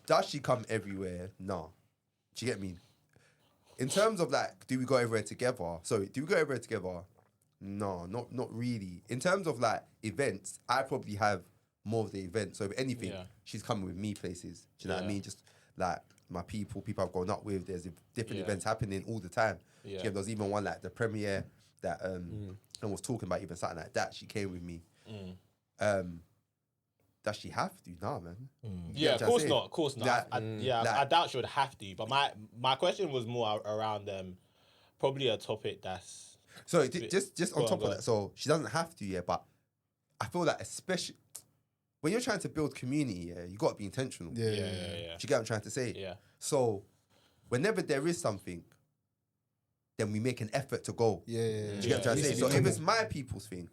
does she come everywhere? No. Do you get me? In terms of like, do we go everywhere together? Sorry, do we go everywhere together? No, not really. In terms of like events, I probably have more of the events. So if anything, she's coming with me places. Do you know what I mean? Just like my people I've grown up with. There's different events happening all the time. Yeah. There was even one like the premiere that I was talking about, even something like that. She came with me. Does she have to? Nah, man. Yeah, of course not. Of course not. Like, I doubt she would have to. But my question was more around probably a topic that's. So just on Go top on. of that, so she doesn't have to, yeah. But I feel like especially when you're trying to build community, yeah, you got to be intentional. Yeah. Do you get what I'm trying to say? Yeah. So whenever there is something, then we make an effort to go. Yeah. Do you get what I'm trying to say? So if it's my people's thing,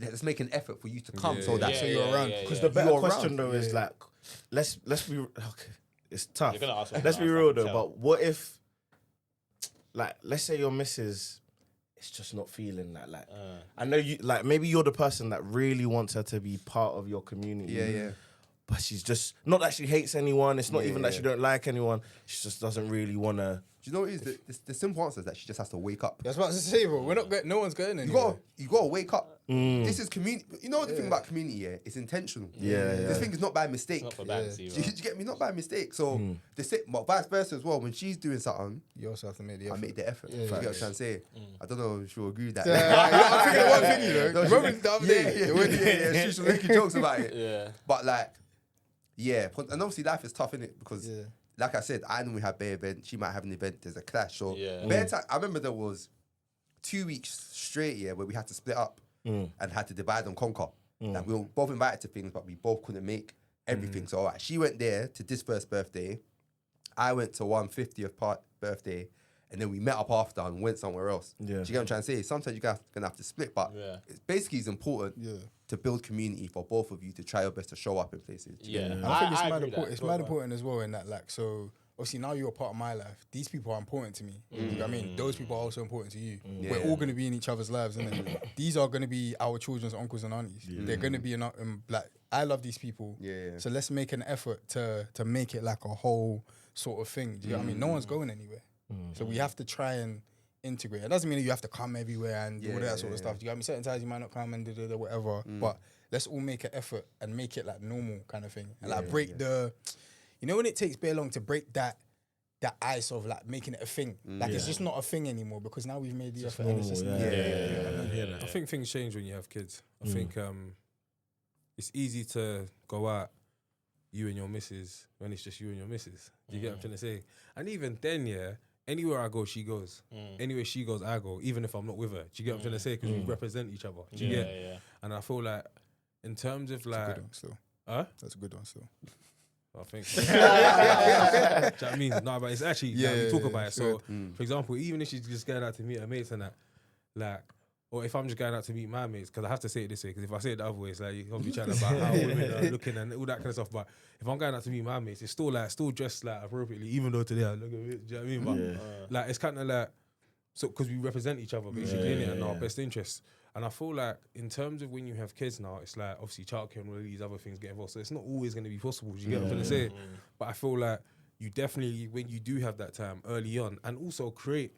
let's make an effort for you to come so that So you're around. Because the better You're question around. though is like, let's be okay. It's tough. You're gonna ask what Let's I'm be gonna real ask, I though. can But what if, like, let's say your missus is just not feeling that. Like, I know you. Like, maybe you're the person that really wants her to be part of your community. Yeah. But she's just not that she hates anyone. It's not even that she don't like anyone. She just doesn't really want to. Do you know what it is? The simple answer is that she just has to wake up. I was about to say, bro, we're not. No one's going anywhere. You gotta wake up. This is community. You know the thing about community, yeah? It's intentional. This thing is not by mistake. Not for fantasy, Do you get me? Not by mistake. So but vice versa as well. When she's doing something, You also have to make the I effort. make the effort. Yeah, You get what I'm facts. trying to say? I don't know if she'll agree with that. I'm thinking one thing, you know. No, Remember the other day? Yeah. She was making jokes about it. Yeah. But like, yeah, and obviously life is tough, innit? Because like I said, I normally have bare event. She might have an event. There's a clash. So bare time. I remember there was 2 weeks straight, where we had to split up and had to divide and conquer. Like we were both invited to things, but we both couldn't make everything. So alright, she went there to this first birthday. I went to 150th birthday, and then we met up after and went somewhere else. Yeah. Do you get what I'm trying to say? Sometimes you're gonna have to split, but it's important to build community for both of you to try your best to show up in places. Yeah. I think it's mad agree important. that. It's mad important as well in that, like, so obviously now you're a part of my life. These people are important to me. You know what I mean? Those people are also important to you. We're all going to be in each other's lives, and these are going to be our children's uncles and aunties. They're going to be like, I love these people. So let's make an effort to make it like a whole sort of thing. Do you know what I mean? No one's going anywhere. So we have to try and integrate. It doesn't mean that you have to come everywhere and all that sort of stuff. Do you got me? Certain times you might not come and whatever. But let's all make an effort and make it like normal kind of thing. And like break the, you know, when it takes very long to break that ice of like making it a thing. Like it's just not a thing anymore because now we've made the effort. And it's just, I think things change when you have kids. I think it's easy to go out, you and your missus, when it's just you and your missus. Do you get what I'm trying to say? And even then, anywhere I go, she goes. Anywhere she goes, I go, even if I'm not with her. Do you get what I'm trying to say? Because we represent each other. Do you get? And I feel like, in terms of like... That's a good one still. Huh? That's a good one still. I think. Do you know what I mean? No, but it's actually, we talk about it. So, for example, even if she's just going out to meet her mates and that, like, or if I'm just going out to meet my mates, because I have to say it this way, because if I say it the other way, it's like you're going to be chatting about how women are looking and all that kind of stuff. But if I'm going out to meet my mates, it's still dressed like appropriately, even though today I look a bit, do you know what I mean? But like, it's kind of like, so because we represent each other basically innit, and our best interests. And I feel like in terms of when you have kids now, it's like obviously childcare and all of these other things get involved. So it's not always going to be possible. Do you get what I'm trying to say? But I feel like you definitely, when you do have that time early on, and also create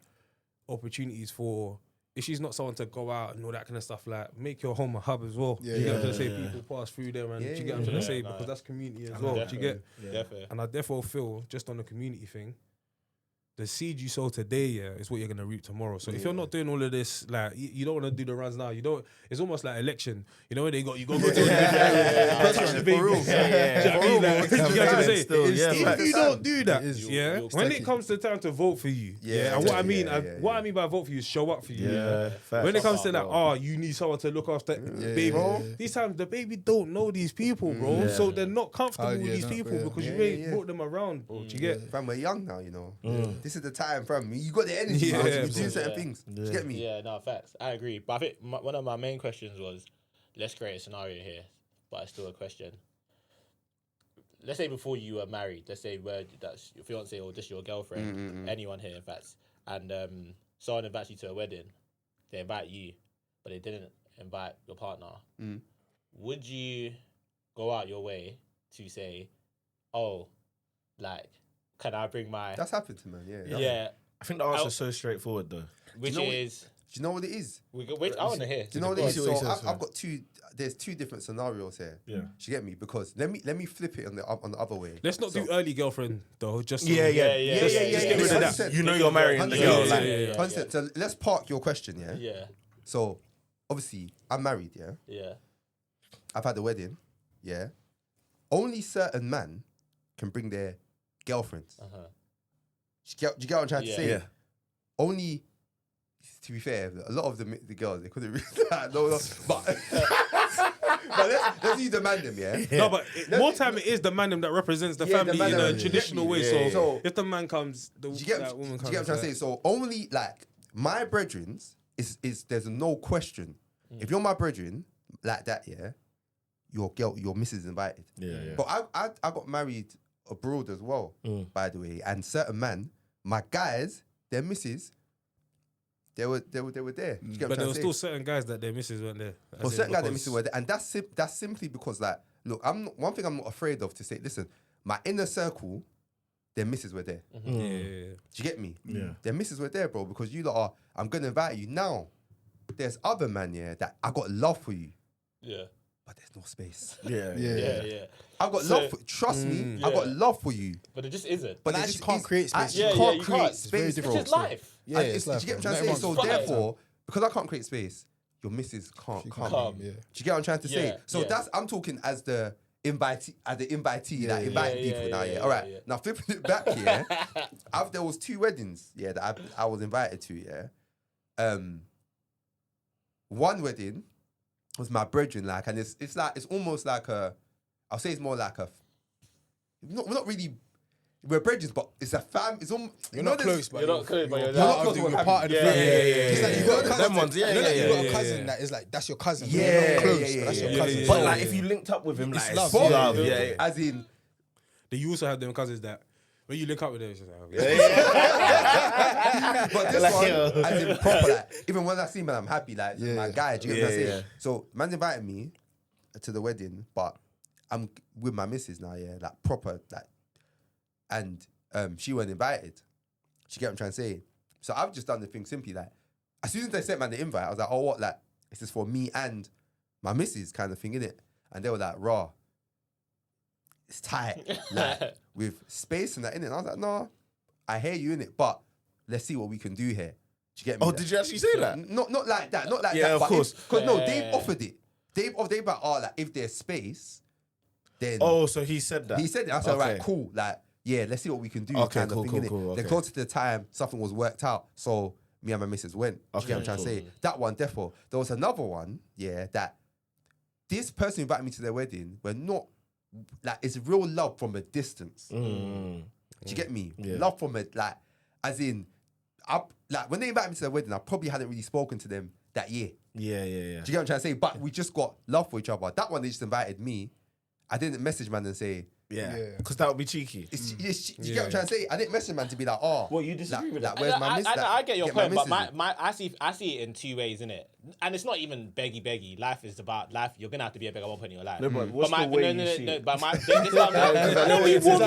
opportunities for, if she's not someone to go out and all that kind of stuff, like make your home a hub as well. You get what I'm trying to say? People pass through there, and do you get what I'm trying to say? Because that's community as well. Do you get? Definitely. And I therefore feel, just on the community thing, the seed you sow today, is what you're gonna reap tomorrow. So if you're not doing all of this, like you don't want to do the runs now. You don't. It's almost like election. You know when you got to go to the baby. If you don't do that, when it comes to time to vote for you, and what I mean by vote for you is show up for you. When it comes to like, you need someone to look after baby. These times the baby don't know these people, bro. So they're not comfortable with these people because you ain't brought them around, bro. Do you get? Fam, we're young now, you know. This is the time, fam. You got the energy to do certain things. Do you get me? Yeah, no, facts. I agree. But I think one of my main questions was, let's create a scenario here, but it's still a question. Let's say before you were married, let's say that's your fiance or just your girlfriend, anyone here, in fact, and someone invites you to a wedding, they invite you, but they didn't invite your partner. Would you go out your way to say, oh, like, can I bring my... That's happened to me, yeah. I think the answer is so straightforward, though. Which is... Do you know what it is? I want to hear. Do you know what it is? So I've got there's two different scenarios here. Yeah. Do you get me? Because let me flip it on the other way. Let's not do early girlfriend though. Just yeah. Just get rid of that. You know you're marrying the girl. So let's park your question, yeah? Yeah. So obviously I'm married, yeah? Yeah. I've had a wedding, yeah? Only certain men can bring their girlfriends. Do you get what I'm trying to say? Yeah. Only, to be fair, a lot of the girls, they couldn't read that. No, but let's use the man them, yeah? No, but more time it is the man them that represents the family in a traditional way. So if the man comes, the woman comes. Do you get what I'm trying to say? So only, like, my brethrens, is there's no question. If you're my brethren, like that, yeah, your missus invited. Yeah. But I got married abroad as well, by the way, and certain man, my guys, their missus, they were there. But there were still certain guys that their missus weren't there. Well, certain guys their missus were there, and that's simply because, like, look, one thing I'm not afraid of to say. Listen, my inner circle, their missus were there. Yeah. Do you get me? Yeah. Their missus were there, bro, because you lot are. I'm gonna invite you now. There's other man, yeah, that I got love for you. Yeah. But there's no space. Yeah. I got love for trust me, I got love for you. But it just isn't. But I it actually just can't is- create space. actually Yeah, can't you create can't. space, It's bro. just life. Yeah, it's Do you life, get what bro. I'm trying to say? So Everyone's fine. therefore, because I can't create space, your missus can't come. Come. Do you get what I'm trying to say? Yeah, So yeah. I'm talking as the invitee, like inviting people now. yeah, All right. yeah. Now flipping it back here, there was 2 weddings. Yeah, that I was invited to. Yeah. One wedding was my brethren, like, and it's almost like I'll say it's more like we're not really. We're brethren, but it's a fam. It's almost You're not close, but You're not close, but you're you're part of the family. It's like you got a cousin. Them ones, You know that you got a cousin that is like, that's your cousin. Yeah, You're not close, yeah, but that's yeah, your cousin. yeah. But like, if you linked up with him, like, It's love. love. Yeah. Yeah. as in. Then you also have them cousins that when you link up with them, it's just like, okay. But this Like, one, as in proper, like, even when I see man, I'm happy. Like, my guy, do you get what I'm Yeah, saying? yeah. So, man's invited me to the wedding, but I'm with my missus now, yeah, like proper, like, and she wasn't invited. Do you get what I'm trying to say? So I've just done the thing simply, like, as soon as they sent man the invite, I was like, oh, what, like, it's just for me and my missus kind of thing, innit? And they were like, raw. It's tight, like, with space and that, innit? And I was like, no, I hear you, innit? But let's see what we can do here. Do you get me? Oh, did you actually say that? Not like that, not like Yeah, that. of but course. Because no, Dave offered it. Dave like, like, if there's space, then Oh, so he said that. he said it. I said, Okay. right, cool. Like, yeah, let's see what we can do. Okay, kind cool, of cool, thing, innit? cool, Then okay. close to the time, something was worked out. So me and my missus went. Do you get what I'm trying to say? That one, therefore. There was another one, yeah, that this person who invited me to their wedding were not, like, it's real love from a distance. Do you get me? Yeah. Love from a, like, as in, like, when they invited me to their wedding, I probably hadn't really spoken to them that year. Yeah. Do you get what I'm trying to say? But we just got love for each other. That one, they just invited me. I didn't message man and say, Yeah. Because that would be cheeky. do you get what I'm trying to say? I didn't message man to be like, oh. Well, you disagree with that? Where's my miss? I get your point, but missus? I see it in 2 ways, innit? and it's not even beggy. Life is about life. You're gonna have to be a beggar at one point in your life. No, but what's the way you see it? But this is what I'm saying. I know what you're saying.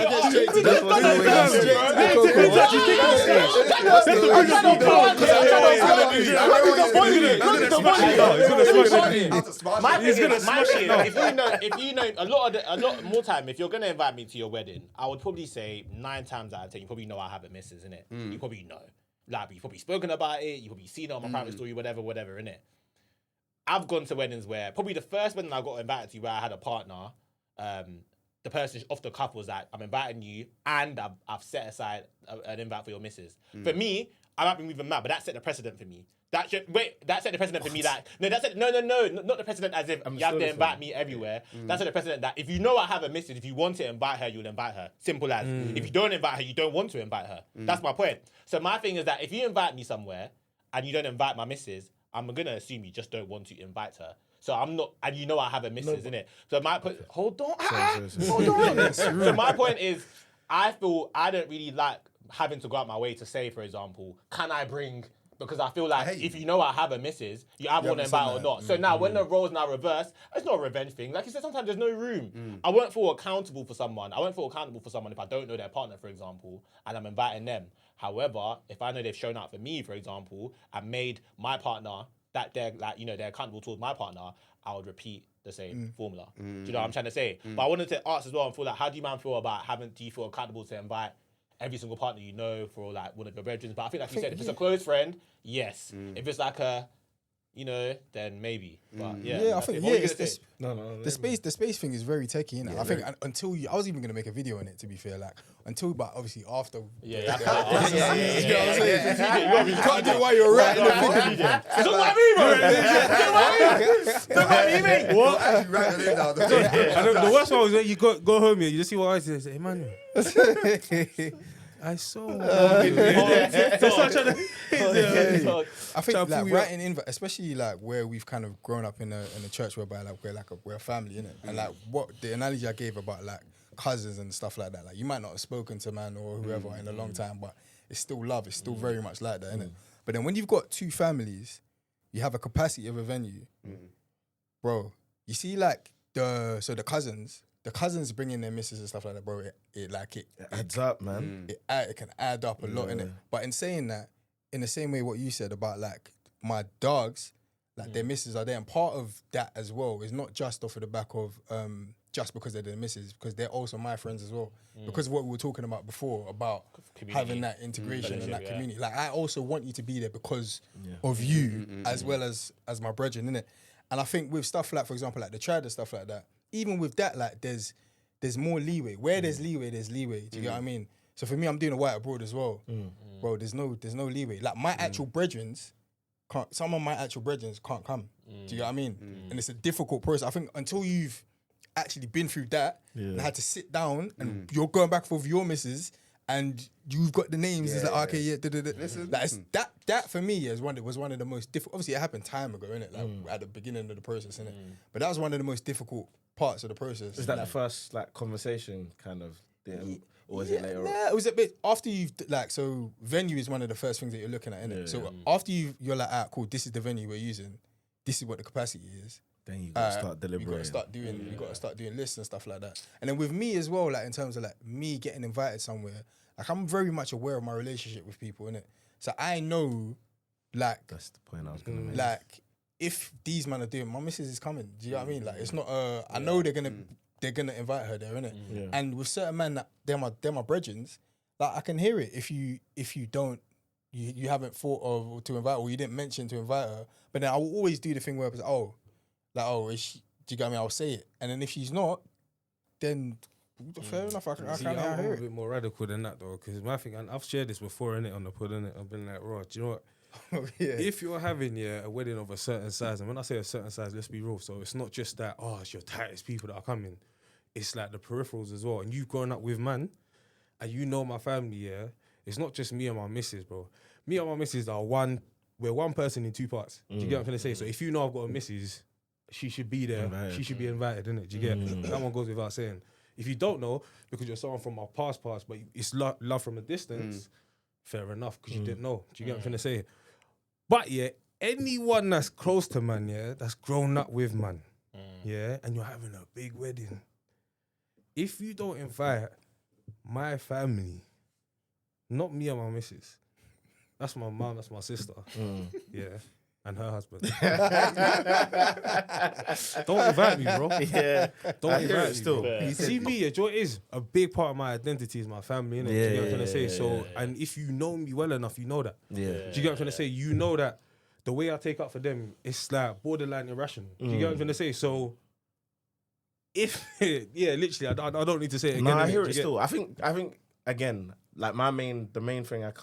My thing is, if you know a lot more time, if you're gonna invite me to your wedding, I would probably say 9 times out of 10, you probably know I have a missus, innit? You probably know. Like, you've probably spoken about it, you've probably seen it on my private story, whatever, innit? I've gone to weddings where, probably the first wedding I got invited to where I had a partner, the person off the cuff was like, I'm inviting you, and I've set aside an invite for your missus. For me, I might be moving mad, but that set the precedent for me. That set the precedent for me. Like, no, not the precedent as if you have to invite me everywhere. That set the precedent that if you know I have a missus, if you want to invite her, you'll invite her. Simple as. If you don't invite her, you don't want to invite her. That's my point. So my thing is that if you invite me somewhere and you don't invite my missus, I'm gonna assume you just don't want to invite her. So I'm not, and you know I have a missus, innit? So my point, hold on. So my point is, I feel I don't really like having to go out my way to say, for example, can I bring? Because I feel like if you know I have a missus, you either want to invite her or not. So now when the roles now reverse, it's not a revenge thing. Like you said, sometimes there's no room. I won't feel accountable for someone. If I don't know their partner, for example, and I'm inviting them. However, if I know they've shown up for me, for example, and made my partner that they're like, they're accountable towards my partner, I would repeat the same formula. Do you know what I'm trying to say? But I wanted to ask as well and feel like, how do you man feel about do you feel accountable to invite every single partner you know for like one of your brethren? But I think, like you said, if it's a close friend, yes. If it's like a, then maybe. But I think it's No. the space thing is very techie, innit? I think until I was even gonna make a video on it, to be fair, like but obviously after. Yeah. You know what I'm saying? You can't do it while you're writing the video. It's not like me, bro. What? The worst one was when you go home here, you just see what I say, Emmanuel. I saw. I think like writing invite, especially like where we've kind of grown up in a church whereby like we're a family, innit? And like what the analogy I gave about like cousins and stuff like that, like you might not have spoken to man or whoever in a long time, but it's still love. It's still very much like that, innit? But then when you've got 2 families, you have a capacity of a venue, bro. You see like the cousins bringing their misses and stuff like that, bro. It adds up, man. It can add up a lot, innit? But in saying that, in the same way what you said about like my dogs, like their misses are there, and part of that as well is not just off of the back of just because they're their misses, because they're also my friends as well. Because of what we were talking about before about having that integration and that community. Like I also want you to be there because of you as well as my brethren, innit? And I think with stuff like, for example, like the trad and stuff like that, even with that, like there's more leeway. Where there's leeway, there's leeway. Do you get what I mean? So for me, I'm doing a white abroad as well. Bro, there's no leeway. Like my actual brethrens some of my actual brethrens can't come. Do you get what I mean? And it's a difficult process. I think until you've actually been through that and had to sit down and you're going back and forth with your missus and you've got the names, it's like, okay, listen, that for me was one of the most difficult. Obviously, it happened time ago, innit? Like at the beginning of the process, innit? But that was one of the most difficult parts of the process. Is that the first like conversation kind of thing? Or was it later on? Nah, it was a bit after you've like, so venue is one of the first things that you're looking at, innit? So after you're like, cool, this is the venue we're using, this is what the capacity is. Then you gotta start deliberating. You gotta start doing lists and stuff like that. And then with me as well, like in terms of like me getting invited somewhere, like I'm very much aware of my relationship with people, innit? So I know, like, that's the point I was gonna make. Like, if these men are doing, my missus is coming. Do you know what I mean? Like, it's not. I know they're gonna invite her there, innit? Yeah. And with certain men that they're my brethrens, like I can hear it if you don't. You haven't thought of to invite her, or you didn't mention to invite her. But then I will always do the thing where it's is she, do you get me? I'll say it. And then if she's not, then fair enough. I can I'm hear a it. bit more radical than that though, because my thing, and I've shared this before, innit, on the pod, innit? I've been like, raw, do you know what? If you're having a wedding of a certain size, and when I say a certain size, let's be real. So it's not just that, it's your tightest people that are coming. It's like the peripherals as well. And you've grown up with man, and you know my family, it's not just me and my missus, bro. Me and my missus we're one person in two parts. Do you get what I'm trying to say? So if you know I've got a missus, she should be there. She should be invited, innit? Do you get? That one goes without saying. If you don't know, because you're someone from my past, but it's love from a distance, fair enough, because you didn't know. Do you get what I'm trying to say? But anyone that's close to man, yeah, that's grown up with man, yeah, and you're having a big wedding. If you don't invite my family, not me and my missus, that's my mom, that's my sister, yeah, and her husband. Don't invite me, bro. Yeah, Don't invite me, still. bro. See me, yeah, Joe, it is a big part of my identity is my family, innit? Do you get what I'm trying to say? So, and if you know me well enough, you know that. Yeah. Do you get what I'm trying to say? You know that the way I take up for them, it's like borderline irrational. Do you get what I'm trying to say? So, if literally, I don't need to say it again. No, I innit? hear Do it you get- still. I think again, like the main thing that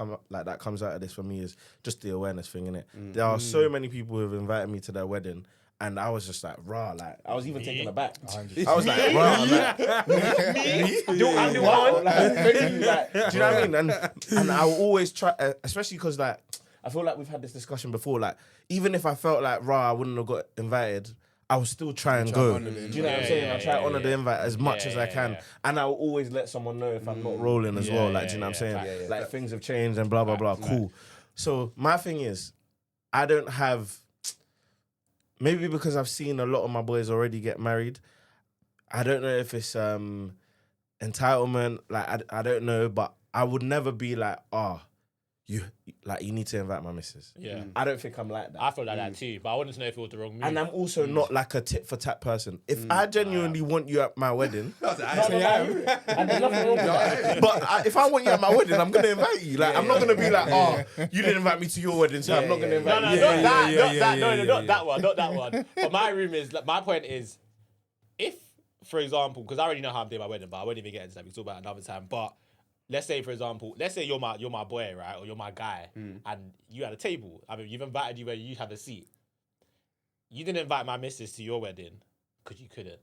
comes out of this for me is just the awareness thing, innit? There are so many people who have invited me to their wedding, and I was just like, rah, like I was even taken aback. I was like, rah, like, me? I'm the one. Like, really, like, do you know what I mean? And I will always try, especially because like I feel like we've had this discussion before. Like even if I felt like rah, I wouldn't have got invited, I will still try and go. Do you know what I'm saying? I try to honour the invite as much as I can. And I will always let someone know if I'm not rolling as well. Like, do you know what I'm saying? Like, things have changed and blah, blah, blah. Cool. So, my thing is, I don't have... Maybe because I've seen a lot of my boys already get married. I don't know if it's entitlement. Like, I don't know. But I would never be like, you need to invite my missus. Yeah. I don't think I'm like that. I feel like that too, but I wanted to know if it was the wrong move. And I'm also not like a tit for tat person. If I genuinely want you at my wedding, That's and there's nothing wrong with that. But if I want you at my wedding, I'm gonna invite you. Like I'm not gonna be like, you didn't invite me to your wedding, so I'm not gonna invite you. Not that one. But my room is like, my point is, if for example, because I already know how I'm doing my wedding, but I won't even get into that. We can talk about it another time. But let's say, for example, you're my boy, right, or you're my guy, and you had a table. I mean, you've invited you where you have a seat. You didn't invite my missus to your wedding because you couldn't.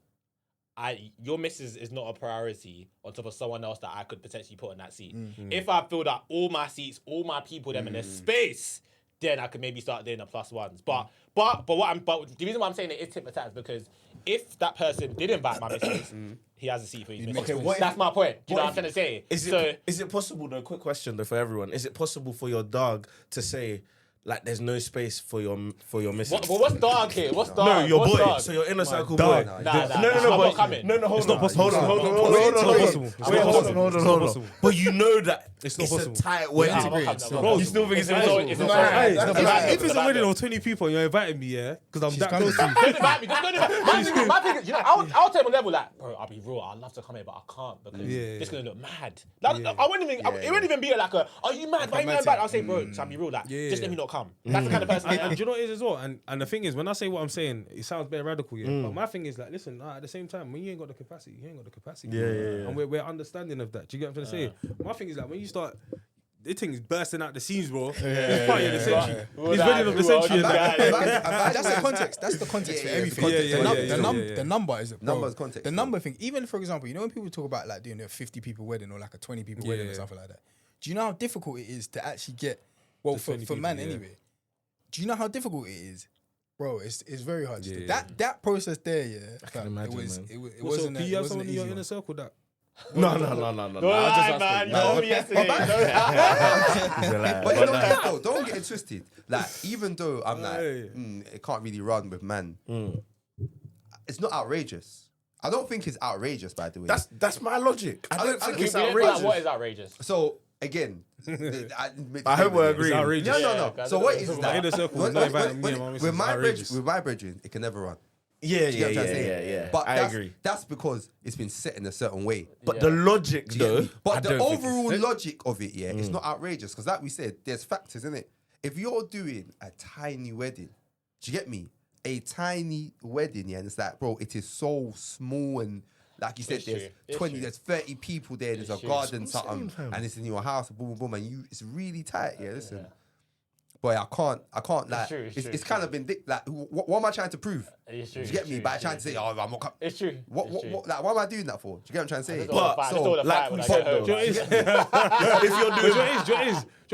Your missus is not a priority on top of someone else that I could potentially put in that seat. If I filled up all my seats, all my people, them in their space, then I could maybe start doing the plus ones. But the reason why I'm saying it is tit for tat is because if that person did invite my missus, he has a seat for you. Okay, That's my point. Do you know what I'm trying to say? Is it possible, though, quick question though for everyone, is it possible for your dog to say, like, there's no space for your missus? What's dog here? What's dog? No, your What's boy. dog? So your inner circle dog. boy. I'm No, not coming. No, hold on. possible. Hold on. possible. But you know that It's not it's possible. a tight wedding. Bro, You still think it's It's impossible? not If it's a wedding of 20 people and you're inviting me, yeah, because I'm that close to you. Don't invite me. Just don't invite me. My thing is, you know, I'll take my level like, bro, I'll be real. I'd love to come here, but I can't because it's gonna look mad. Like, I wouldn't even. It wouldn't even be like are you mad? Why are you mad? I'll say, bro, so I'll be real. Like, just let me not come. That's the kind of person I am. And do you know what it is as well? And the thing is, when I say what I'm saying, it sounds very radical, yeah. But my thing is like, listen, at the same time, when you ain't got the capacity, you ain't got the capacity. Yeah. And we're understanding of that. Do you get what I'm trying to say? My thing is like, when you start, this thing is bursting out the seams, bro. It's party of the century. It's wedding of the century. And that. That's the context. That's the context for everything. The number is it? Number's context. The number thing. Even for example, you know when people talk about like doing a 50 people wedding or like a 20 people wedding or something like that. Do you know how difficult it is to actually get? Well, for man anyway. Do you know how difficult it is? Bro, it's very hard. That process there, I can imagine, It wasn't. Can you have someone in your inner circle that? No. Don't lie, man. You told me yesterday. But you know what, though? Don't get it twisted. Like, even though I'm like, it can't really run with man, it's not outrageous. I don't think it's outrageous, by the way. That's my logic. I don't think it's Outrageous. outrageous. What is outrageous? So, again, I hope we're agreeing. outrageous. No. So what is My inner that? circle is not inviting me and my missus. With my brethren, it can never run. Yeah. But I agree. That's because it's been set in a certain way. But the logic, though. But the overall logic of it, it's not outrageous. Because like we said, there's factors in it. If you're doing a tiny wedding, do you get me? A tiny wedding, and it's like, bro, it is so small and like you said, there's 20, there's 30 people there, there's a garden, something, and it's in your house, boom, boom, and it's really tight. Listen. Boy, I can't like. It's kind of been like, what am I trying to prove? It's true. Do you get me? By trying to say, oh, I'm not coming. It's true. What, like, why am I doing that for? Do you get what I'm trying to say? like we said, though, Do you know what it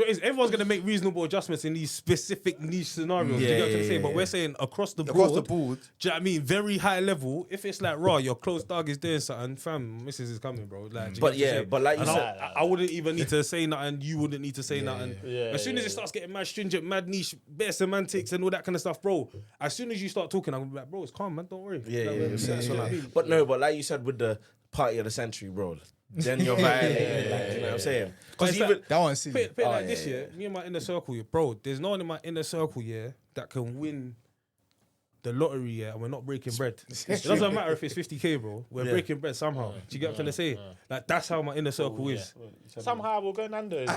is? Everyone's gonna make reasonable adjustments in these specific niche scenarios. Do you get what I'm saying? But we're saying across the board. Across the board. Do you know what I mean? Very high level. If it's like raw, your close dog is doing something, fam, missus is coming, bro. Like, do you get what I'm saying? but like you And said, I wouldn't even need to say nothing. You wouldn't need to say nothing. Yeah, As soon as it starts getting mad stringent, mad niche, bare semantics and all that kind of stuff, bro. As soon as you start talking, I'm like, bro, it's calm, man. Don't worry. But no, but like you said with the party of the century, bro. Then you're violating, like, you know what I'm saying? Because It's even like- That one's silly. Put it like this, yeah. Me and my inner circle, yeah, bro. There's no one in my inner circle, yeah, that can win the lottery, yeah, and we're not breaking bread. It doesn't matter if it's 50k, bro. We're breaking bread somehow. Do you get what I'm trying to say? Like that's how my inner circle is. Somehow we'll go Nando's.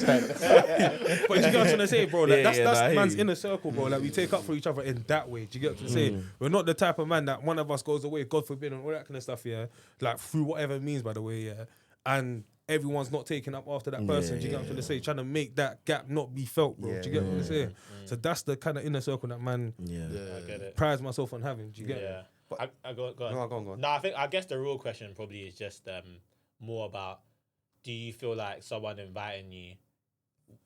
But you get what I'm trying to say, bro? Like, that's I hear man's you. inner circle, bro. Like we take up for each other in that way. Do you get what I'm saying? We're not the type of man that one of us goes away, God forbid, and all that kind of stuff, yeah. Like through whatever means, by the way, yeah. And everyone's not taking up after that person. Do you get what I'm trying to say? Trying to make that gap not be felt, bro. Do you get what I'm saying? So that's the kind of inner circle that man I get it. prides myself on having. Do you get it? Yeah. I go on. No, go on. No, I guess the real question probably is just more about, do you feel like someone inviting you,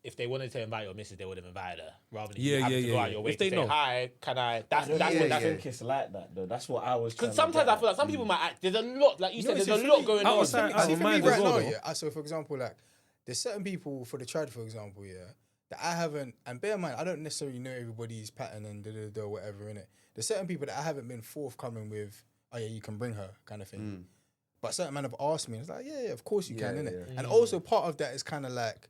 if they wanted to invite your missus, they would have invited her rather than you having to go out your way If to they say, know. hi, can I? That's what I that's think it's like that though. That's what I was. because sometimes I feel like some people might act. There's a lot, like you said, there's a lot going on. outside- See, for me mind right as well, now, though. yeah. So for example, like there's certain people for the trad, for example, yeah, that I haven't. And bear in mind, I don't necessarily know everybody's pattern and whatever in it. There's certain people that I haven't been forthcoming with. Oh yeah, you can bring her, kind of thing. But certain men have asked me, and it's like, yeah, of course you can, innit? And also part of that is kind of like,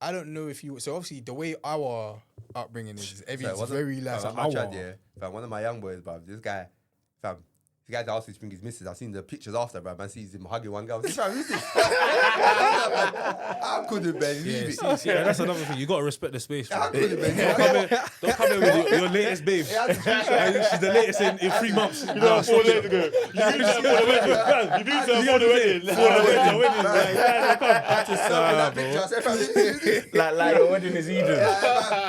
I don't know if you. So obviously the way our upbringing is everything's very like. my trad, yeah. Fam, one of my young boys, bruv, this guy asked me to bring his missus. I've seen the pictures after, bruv. Man sees him hugging one girl. I was like, who's this? I couldn't believe it. See, and that's another thing. You gotta respect the space. I Bro. couldn't believe it. Don't come in with your latest babe. And she's the latest in 3 months. You know, 4 days ago. You do that for the wedding. You do that for the wedding. like your wedding is Eden.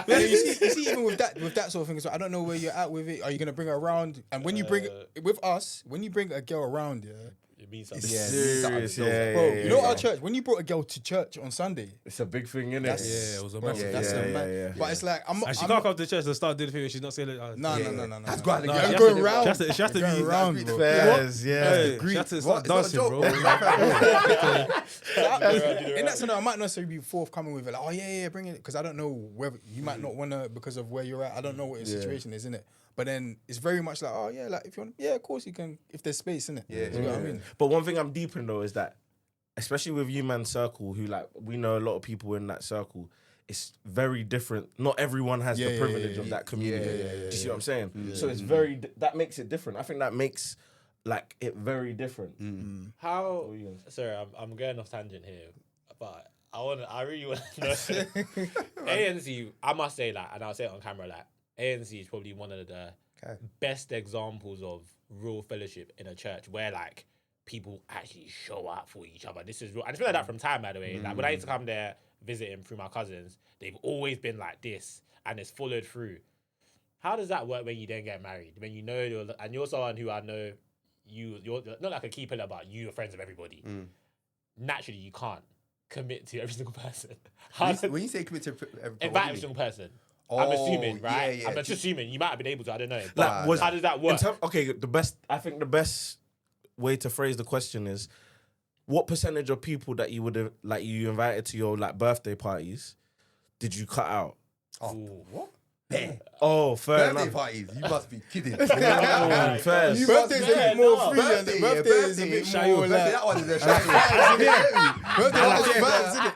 Yeah, you see, even with that sort of thing, so I don't know where you're at with it. Are you gonna bring her around? And when you bring with us, when you bring a girl around, yeah, It means something. Serious, bro. You know our church. When you brought a girl to church on Sunday, It's a big thing, innit? Yeah, it was a bro, massive. that's a man. yeah. But it's like I'm And she I'm can't come to church and start doing the thing. She's not saying it. No. That's going No, to she I'm has going to- round. She has to Going be round, bro. Fairs, Hey, she has to start What? It's not a dancing, bro. In that scenario, I might not necessarily be forthcoming with it. Like, oh yeah, bring it, because I don't know whether you might not want to because of where you're at. I don't know what your situation is, innit? But then it's very much like, oh yeah, like if you want, yeah, of course you can, if there's space, innit? Yeah. You know what I mean? But one thing I'm deep in though is that, especially with you man circle, who like we know a lot of people in that circle, it's very different. Not everyone has the privilege of that community. Do you see what I'm saying? So it's very that makes it different. I think that makes like it very different. How? Sorry, I'm going off tangent here, but I really want to know. ANC, I must say that, and I'll say it on camera, like ANC is probably one of the best examples of real fellowship in a church where like people actually show up for each other. This is real, and it's been like that from time, by the way. Like when I used to come there visiting through my cousins, they've always been like this, and it's followed through. How does that work when you then get married? When you know you're someone who I know you're not like a key pillar, but you're friends with everybody. Naturally, you can't commit to every single person. When you say commit to everybody, Invite every single person. I'm Oh, assuming, right? yeah. I'm just assuming you might have been able to. I don't know. Like, But how does that work? I think the best way to phrase the question is, what percentage of people that you would have like you invited to your like birthday parties did you cut out? what? Oh, fair Birthday enough. parties? You must be kidding. Fair. Birthday's a bit more free, and Birthday, birthday yeah, is a birthday. bit Shy more birthday, like. that one is a shy. Birthday was the vibes, innit?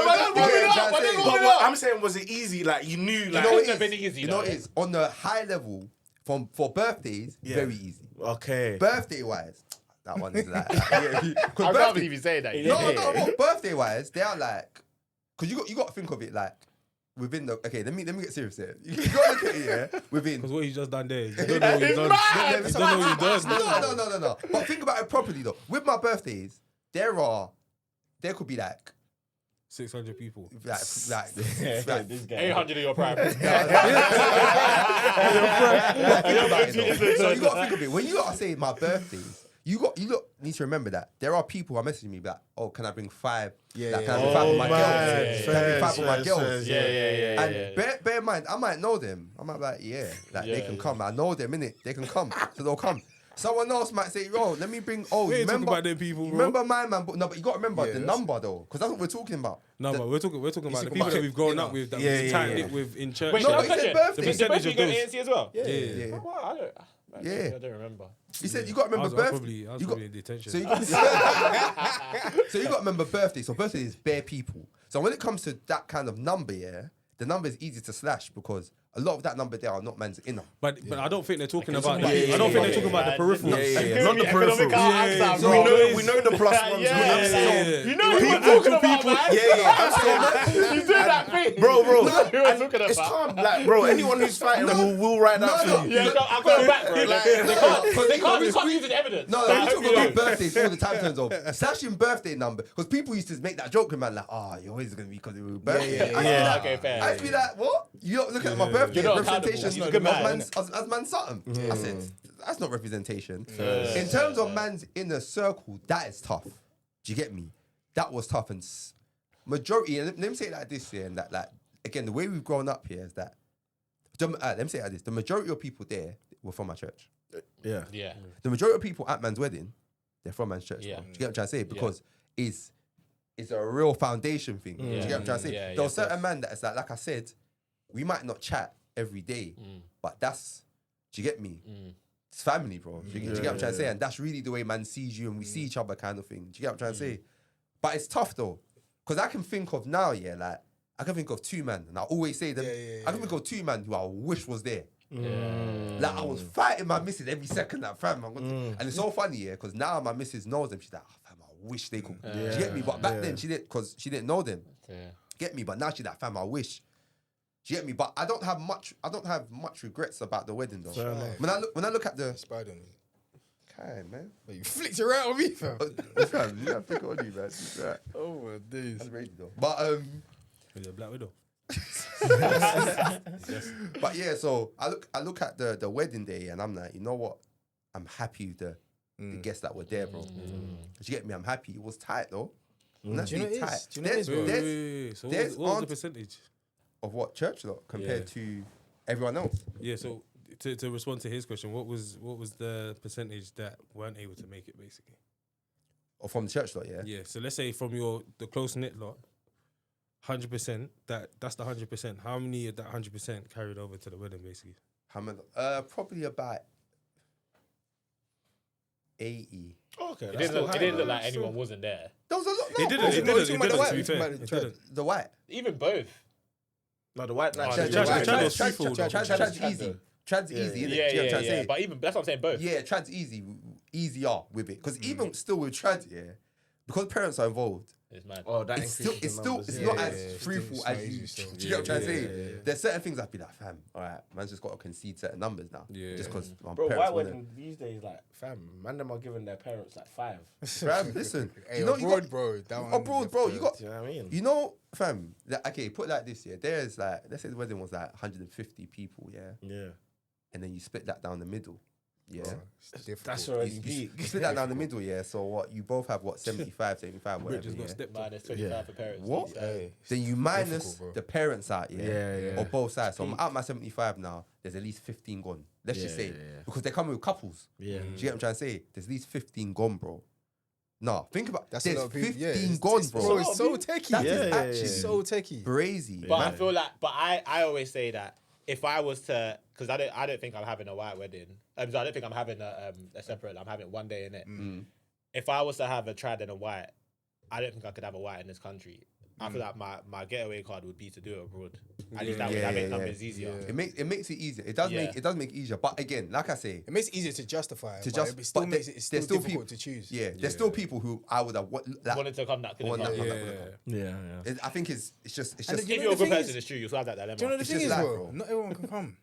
But what I'm saying, was it easy? Like you knew, like You know Couldn't it have been is. easy, You know though. it is. On the high level, for birthdays, very easy. okay. Birthday wise, that one is like. I can't believe you say that. No. Birthday wise, they are like, because you got to think of it like within the. Okay, let me get serious here. You got to look at it, yeah. Within. Because what you just done there, you don't know what you've done. You don't know what you've done. No. But think about it properly though. With my birthdays, there could be like 600 people. like This guy. 800 of your prime. So you gotta think of it. When you gotta say my birthdays, you need to remember that there are people who are messaging me like, oh, can I bring 5? Yeah, Like, yeah, can I yeah. bring 5 with my man. girls? Can I bring 5 with my girls? Yeah. And bear in mind, I might know them. I might be like, they can come. I know them, innit? They can come. So they'll come. Someone else might say, yo, let me bring, We ain't talking remember about them people, bro. Remember my man, but no, but you gotta remember the that's- number though, because that's what we're talking about. No, but we're talking about the talking people about that we've grown dinner. up with, that Yeah, we've yeah, tightened yeah. it with in church. Wait, No, no, but he said birthday. The percentage you of go those. ANC as well? Yeah. Oh, wow, I don't remember. He said you got to I was remember birthday. probably You got- probably in detention. So you got so you got to remember birthday. So birthday is bare people. So when it comes to that kind of number, the number is easy to slash because a lot of that number there are not man's inner. But I don't think they're talking about. talking about- I don't think they're talking about the peripheral. Not the peripheral. Yeah. So we know the plus ones. You know what we're talking about, man. You do that thing. Bro. You know what we're And talking it's about. calm. Like, bro, anyone who's fighting will write that for you. Yeah, I've got it back, bro. They can't use it as evidence. No, Like, we talk you about know. birthdays all the time. Turns of slashing birthday number because people used to make that joke, man. Like, you're always gonna be because it was birthday. Yeah, okay, fair. I used to be like, what? You don't look at my birthday You're not representation accountable. He's a good man, as man something. I said that's not representation. In terms of man's inner circle, that is tough. Do you get me? That was tough and majority. And let me say it like this here, and that like again the way we've grown up here is that. Let me say it like this: the majority of people there were from my church. Yeah. Yeah. The majority of people at man's wedding, they're from man's church. Yeah. Do you get what I'm trying to say? Because it's a real foundation thing. Do you get what I'm trying to say? Yeah, There yeah, was certain man that is like I said, we might not chat every day, but that's, do you get me? It's family, bro. Do you get what I'm trying to say? And that's really the way man sees you and we see each other kind of thing. Do you get what I'm trying to say? But it's tough though. Because I can think of now, like, I can think of 2 men, and I always say them. I can think of 2 men who I wish was there. Like I was fighting my missus every second, like fam. And it's so funny, because now my missus knows them. She's like, fam, I wish they could. Do you get me? But back then she didn't, because she didn't know them. Get me? But now she's like, fam, I wish. Do you get me? But I don't have much regrets about the wedding though. When I look at the Spider on me. kind man, But you flicked it right on me, fam. fam, you gotta pick it on you, man. It's right. Oh my days. That's crazy though. But With a Black Widow. But yeah, so I look at the wedding day and I'm like, you know what? I'm happy with the guests that were there, bro. Do you get me? I'm happy. It was tight though. Do you know what it is? Do you know what it is, bro? Wait. So there's what was the aunt- percentage? Of what church lot compared to everyone else. Yeah. So to respond to his question, what was the percentage that weren't able to make it, basically? Or from the church lot, yeah. Yeah. So let's say from the close knit lot, 100%. That's the 100%. How many of that 100% carried over to the wedding, basically? How many? Probably about 80. Okay. It didn't look like anyone wasn't there. There was a lot. It didn't. It didn't. To be fair, it didn't. The white. Even both. No, the white Trad's easy. Trad's easy, innit? Yeah, Do you know what I'm trying to yeah. say? But even that's what I'm saying. Both. Yeah, Trad's easier with it. Because even still with Trad, because parents are involved, It's mad. Oh, that it's increases still the it's numbers. not as fruitful it's as not you. easy still. Do you get what I'm trying to say? There's certain things I'd be like, fam, all right, man's just got to concede certain numbers now. Yeah. Just because my Bro, why parents want wedding these days, like, fam, man, them are giving their parents like 5. Fam, listen. Hey, you know, you abroad, got, bro. That one, abroad, bro. You got, Do you know what I mean? you know, fam. Okay, put it like this, yeah. There's like, let's say the wedding was like 150 people, yeah, Yeah. and then you split that down the middle, yeah. That's You, already you peak. split that down the middle, yeah. So what? You both have what 75, whatever. Bridges got Yeah? stepped on. Minus 25 for parents. What? Hey, Then you minus difficult, bro. the parents out, Yeah. or both sides. So I'm at my 75 now. There's at least 15 gone. Let's just say because they're coming with couples. Yeah. Do you get what I'm trying to say? There's at least 15 gone, bro. Nah, think about That's there's a lot of people. 15 Yeah, it's- gone, it's- bro. It's so techie. That Yeah, is yeah, actually yeah. so techie. crazy. But man. I feel like, I always say that if I was to, because I don't think I'm having a white wedding. I don't think I'm having a separate. I'm having one day in it. If I was to have a trad and a white, I don't think I could have a white in this country. I feel like my getaway card would be to do it abroad. At least that way, that makes numbers easier. It makes it easier. It does Yeah. make it easier. But again, like I say, It makes it easier to justify. to but just it still but makes it's still there's still difficult people to choose. Yeah, there's still people who I would have Wanted to come that couldn't want come. that one Yeah. that would've come. Yeah. I think it's just And just then you If know you're a the good thing person, is- it's true. You still have that dilemma. Do you know the It's thing just is, life, bro? bro. Not everyone can come.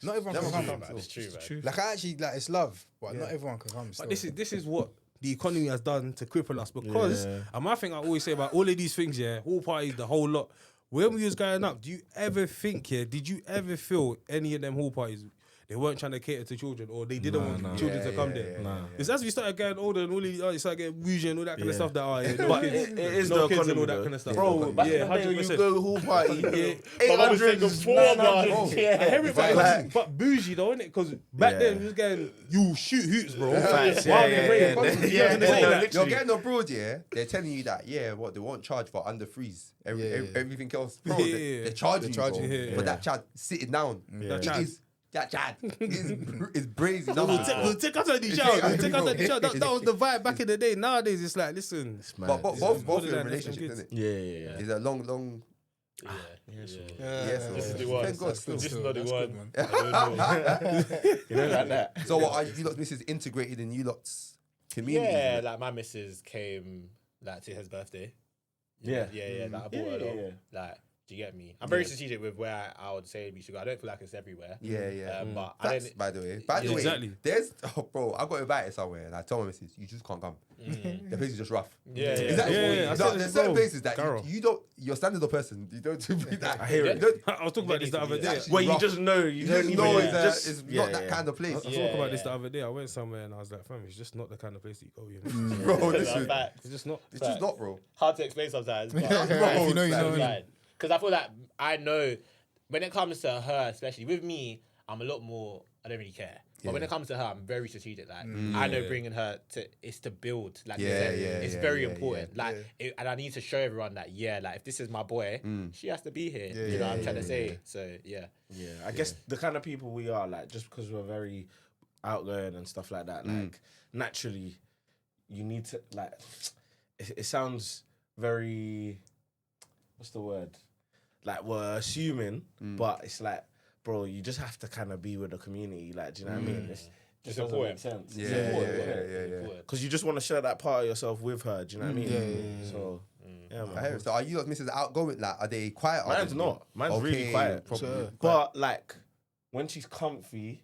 Not everyone can come. It's true, man. Like I actually like it's love, but not everyone can come. But this is what the economy has done to cripple us. Because, and my thing I always say about all of these things, all parties, the whole lot. When we was going up, did you ever feel any of them hall parties? They weren't trying to cater to children, or they didn't want children to come there. Because as we started getting older and all these, you started getting bougie and all that kind of stuff. But it is the kids economy and all that though. kind of stuff. Bro, back in the day when you go hall party, 800, 900. I hear it, but bougie though, innit? Because back then we was getting you shoot hoots, bro. You're getting abroad, they're telling you that, what they won't charge for under freeze. Everything else, bro, they're charging you, but that child sitting down, that chat is brazy. We'll take us out the show. That was the vibe back in the day. Nowadays, it's like, listen. But both of them relationships, isn't it? Yeah. It's a long. This Yes. is the one. Thank God. This is not the one. You know, like that. So what are you lot's missus integrated in you lot's community? Yeah, like my missus came like to his birthday. Yeah. Like I bought her along. Like, do you get me? I'm very strategic with where I would say we should go. I don't feel like it's everywhere. But That's, by the way, exactly. There's bro, I got invited somewhere and I told my missus, you just can't come. The place is just rough. I said There's certain places that Carol. you don't. You're standard of person. You don't do that. I hear it. I was talking about this the other day. Actually Well, you rough. just know. You don't even know know. it's not that kind of place. I was talking about this the other day. I went somewhere and I was like, fam, it's just not the kind of place that you go, you know? Bro, listen, It's just not. it's just not, bro. Hard to explain sometimes. But If you know, you know. Because I feel like I know when it comes to her, especially with me, I'm a lot more. I don't really care. But when it comes to her, I'm very strategic. Like I know bringing her is to build. Like it's very important. And I need to show everyone that like if this is my boy, she has to be here. You know what I'm trying to say. So I guess the kind of people we are, like, just because we're very outgoing and stuff like that, like naturally, you need to like. It sounds very. What's the word? Like, we're assuming, but it's like, bro, you just have to kind of be with the community. Like, do you know what I mean? It's just doesn't make sense. Yeah. Because you just want to share that part of yourself with her. Do you know what I mean? So, man. I hear it. So are you lot missus outgoing? Like, are they quiet? Mine's not. Mine's really quiet. But like, when she's comfy,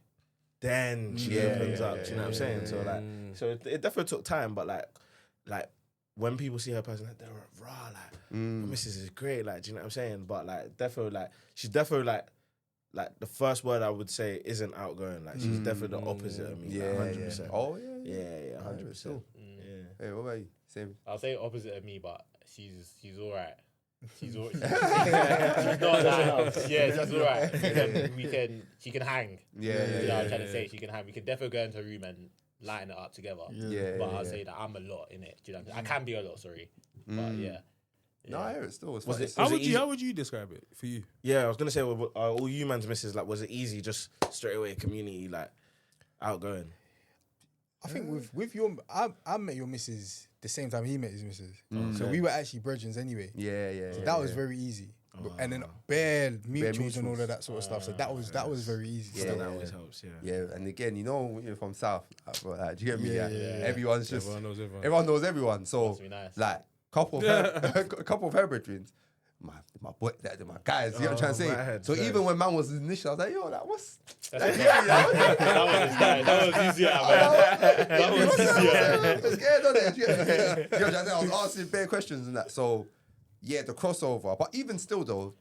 then she opens up. Do you know what I'm saying? So like, it definitely took time. But like when people see her person, like, they're raw. Like, my missus is great. Like, do you know what I'm saying? But like, definitely like, she's definitely like the first word I would say isn't outgoing. Like, she's definitely the opposite of me. 100%. Oh yeah. 100%. Hey, what about you? Same. I'll say opposite of me, but she's alright. She's not like, she's alright. She can hang. You know what I'm trying to say? She can hang. We can definitely go into a room and lighten it up together. But I'll say that I'm a lot in it. Do you know what I mean? I can be a lot, sorry. But No, I hear it still. It's How would you describe it for you? Yeah, I was gonna say, all you man's misses, like, was it easy just straight away community, like, outgoing? I think with your, I met your missus the same time he met his missus. So we were actually brethrens anyway. So that was very easy. And then bare mutuals and all of that sort of stuff. So that was very easy. That always helps. Yeah, and again, you know, you're from South. Do you get me? Everyone's just Everyone knows everyone. So Must be nice. like couple of her brethren, my boy, my guys. You know what I'm trying to say? Mad, So even when man was initial, I was like, yo, that was. That was easier, man. That was easier. I'm scared of it. You know what I'm saying? I was asking bare questions and that. So yeah, the crossover. But even still though,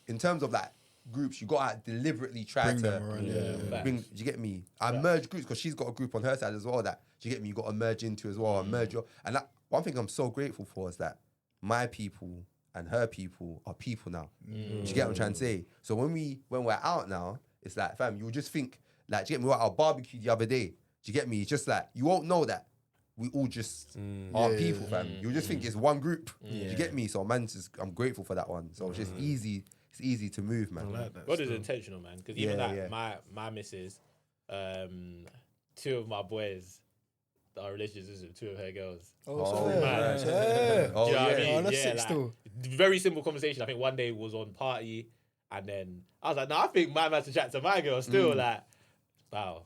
in terms of like groups, you got to deliberately try Bring to them around, bring. Do you get me? I merge groups because she's got a group on her side as well. That do you get me? You got to merge into as well and merge your. And that one thing I'm so grateful for is that my people and her people are people now. Do you get what I'm trying to say? So when we're out now, it's like, fam, you'll just think like, do you get me? We're at our barbecue the other day. Do you get me? It's just like you won't know that we all just are people, fam. You'll just think it's one group. Do you get me? So man, I'm grateful for that one. So it's just easy. It's easy to move, man. I like that. God is intentional, man. Because even my missus, two of my boys, our relationships with two of her girls. man. Do you know what I mean? That's sick still. Very simple conversation. I think one day was on party, and then I was like, no, I think my man's to chat to my girl still. Like, wow.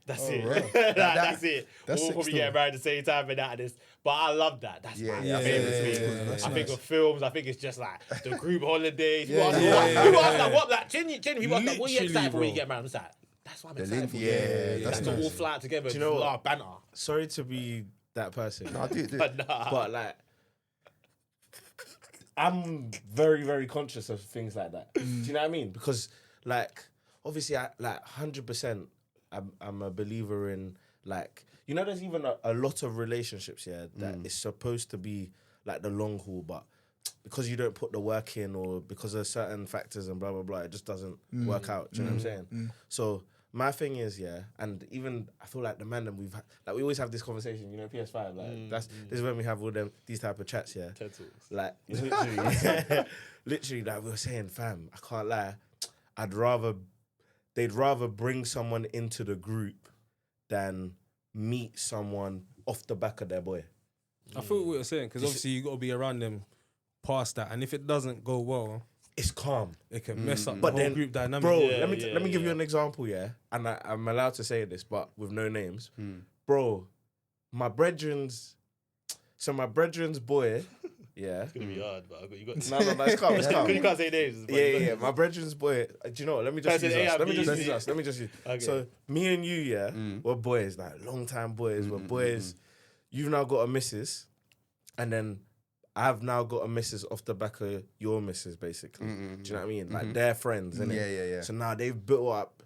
That's it. Right. That's it. That's We'll sick probably still. get married at the same time and that and this. But I love that. That's my favorite thing. I think of films, I think it's just like the group holidays. People ask like, what? Like, genuinely, people ask like, what are you excited for when you get married? I'm like, that's what I'm excited for. That's to all fly out together. Do you know what? Banter. Sorry to be that person. No, I do. But nah. But like, I'm very, very conscious of things like that. Do you know what I mean? Because like, obviously, I like 100%. I'm a believer in like, you know, there's even a lot of relationships that is supposed to be like the long haul, but because you don't put the work in or because of certain factors and blah blah blah, it just doesn't work out. Do you know what I'm saying? So my thing is, and even I feel like the man that we've like we always have this conversation, you know, PS5, like this is when we have all these type of chats, TED Talks. like literally, like we were saying, fam, I can't lie, they'd rather bring someone into the group than meet someone off the back of their boy. I feel what you're saying, because obviously you got to be around them past that, and if it doesn't go well, It's calm. it can mess up the But whole then, group dynamic. bro, Yeah, let me give you an example, and I'm allowed to say this, but with no names. Bro, my brethren's boy, It's gonna be hard, but you got. No, it's calm, it's calm. You can't say names. but you Yeah, got- my brethren's boy. Do you know what? Let me just Person use A us. and Let me B. just use us. Let me just use. Okay. So me and you, we're boys, like long time boys. We're boys. You've now got a missus, and then I've now got a missus off the back of your missus, basically. Do you know what I mean? Like they're friends, innit? Yeah. So now they've built up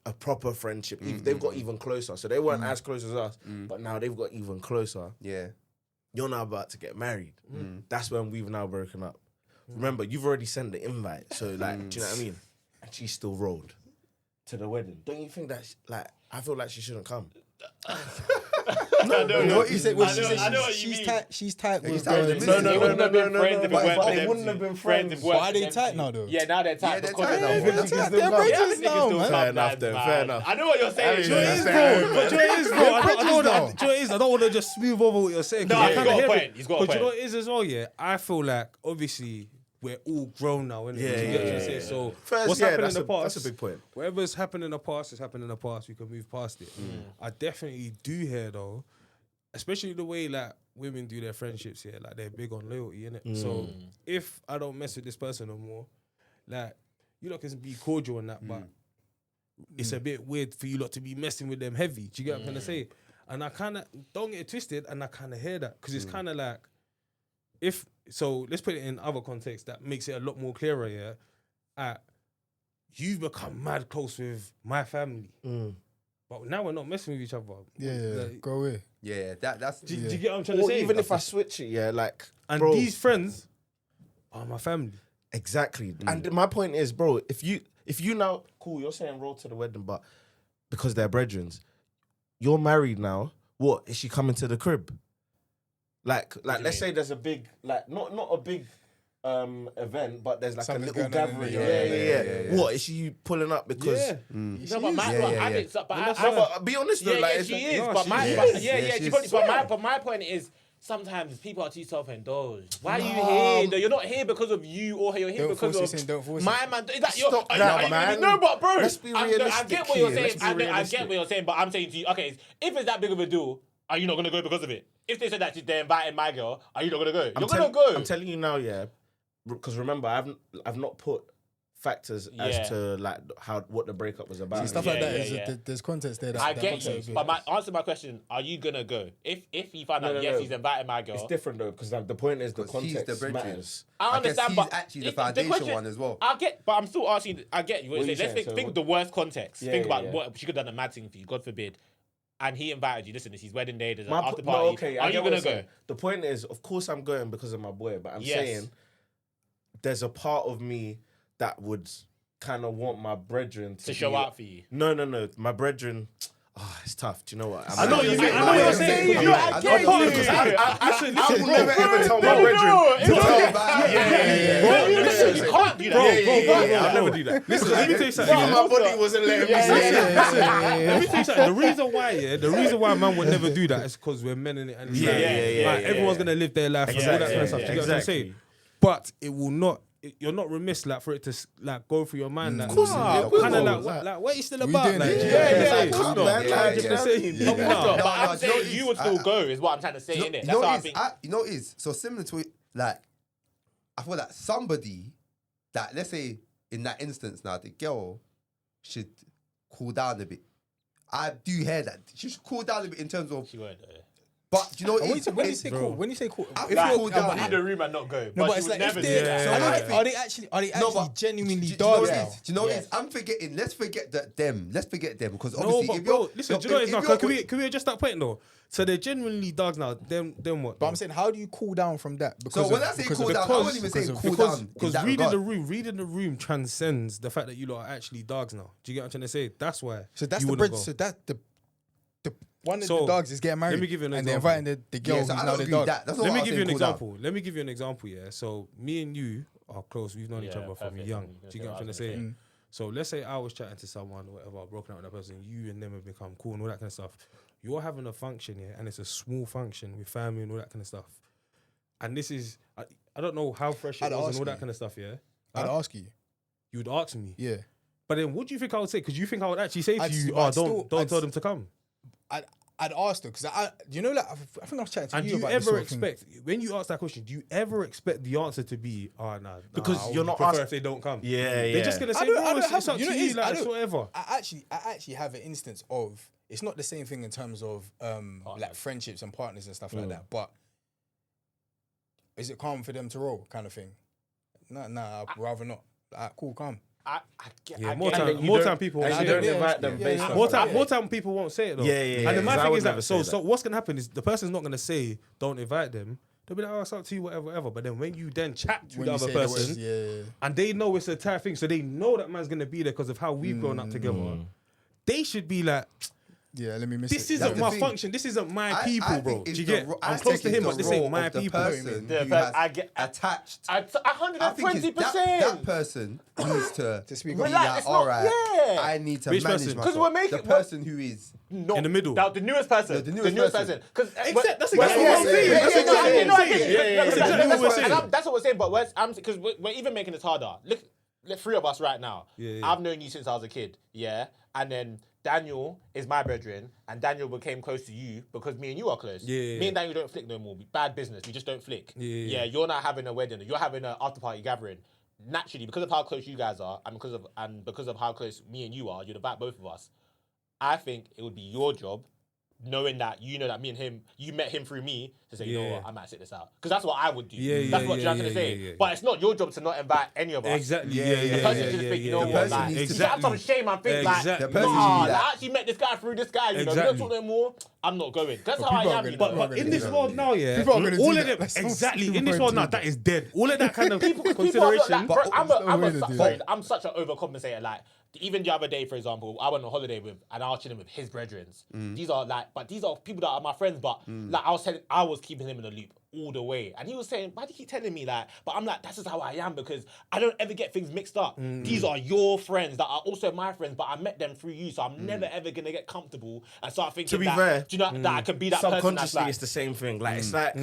a proper friendship. They've got even closer. So they weren't as close as us, but now they've got even closer. Yeah. You're now about to get married. That's when we've now broken up. Remember, you've already sent the invite. So, like, do you know what I mean? And she still rolled to the wedding. Don't you think that, I feel like she shouldn't come? I know What you said? What she I said? know what you mean. She's tight. He's with tight with the- the No, They wouldn't have been no, friends if it but weren't for they them wouldn't two. have been Friends friends. if it weren't Why are for they them tight two. now, though? Yeah, now they're tight. Yeah, they're because tight of now. them. They're tight. Yeah, They're I brethren think now, it's still man. Fair some enough lads, then, man. fair enough. I know what you're saying. You know what it is, Bro, but you know what it is, bro. I don't want to just smooth over what you're saying. 'cause No, I he's kinda got a hear point. it. He's got a But you know point. what it is as well, yeah? I feel like, obviously, we're all grown now, innit? Yeah, Do you get what I'm saying? yeah. So, First, what's yeah, happened in that's the a- past? that's a big point. Whatever's happened in the past has happened in the past. We can move past it. I definitely do hear, though, especially the way, like, women do their friendships here. Like, they're big on loyalty, innit? So, if I don't mess with this person no more, like, you lot can be cordial and that, but it's a bit weird for you lot to be messing with them heavy. Do you get what I'm trying to say? And I kind of, don't get it twisted, and I kind of hear that, because it's kind of like, so let's put it in other context that makes it a lot more clearer, yeah? You've become mad close with my family, but now we're not messing with each other. Yeah, Like, go away. Yeah, that's. do you get what I'm trying to Or say? even if I switch it, like, and bro, these friends are my family. exactly. And my point is, bro, if you now, cool, you're saying roll to the wedding, but because they're brethrens, you're married now. What is she coming to the crib? Like, let's say there's a big, like, not a big event, but there's like Something's a little going on in gathering. the- Yeah. What is she pulling up because? Yeah. No, but my, Yeah, but yeah, I yeah. think, but No, but be honest though, yeah, like, yeah, it's she like- is. No, But she my, is. but- Yeah, yeah, she she is. probably. But my point is, sometimes people are too self-indulged. Why are you here? though? You're not here because of you, or you're here Don't because force of it, don't force my it. man. Is that your? Stop are that, you man. No, but bro, Let's be I realistic get what you're here. saying. Let's be I get realistic. what you're saying, but I'm saying to you, okay, if it's that big of a deal, are you not gonna go because of it? If they said that they're inviting my girl, are you not gonna go? You're gonna go. I'm telling you now, yeah, because remember, I've not put factors Yeah. as to like what the breakup was about. See, stuff Yeah, like that yeah, is yeah. there's context there. I that get puts you, it a bit- but answer my question: are you gonna go? If you find out No, yes, no. he's inviting my girl. It's different though, because the point is the 'Cause he's the context brethren. matters. I I guess understand, he's but actually the if foundation question- one as well. I get, but I'm still asking. I get you. What What you're are saying. you Let's saying? think So the worst context. Yeah, think yeah, about yeah. what she could have done a mad thing for you. God forbid. And he invited you. Listen, it's his wedding day. There's an My after po- party. no, okay, I Are get you what gonna you're go? saying. The point is, of course, I'm going because of my boy, but I'm Yes. saying there's a part of me that would kind of want my brethren To show be- out for you. No, my brethren. Oh, it's tough. Do you know what? I know what you mean. I know what you're saying. I You know are what gay. you're Because saying. I will never ever tell my brethren. Listen, you can't do that. I'll never do that. Listen, let me tell you something. Even my body wasn't letting me say that. Let me tell you something. The reason why man would never do that is because we're men in it. And it's Yeah, like, yeah, like, everyone's gonna live their life and all that kind of stuff. Do you get what I'm saying? But it will not. You're not remiss like for it to like go through your mind. Like, Of course not. Of course kind of not. like what are you still We about? doing Like, it. do you get what I'm Yeah, saying? come on, No, man. yeah, Like, just you know? saying. No, No. but I'm no, saying no, you would still go. Is what I'm trying to say, innit? You That's know how I what it think. is? You know what it is? So similar to it, like, I feel like somebody that, let's say, in that instance now, the girl should cool down a bit. I do hear that. She should cool down a bit in terms of, She won't. But do you know what it is? When you say cool, I if feel you're cool down. leave the room and not go. no, but she it's would like if never they, do that. so are they actually but genuinely do you know dogs what it now? is? Do you know what it is? I'm forgetting. Let's forget them. Let's forget them because No, obviously, but if bro, you're listen, if- do you know what it is if now? you're- Can we adjust that point though? So they're genuinely dogs now. Them what? But I'm saying, how do you cool down from that? So when I say cool down, I wasn't even saying cool down. Because reading the room transcends the fact that you lot are actually dogs now. Do you get what I'm trying to say? That's why. So that's you the wouldn't bridge. go. So that the one of So, the dogs is getting married. let me give you an and they're example. inviting the girl Yeah, who's so I now don't the agree with dog. that. That's not Let what me I give was you an saying, cool down. example. Let me give you an example. Yeah. So me and you are close. We've known each Yeah, other from perfect. young. I'm gonna Do you say get what I'm what trying I to was say? So let's say I was chatting to someone or whatever, broken out with that person. You and them have become cool and all that kind of stuff. You're having a function here, and it's a small function with family and all that kind of stuff. And this is, I don't know how fresh it I'd was and ask all that you. kind of stuff. Yeah. I'd ask you. You would ask me. Yeah. But then, what do you think I would say? Because you think I would actually say to I'd you, still- "Oh, I'd still- don't I'd tell s- them to come." I'd ask her because you know, like I think I was chatting to And do you you about this ever sort of thing. expect when you ask that question? Do you ever expect the answer to be, "Oh, nah," Because I you're would not prefer ask- if they don't come. Yeah, They're just gonna say, I don't "Bro, it's have up you to know, you." it's- I Like don't- it's whatever. I actually have an instance of it's not the same thing in terms of like friendships and partners and stuff like that, but is it calm for them to roll kind of thing? Nah, I'd rather not. Cool, calm. I get, Yeah, I more get time. it. More time people And won't you say don't it. invite them yeah, based yeah. on More time people won't say it though. Yeah. And the Because mad I thing would is that never say so what's gonna happen is the person's not gonna say don't invite them. They'll be like, "Oh, it's up to you, whatever." But then when you then chat to When the you other say the words, person, yeah. and they know it's a entire thing, so they know that man's gonna be there because of how we've grown up together. They should be like, Yeah, let me miss "This it. isn't the my thing. function. This isn't my I people, think bro." it's Do you the get? ro- I'm I close think to him, it's but the this ain't role my of the people. person Yeah, who but has I get- attached. I I think it's 120%. that person needs to speak be up. Relax, like, it's not- all right, yeah. I need to Which manage person? 'Cause myself. we're making- the person who is No, In the middle. The newest person. No, the newest person. Because That's exactly what I'm saying. That's exactly what I'm saying. That's exactly what we're saying. That's what we're saying. But because we're even making this harder. Look, three of us right now. Yeah. I've known you since I was a kid. Yeah, and then Daniel is my brethren, and Daniel became close to you because me and you are close. Yeah. Me and Daniel don't flick no more. Bad business. We just don't flick. Yeah. You're not having a wedding. You're having an after party gathering. Naturally, because of how close you guys are, and because of how close me and you are, you're about both of us. I think it would be your job, knowing that you know that me and him, you met him through me, to say, you know Yeah. what, I might sit this out. Because that's what I would do. Yeah, That's yeah, what yeah, you're trying to yeah, say. yeah. But it's not your job to not invite any of us. Exactly. Yeah, Yeah, yeah, yeah, The person yeah, should just yeah, think, you yeah, know yeah. what, person like, needs you to- should have some shame and think, Exactly. like, The person nah, should be like, like- I actually met this guy through this guy, you know, Exactly. you don't talk no more, I'm not going. That's how I people are am, gonna- you know. But in this world now, yeah, People are gonna do all that. of them That's so exactly stupid in this to world do now that. that is dead. All of that kind of People are consideration. not, like, But- I'm such an overcompensator. Like, even the other day, for example, I went on holiday with, and I was chilling with his brethren. These are people that are my friends, but like I was keeping him in the loop all the way, and he was saying, "Why do you keep telling me like?" But I'm like, "That's just how I am because I don't ever get things mixed up. These are your friends that are also my friends, but I met them through you, so I'm never ever gonna get comfortable and start thinking To be that, fair, do you know that I can be that person that's subconsciously like, it's the same thing. Like it's like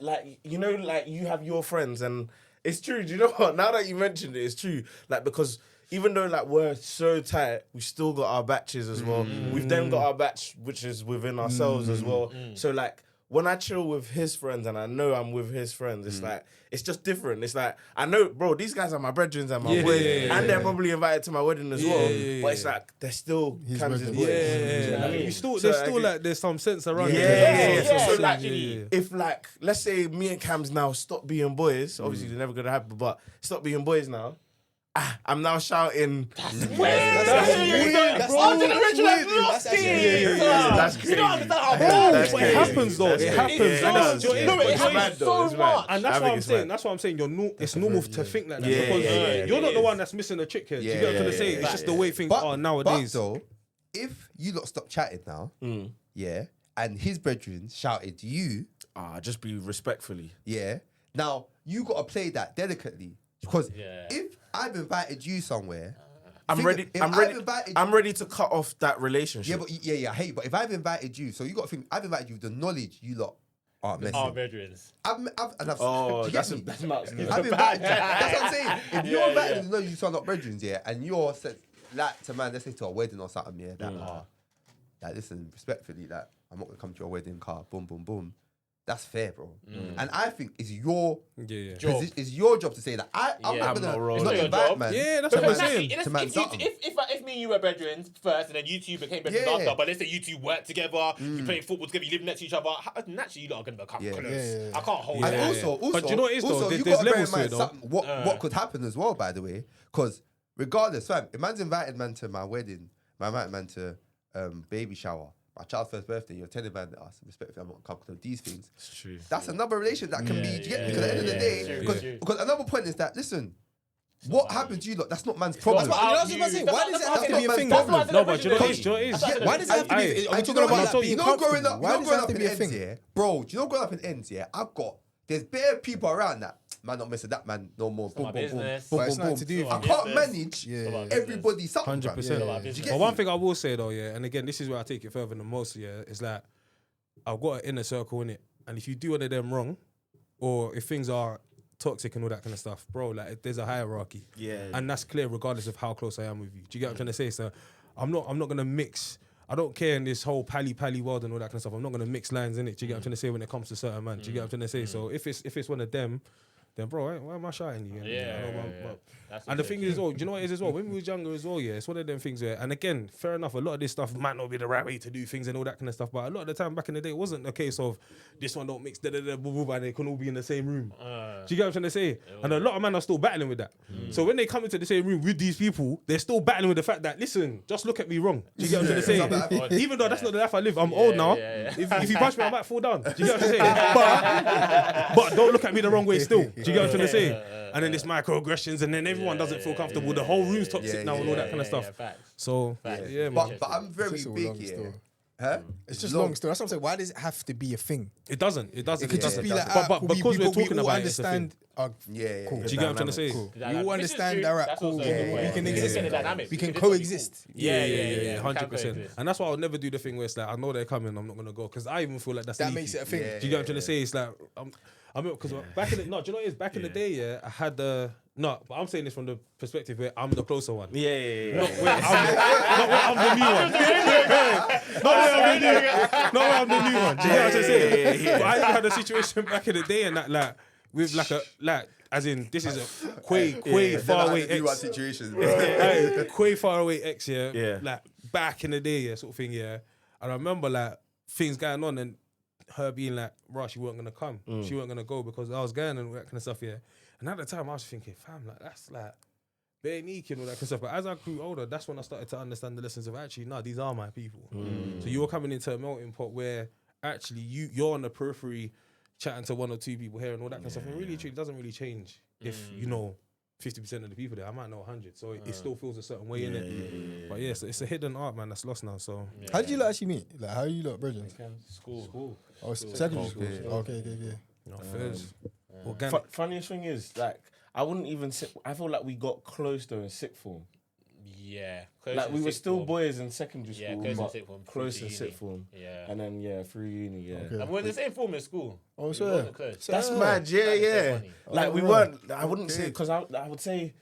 like you know, like you have your friends, and it's true. Do you know what? Now that you mentioned it, it's true. Like because even though like we're so tight, we still got our batches as well. We've then got our batch which is within ourselves as well. So like when I chill with his friends and I know I'm with his friends, it's like it's just different. It's like I know, bro, these guys are my brethren and my boys, and they're probably invited to my wedding as well. But it's like they're still Cam's boys. Yeah, I mean, you still, so there's I still agree. like there's some sense around Yeah, it. yeah. So yeah, like, actually. if like, let's say me and Cam's now stop being boys, obviously they're never gonna happen, but stop being boys now. I'm now shouting. That's Our weird. generation has lost That's it. That's You don't crazy. understand how That's But it crazy. happens though. That's It crazy. happens. Yeah, And it that's- does. you're- Yeah. No, it It's happens mad though, so it's mad. much. And that's I what think I'm it's saying. mad. That's what I'm saying. It's normal to think like that Yeah, because yeah, you're not it the is. one that's missing a trick here. Do you Yeah, get what I'm trying to yeah, say? yeah, It's just the way things are nowadays. But though, if you lot stop chatting now, yeah, and his brethren shouted to you, Just be respectfully. yeah, now you got to play that delicately because Yeah. if I've invited you somewhere, I'm think ready. if I'm I've ready. invited I'm you- ready to cut off that relationship. Yeah, but I hate. But if I've invited you, so you got to think I've invited you with the knowledge you lot aren't messing. Our veterans. And I've, Oh, do you that's get me? that's nuts. I've invited. That's what I'm saying. If you're Yeah, invited yeah. to know you son not brethren, yeah, and you're said like to man, let's say to a wedding or something, yeah, that like listen, respectfully, like I'm not gonna come to your wedding car, boom, boom, boom. that's fair, bro. And I think it's your Yeah. it's your job to say that. I'm Yeah, not I'm gonna. not wrong. It's not It's your not your vibe, job. man. Yeah, that's what I'm Because saying. to man something. if me and you were brethren first and then you two became brethren Yeah. after, but let's say you two work together, you play football together, you live next to each other, naturally you lot are going to become Yeah. close. Yeah. I can't hold And that. also, But do you know what it is, though? also, There's you gotta bear levels in to mind it, though. something- what could happen as well, by the way, because regardless, fam, if man's invited man to my wedding, I invited man to baby shower, my child's first birthday, you're telling man, respectfully, I'm not comfortable with these things. It's true. That's another relation that can be. Do you get me? Because at the end of the yeah, day, true. because another point is that listen, what happened to you lot? That's not man's problem. not You know about what I was about to say? you. Why does it have to That's be a not thing? man's That's what I said No, but do you know what it originally. is? Do you know what it is? That's what I said Why does it have to be? Aye. Are we And talking you know about what? that being You know growing comfortable? up, Why does it have to be a ends, thing? yeah, bro. Do you know growing up in ends, yeah? I've got there's bare people around that man not messing that man no more. Boom, my boom, boom, business. boom, But it's boom, nothing boom. to do with I you. can't Business. manage Yeah. everybody something. 100%. bruv. business. But one thing I will say though, yeah, and again, this is where I take it further than most, yeah, is like I've got an inner circle in it, and if you do one of them wrong, or if things are toxic and all that kind of stuff, bro, like there's a hierarchy, and that's clear regardless of how close I am with you. Do you get what I'm trying to say? So I'm not gonna mix. I don't care in this whole pally world and all that kind of stuff. I'm not gonna mix lines in it. Do you get what I'm trying to say when it comes to certain man? Do you get what I'm trying to say? So if it's one of them, then bro, why am I shouting you? And the thing is, do you know what it is as well? When we was younger as well, yeah, it's one of them things where, and again, fair enough, a lot of this stuff might not be the right way to do things and all that kind of stuff, but a lot of the time back in the day, it wasn't a case of this one don't mix, and they can all be in the same room. Do you get what I'm trying to say? And a lot of men are still battling with that. So when they come into the same room with these people, they're still battling with the fact that, listen, just look at me wrong. Do you get what I'm trying to say? Even though that's not the life I live, I'm old now. If you punch me, I might fall down. Do you get what I'm saying? But don't look at me the wrong way still. Do you get what I'm trying to say? And then it's microaggressions, and then everyone doesn't feel comfortable. The whole room's toxic now and all that kind of stuff. So, yeah, man. But I'm very It's just a big long here. story. Huh? It's just long story. That's what I'm saying. Why does it have to be a thing? It doesn't. It could just be like, but cool, because we're talking all about it, it's a thing. understand. Yeah. Cool. Do you get what I'm trying to say? Cool. You all understand. All right, cool. We can exist. We can coexist. Yeah, 100%. And that's why I'll never do the thing where it's like, I know they're coming, I'm not gonna go, because I even feel like that's That leaky. makes it a thing. Yeah. Do you get what I'm trying to say? It's like, I mean, because back in the, no, do you know what it is? Back in the day, yeah, I had no, but I'm saying this from the perspective where I'm the closer one. Yeah. Not where I'm the new one. Not where I'm the new one. Do you get what I'm saying? But I had a situation back in the day and that, like, with like, as in, this is a quay far away ex. situations. Quay far away ex, yeah. Yeah. Like, back in the day, yeah, sort of thing, yeah. And I remember, like, things going on and her being like, "Right, she weren't gonna come. She weren't gonna go because I was going and all that kind of stuff, yeah." And at the time, I was thinking, "Fam, like that's like bare neek and all that kind of stuff." But as I grew older, that's when I started to understand the lessons of actually, no, these are my people. So you're coming into a melting pot where actually you're on the periphery, chatting to one or two people here and all that kind of stuff. And really, it doesn't really change if you know 50% of the people there. I might know 100, so it still feels a certain way in it. But yeah, so it's a hidden art, man. That's lost now. So How did you lot actually meet? Like, how are you lot brethren? School. Oh, secondary school. Okay. no, fairs. Organic. Funniest thing is, like, I wouldn't even sit. I feel like we got close though in sixth form. Yeah. Like we were still boys in secondary Yeah, school, close in but sixth form, close through in to sixth uni. form. Yeah. And then through uni. Yeah. Okay. And we're in the same form in school. Oh, We so wasn't close. That's So- mad. Yeah. so funny. Like we right. weren't. I wouldn't say because I would say,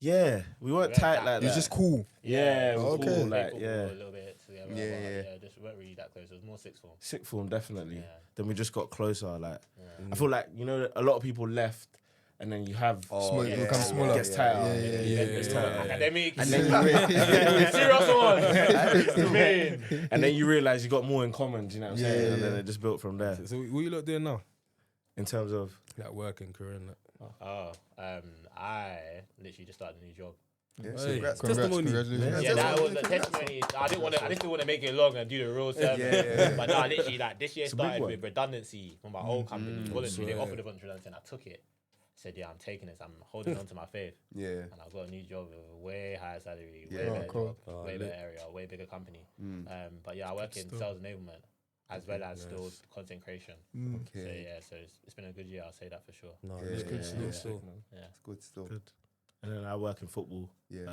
yeah, we weren't tight like It was that. just cool. Yeah. It was Okay. cool. Played Like football yeah. a little bit together. Yeah. But just weren't really that close. It was more sixth form. Sixth form definitely. Yeah. Then we just got closer. Like I feel like a lot of people left, and then you have It becomes smaller. it gets tighter. Yeah. It gets tighter. Academic. And then you serious one. and then you realize you got more in common. Do you know what I'm saying? And then it just built from there. So what you lot doing now? In terms of Like work and career and that. I literally just started a new job. Yeah, Hey. so congrats. Testimony. Congratulations. Yeah, that was the testimony. I didn't want to make it long and do the real service. Yeah. But no, literally, like this year It's a big started one. with redundancy from my old company. Voluntary, they offered a bunch of redundancy, and I took it. Said, yeah, I'm taking this. I'm holding on to my faith. Yeah. And I've got a new job with a way higher salary, way Yeah. better Cool. job, way better area, way bigger company. But yeah, I work in sales enablement as well as still content creation. So Okay. yeah, so it's been a good year. I'll say that for sure. No, Yeah, it's good yeah, still. Yeah. It's good still. Good. And then I work in football. Yeah.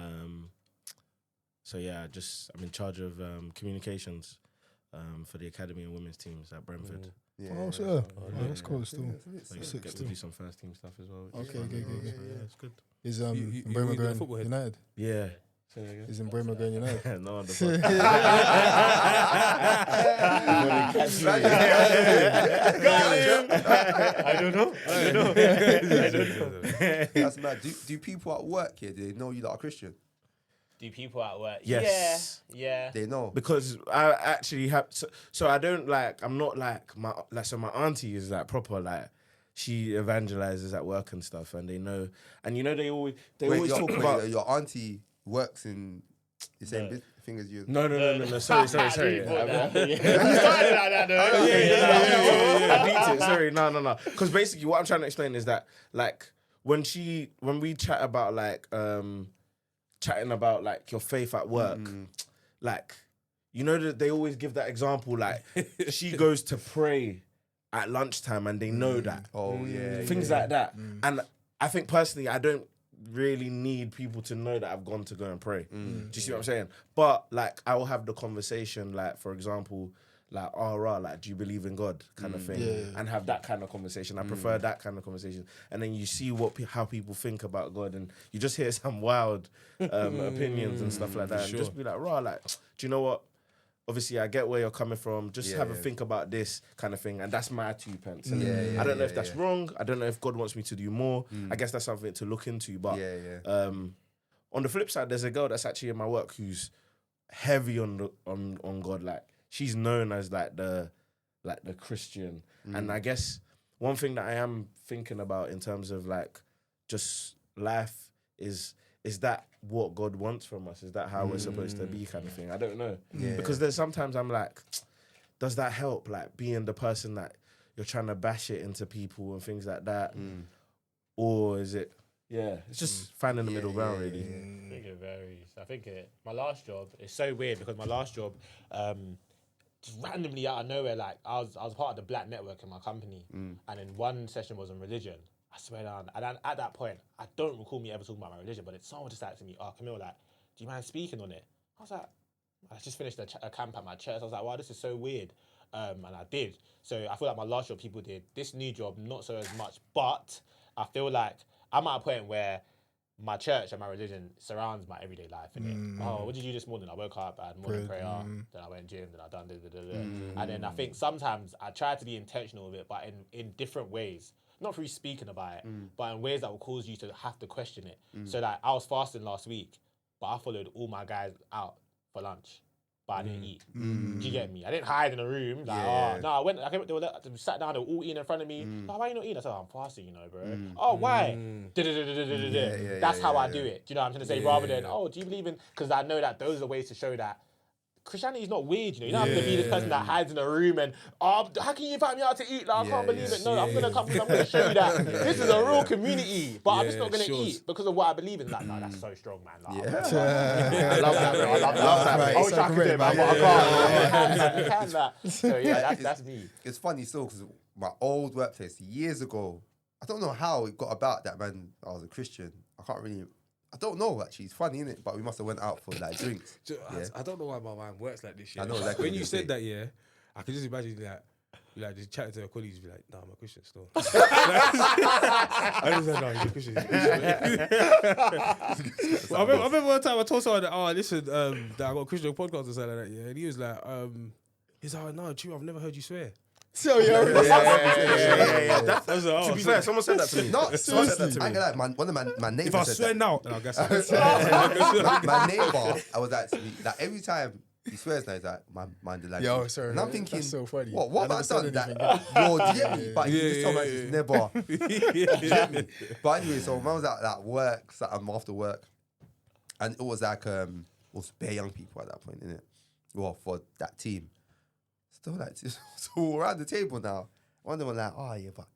So yeah, I'm in charge of communications for the academy and women's teams at Brentford. Yeah. Oh, sure. That's cool still. So you Sick get to still. do some first team stuff as well. which is Okay, fun. good. So, yeah, it's good. Is you Bremen doing going football head? United? Yeah. Is in Bremer going United? No one does. I don't know. That's mad. Do people at work here? Do they know you lot are Christian? Do people at work? Yes. Yeah. They know. Because I actually have, so I don't like, I'm not like so my auntie is like proper, like, she evangelizes at work and stuff, and they know, and you know, they always talk about. Your auntie works in the same thing as you. No, sorry. You started like that, though. I beat it. Sorry, no. Because basically, what I'm trying to explain is that, like, when we chat about chatting about like your faith at work, like, you know that they always give that example, like she goes to pray at lunchtime and they know that. Oh yeah. Things like that. And I think personally, I don't really need people to know that I've gone to go and pray. Do you see what I'm saying? But like, I will have the conversation, like, for example, like, like, do you believe in God, kind of thing, and have that kind of conversation. I prefer that kind of conversation, and then you see how people think about God, and you just hear some wild opinions and stuff like that, and just be like, like, do you know what? Obviously, I get where you're coming from. Just have a think about this kind of thing, and that's my 2 pence. And I don't know if that's wrong. I don't know if God wants me to do more. I guess that's something to look into. But on the flip side, there's a girl that's actually in my work who's heavy on God. Like, she's known as like the Christian. And I guess one thing that I am thinking about in terms of like just life is that what God wants from us? Is that how we're supposed to be, kind of thing? I don't know. Because there's sometimes I'm like, does that help? Like, being the person that you're trying to bash it into people and things like that? Or is it, it's just finding the middle ground, really. I think it varies. I think my last job is so weird because my last job, just randomly out of nowhere, like I was part of the black network in my company, and then one session was on religion. I swear down, and at that point, I don't recall me ever talking about my religion, but someone just said to me, "Oh, Camille, like, do you mind speaking on it?" I was like, I just finished a camp at my church. I was like, wow, this is so weird, and I did. So I feel like my last job, people did. This new job, not so as much, but I feel like I'm at a point where my church and my religion surrounds my everyday life. Oh, what did you do this morning? I woke up, I had morning prayer, then I went gym, then I done and then I think sometimes I try to be intentional with it, but in different ways. Not through speaking about it, but in ways that will cause you to have to question it. So like, I was fasting last week, but I followed all my guys out for lunch, but I didn't eat. Do you get me? I didn't hide in a room. Like, no, they sat down, they were all eating in front of me. Like, why are you not eating? I said, I'm fasting, you know, bro. Oh, why? That's how I do it. Do you know what I'm trying to say? Rather than, do you believe in, because I know that those are ways to show that Christianity is not weird, you know. You don't have to be this person that hides in a room and, how can you invite me out to eat? Like, I can't believe it. No, I'm going to come because I'm going to show you that this is a real community, but I'm just not going to eat because of what I believe in. Like, no, that's so strong, man. Like, I love that, bro. I love that. Right, I wish I could do it, man, but I can't. So, yeah, that's me. It's funny still because my old workplace years ago, I don't know how it got about that, man. I was a Christian. I don't know, actually. It's funny, innit? But we must have went out for like drinks. I don't know why my mind works like this. I know exactly when what you you're said saying. that, I could just imagine like just chatting to your colleagues, be like, "No, I'm a Christian still." I just said, "No, you're a Christian." Well, I remember one time I told someone that, listen, that I got a Christian podcast or something like that, and he was like, he's like, "No, true, I've never heard you swear." So yeah. To be fair, someone said that to me. No, seriously. I ain't gonna lie, one of my neighbors If I said swear that. now, then I guess my neighbor, I was actually, like, every time he swears now, he's like, mind the language. Yo, sorry. And I'm thinking, that's so funny. what I have I never said done that? anything. Yo, do you get me? But he just told me it's never. Do you get me? But anyway, so when I was at work, so I'm after work, and it was like, it was bare young people at that point, innit? Well, for that team. Still like, so we're around the table now. One of them were like, but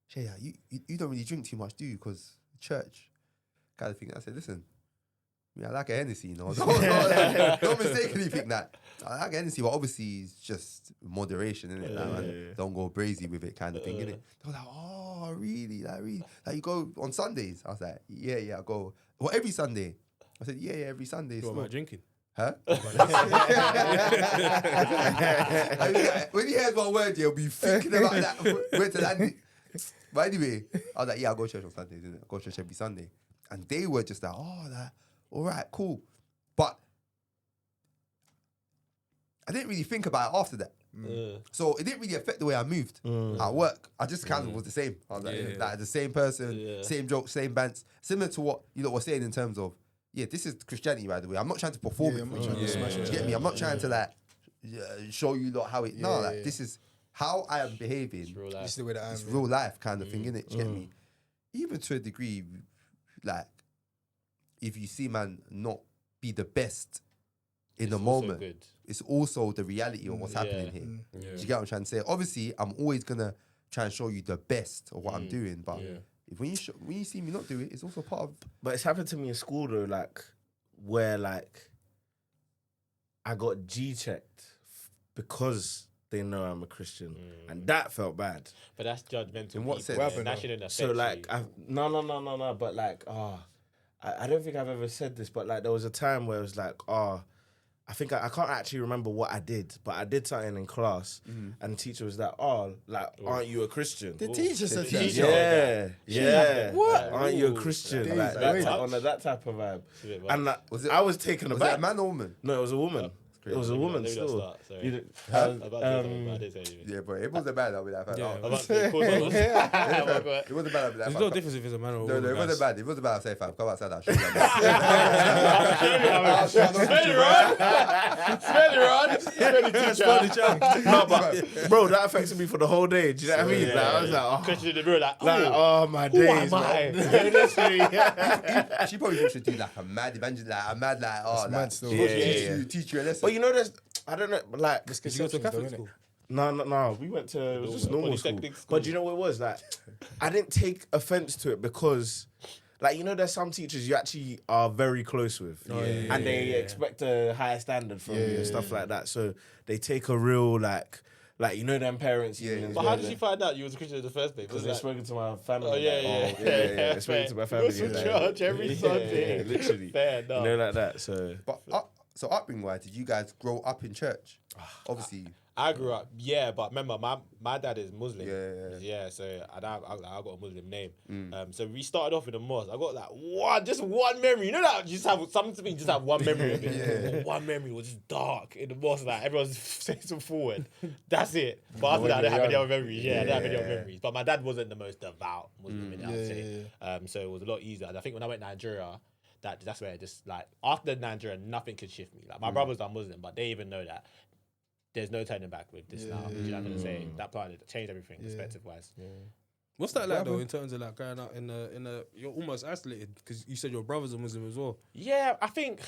Shay, you don't really drink too much, do you? Because church kind of thing. I said, listen, I like a Hennessy, you know. Don't mistakenly think that. I like a Hennessy, but obviously it's just moderation, innit? Like, don't go brazy with it, kind of thing, innit? They were like, oh, really? Like you go on Sundays? I was like, yeah, I go. Well, every Sunday. I said, yeah, every Sunday. What about drinking? Huh? When he hears one word, he'll be thinking about that. Where to land it. But anyway, I was like, yeah, I go to church on Sundays, innit? I go to church every Sunday. And they were just like, all right, cool. But I didn't really think about it after that. So it didn't really affect the way I moved at work. I just kind of was the same. I was like the same person, same jokes, same bands. Similar to what you lot were saying in terms of, this is Christianity, by the way. I'm not trying to perform it. I'm not trying to smash it. Do you get me? I'm not trying to like show you lot how it. No, like this is how I am behaving. This is the way that I am. It's real life kind of thing, innit? Do you get me? Even to a degree, like if you see man not be the best in the moment, it's also the reality of what's happening here. Do you get what I'm trying to say? Obviously, I'm always gonna try and show you the best of what I'm doing, but if when you see me not do it, it's also part of. But it's happened to me in school though, like where like I got G-checked because they know I'm a Christian, and that felt bad. But that's judgmental. In what people, sense? man. That shouldn't affect So like, you. no. But like, I don't think I've ever said this, but like there was a time where it was like, I think I can't actually remember what I did, but I did something in class, and the teacher was like, aren't you a Christian? The teacher said that. Yeah, yeah. What? Aren't you a Christian? Days, Like like, that type of vibe. bit And like, Was it- I was taken Was it aback. a man or woman? No, it was a woman. It was a woman Maybe still. start, sorry. You did- I was about to say something, but I didn't say anything. Yeah, but it wasn't bad. I'll be like, Yeah. I was about to say, cool, cool. it wasn't bad. I'll be like, There's no difference if it's a man or a No, woman. it wasn't guys. bad. It wasn't bad. I'll say, fam, come outside. I'll show you. No, but bro, that affected me for the whole day. Do you know what I mean? Like, I was like, Question in the real, like, my who days, am I? man. Honestly. She probably should do like a mad evangelist, like a mad, like, That's mad still. teach you a lesson. But you know, there's I don't know, like Did you go to a Catholic school? no. We went to it was just normal school. Polytechnic school. But do you know what it was? Like, I didn't take offense to it because, like, you know, there's some teachers you actually are very close with, and they expect a higher standard from you and stuff like that. So they take a real like you know them parents. But how did she find out you was a Christian in the first place? Because Was they that- spoken to my family. Oh, yeah. They spoken to my family. Go to like, church every Sunday. literally. Fair You enough. know, like that. So But so upbringing wise, did you guys grow up in church? Obviously, I grew up, but remember, my dad is Muslim. Yeah. So I got a Muslim name. So we started off in a mosque. I got like just one memory. You know that you just have something, you just have one memory of it. One memory was just dark in the mosque. Like everyone's facing forward. That's it. But after that, I didn't have any other memories. I didn't have any other memories. But my dad wasn't the most devout Muslim in it, I'd say. So it was a lot easier. And I think when I went to Nigeria, that's where it just like after Nigeria, nothing could shift me. Like my brothers are Muslim, but they even know that there's no turning back with this now. Do you know what I'm gonna say? That plan changed everything perspective wise. What's that like though in terms of like going out in a you're almost isolated because you said your brother's a Muslim as well. Yeah, I think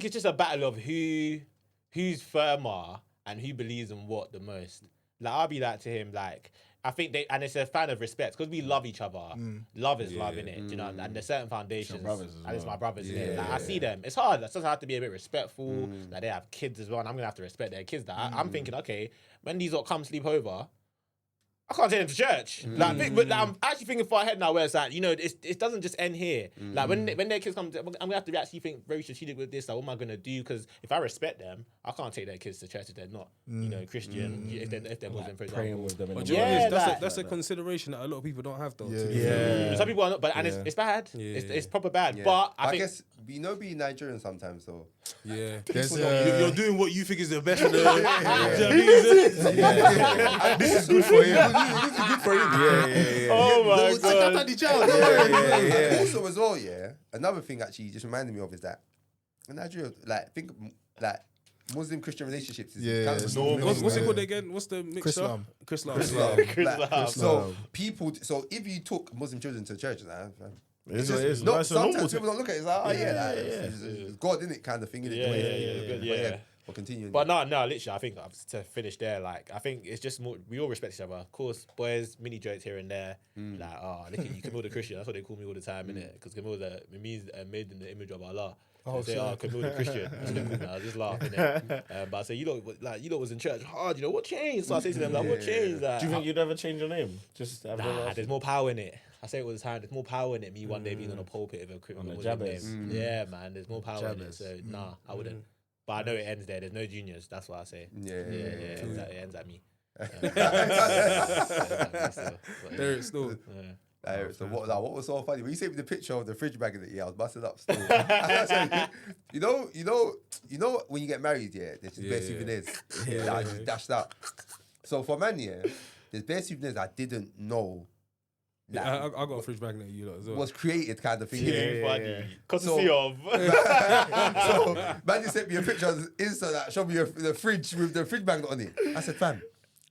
it's just a battle of who's firmer and who believes in what the most. Like I'll be like to him, like I think and it's a fan of respect because we love each other. Love is love, innit? You know, and there's certain foundations. And it's my brothers, innit? Like I see them. It's hard. Sometimes I have to be a bit respectful. Like they have kids as well, and I'm gonna have to respect their kids. That I'm thinking, okay, when these all come sleep over, I can't take them to church. But I'm actually thinking far ahead now where it's like, you know, it doesn't just end here. Like when their kids come, I'm gonna have to actually think very strategic with this. Like, what am I gonna do? Because if I respect them, I can't take their kids to church if they're not, you know, Christian. If they're Muslim, for example. praying with them. But in you the know, morning. that's a consideration that a lot of people don't have though. Some people are not, but it's bad. It's proper bad. Yeah. But I think guess being Nigerian sometimes though. Yeah. There's, You're doing what you think is the best for the. this is good for him. This is good for him. oh my god. Also as well, another thing actually just reminded me of is that in Nigeria, like Muslim Christian relationships is kind of normal. What's it called again? What's the mixture? Chrislam. Like, so if you took Muslim children to church, It's no, it's a normal sometimes thing. people don't look at it. It's like, it's God, innit, kind of thing, innit? Yeah. We'll continue. But no, literally, I think to finish there, like, I think it's just more, we all respect each other. Of course, boys, mini jokes here and there. Like, look at you, Camille the Christian. That's what they call me all the time, innit? Because Camille's means made in the image of Allah. Oh, They say, Camille the Christian. I just laugh, innit? But I say, you lot was in church hard, you know, what changed? So I say to them, like, what changed? Like, Do you think you'd ever change your name? Just nah, there's more power in it. I say it all the time. There's more power in it. Me one day being on a pulpit of a Muslim Jabbers. name. Yeah, man. There's more power in it. So nah, I wouldn't. But I know it ends there. There's no juniors. That's what I say. It ends at me. There it's still. So what was so funny? When you sent me the picture of the fridge bag in the I was busting up still. when you get married, yeah, there's just bare souvenirs. That I just dashed out. So for man, yeah, there's bare souvenirs I didn't know. I got a fridge magnet you lot as well. Was created kind of thing. Really innit? funny. Courtesy of. So man just sent me a picture on Insta that showed me the fridge with the fridge magnet on it. I said, fam,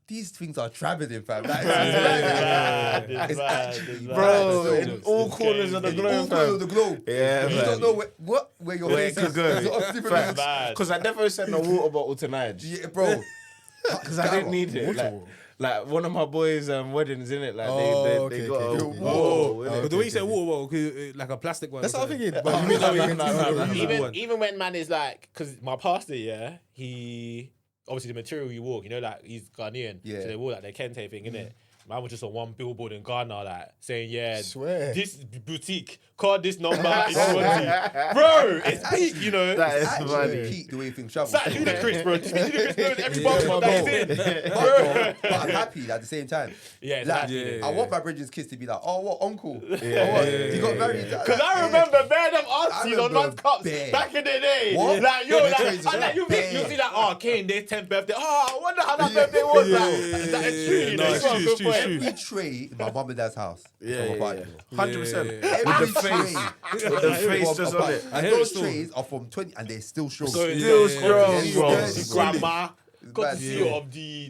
these things are traveling, fam. It's actually Bro, mad. in all corners of the In globe, all corners of the globe. Yeah, you man. don't know where your Where it face could is. go. There's a lot of different Bad. Because I definitely sent a water bottle to Nige. Yeah, bro. Because I didn't need it. Like one of my boys' weddings, innit? Like they got a okay. whoa. But the way you said water bottle, 'cause, like a plastic one. That's what I'm thinking. Oh, But you mean no. Even when man is like, because my pastor, yeah, he obviously the material you walk, like he's Ghanaian, Yeah. so they walk like their kente thing, innit? Man was just on one billboard in Ghana, like saying, "Yeah, Swear. this boutique, call this number, if you want to." Bro, it's peak, you know. That is Actually, funny. peak the way things travel. It's like Ludacris, bro. Just be Ludacris, every bar that he's in. But I'm happy at the same time. Yeah, it's Like, that feeling. I want my brethren's kids to be like, oh, what, uncle? He got married. Because I remember bare them aunties on remember Man's Cups bare. back in the day. What? Like, yo, Yeah, like, crazy and like, you bare. see that, oh, Kane, their 10th birthday. Oh, I wonder how that birthday was. Like, that is true, you know. No, You it's got a true, good it's true, point. it's true. Every tray in my mum and dad's house. Yeah, from a party. 100%. Every With the face. tray. With the face just on it. I And hear it those still. trays are from 20 and they're still strong. Still strong, Yeah, bro. yeah, Grandma. Got to Bad. see of the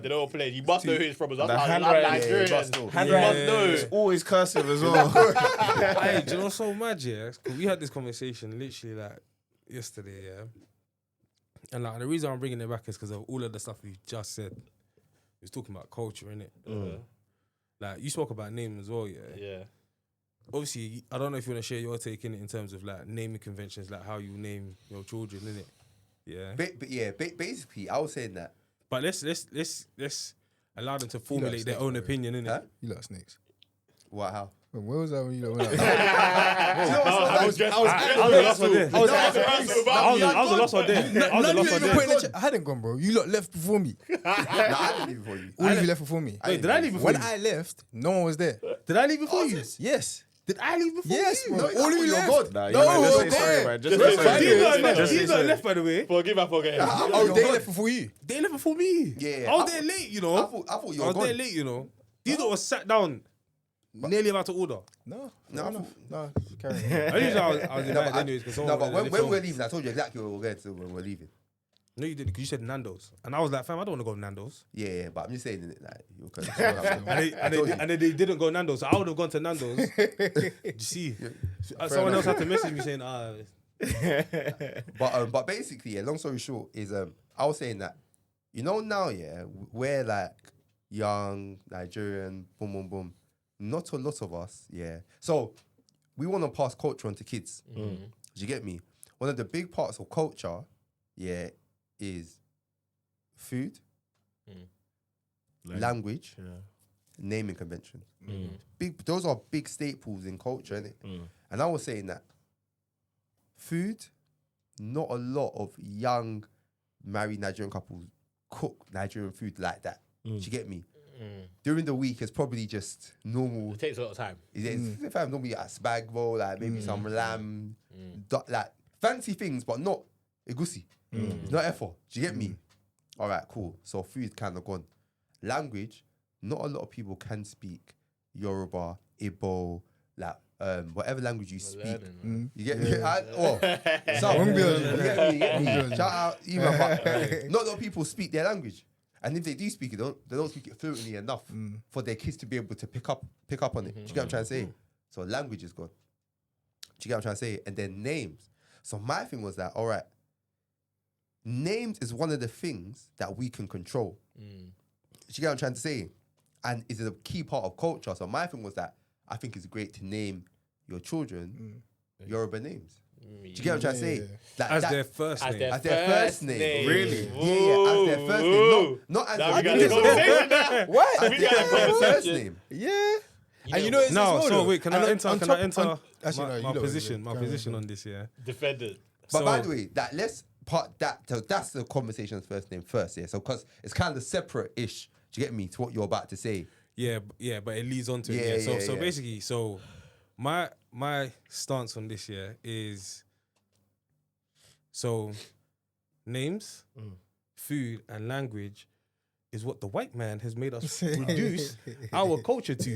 they don't play. You must know who it's from. That's The how I'm handwriting, Nigerian. you must know. You must Handwriting know. is always cursive as well. Hey, do you know what's so mad, yeah? Because we had this conversation literally like yesterday, yeah? And like the reason I'm bringing it back is because of all of the stuff we just said. We was talking about culture, innit? Like, you spoke about name as well, yeah? Yeah. Obviously, I don't know if you want to share your take in it in terms of like naming conventions, like how you name your children, innit? Yeah. But yeah, basically, I was saying that. But let's allow them to formulate their own opinion, innit? Huh? You lot snakes. What, how? Where was that when you lot went out? I was the last one there. I was the last one there. I was the last one there. I hadn't gone, bro. You lot left before me. No, I didn't leave before you. All of you left before me. Wait, did I leave before When you? I left, no one was there. Did I leave before you? Yes. Did I leave before Yes, you? bro. No, All of you you're left. God. Nah, No, just say we're sorry, there. man. Just Just say say sorry. sorry. These Just lot say these sorry. lot left, by the way. Forgive, I forget. Oh, they left before you. They left before me. Yeah. I was there late, you know. I thought you I were was there gone. late, you know. These lot was sat down, nearly about to order. No, No, carry on. I usually I was invited anyways because No, but when we're leaving, I told you exactly where we're going to when we're leaving. No, you didn't, because you said Nando's, and I was like, fam, I don't want to go Nando's. Yeah, but I'm just saying it like you're And they didn't go Nando's, so I would have gone to Nando's. You see, someone else had to message me saying, But basically, yeah, long story short, is I was saying that, now, yeah, we're like young, Nigerian, boom, boom, boom. Not a lot of us, yeah. So we want to pass culture on to kids. Do you get me? One of the big parts of culture, yeah, is food, language, naming convention. Those are big staples in culture, innit? And I was saying that food, not a lot of young married Nigerian couples cook Nigerian food like that. Do you get me? During the week, it's probably just normal. It takes a lot of time. If I'm normally a spag bowl, like maybe some lamb, like fancy things, but not egusi. It's not effort. Do you get me? All right, cool. So food kind of gone. Language, not a lot of people can speak Yoruba, Igbo, like whatever language you speak. You get me? You get me? Shout out, even, but not a lot of people speak their language. And if they do speak it, they don't speak it fluently enough for their kids to be able to pick up on it. Do you get what I'm trying to say? So language is gone. Do you get what I'm trying to say? And then names. So my thing was that, all right, names is one of the things that we can control. Do you get what I'm trying to say? And it's a key part of culture. So my thing was that I think it's great to name your children Yoruba names. Do you get what I'm trying to say? Like As their first name. As their first name. Really? Yeah, as their first name. Not as Now we their got a conversation now. What? as We their got a first conversation. name. Yeah. And know- it's No, as well, so though. wait, can And I enter? on Can top- I enter Actually, no, you my don't. position? My Carry on. position on this, yeah. Defended. But So- by the way, that's the conversation's first name first, yeah. So because it's kind of separate-ish. Do you get me to what you're about to say? Yeah, but it leads on to Yeah, it. Yeah. So yeah. basically, my stance on this, yeah, is So, names, food, and language is what the white man has made us reduce our culture to.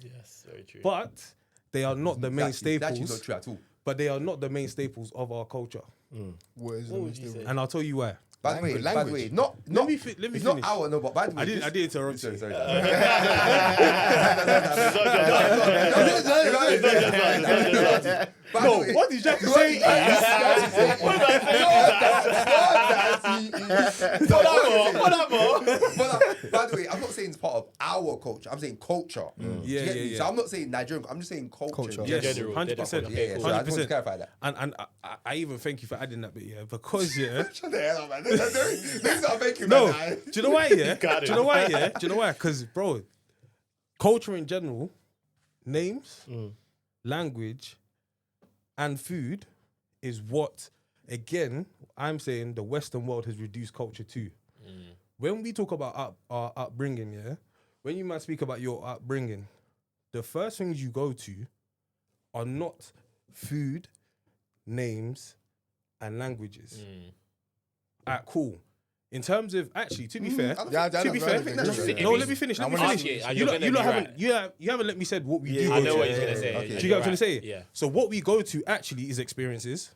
Yes, very true. But they are not the main That's actually not staples. true at all. But they are not the main staples of our culture. What is What would you say? And I'll tell you why. By the way, Language. not Let me it's finish. not our no, but by the way, I didn't interrupt you. Sorry. No, what did you have to say? By the way, I'm not saying it's part of our culture. I'm saying culture. Yeah, Do you get me? yeah. So I'm not saying Nigerian. I'm just saying culture. Culture. Yes, General, 100%. Yeah, yeah. So I just want to 100%. clarify that. And I even thank you for adding that bit, yeah, because yeah. Shut the hell up, man. This is not making No, man. do you know why? Yeah, Got do it. you know why? Yeah, do you know why? Because bro, culture in general, names, language, and food is what, again, I'm saying the Western world has reduced culture to. When we talk about our upbringing, yeah, when you might speak about your upbringing, the first things you go to are not food, names, and languages. Cool. In terms of actually, to be fair, to be fair, no, let me finish. Let me finish. You haven't let me said what we do. I go know to. what he's gonna say. Okay. Do you get what I'm trying to say? Yeah. So what we go to actually is experiences.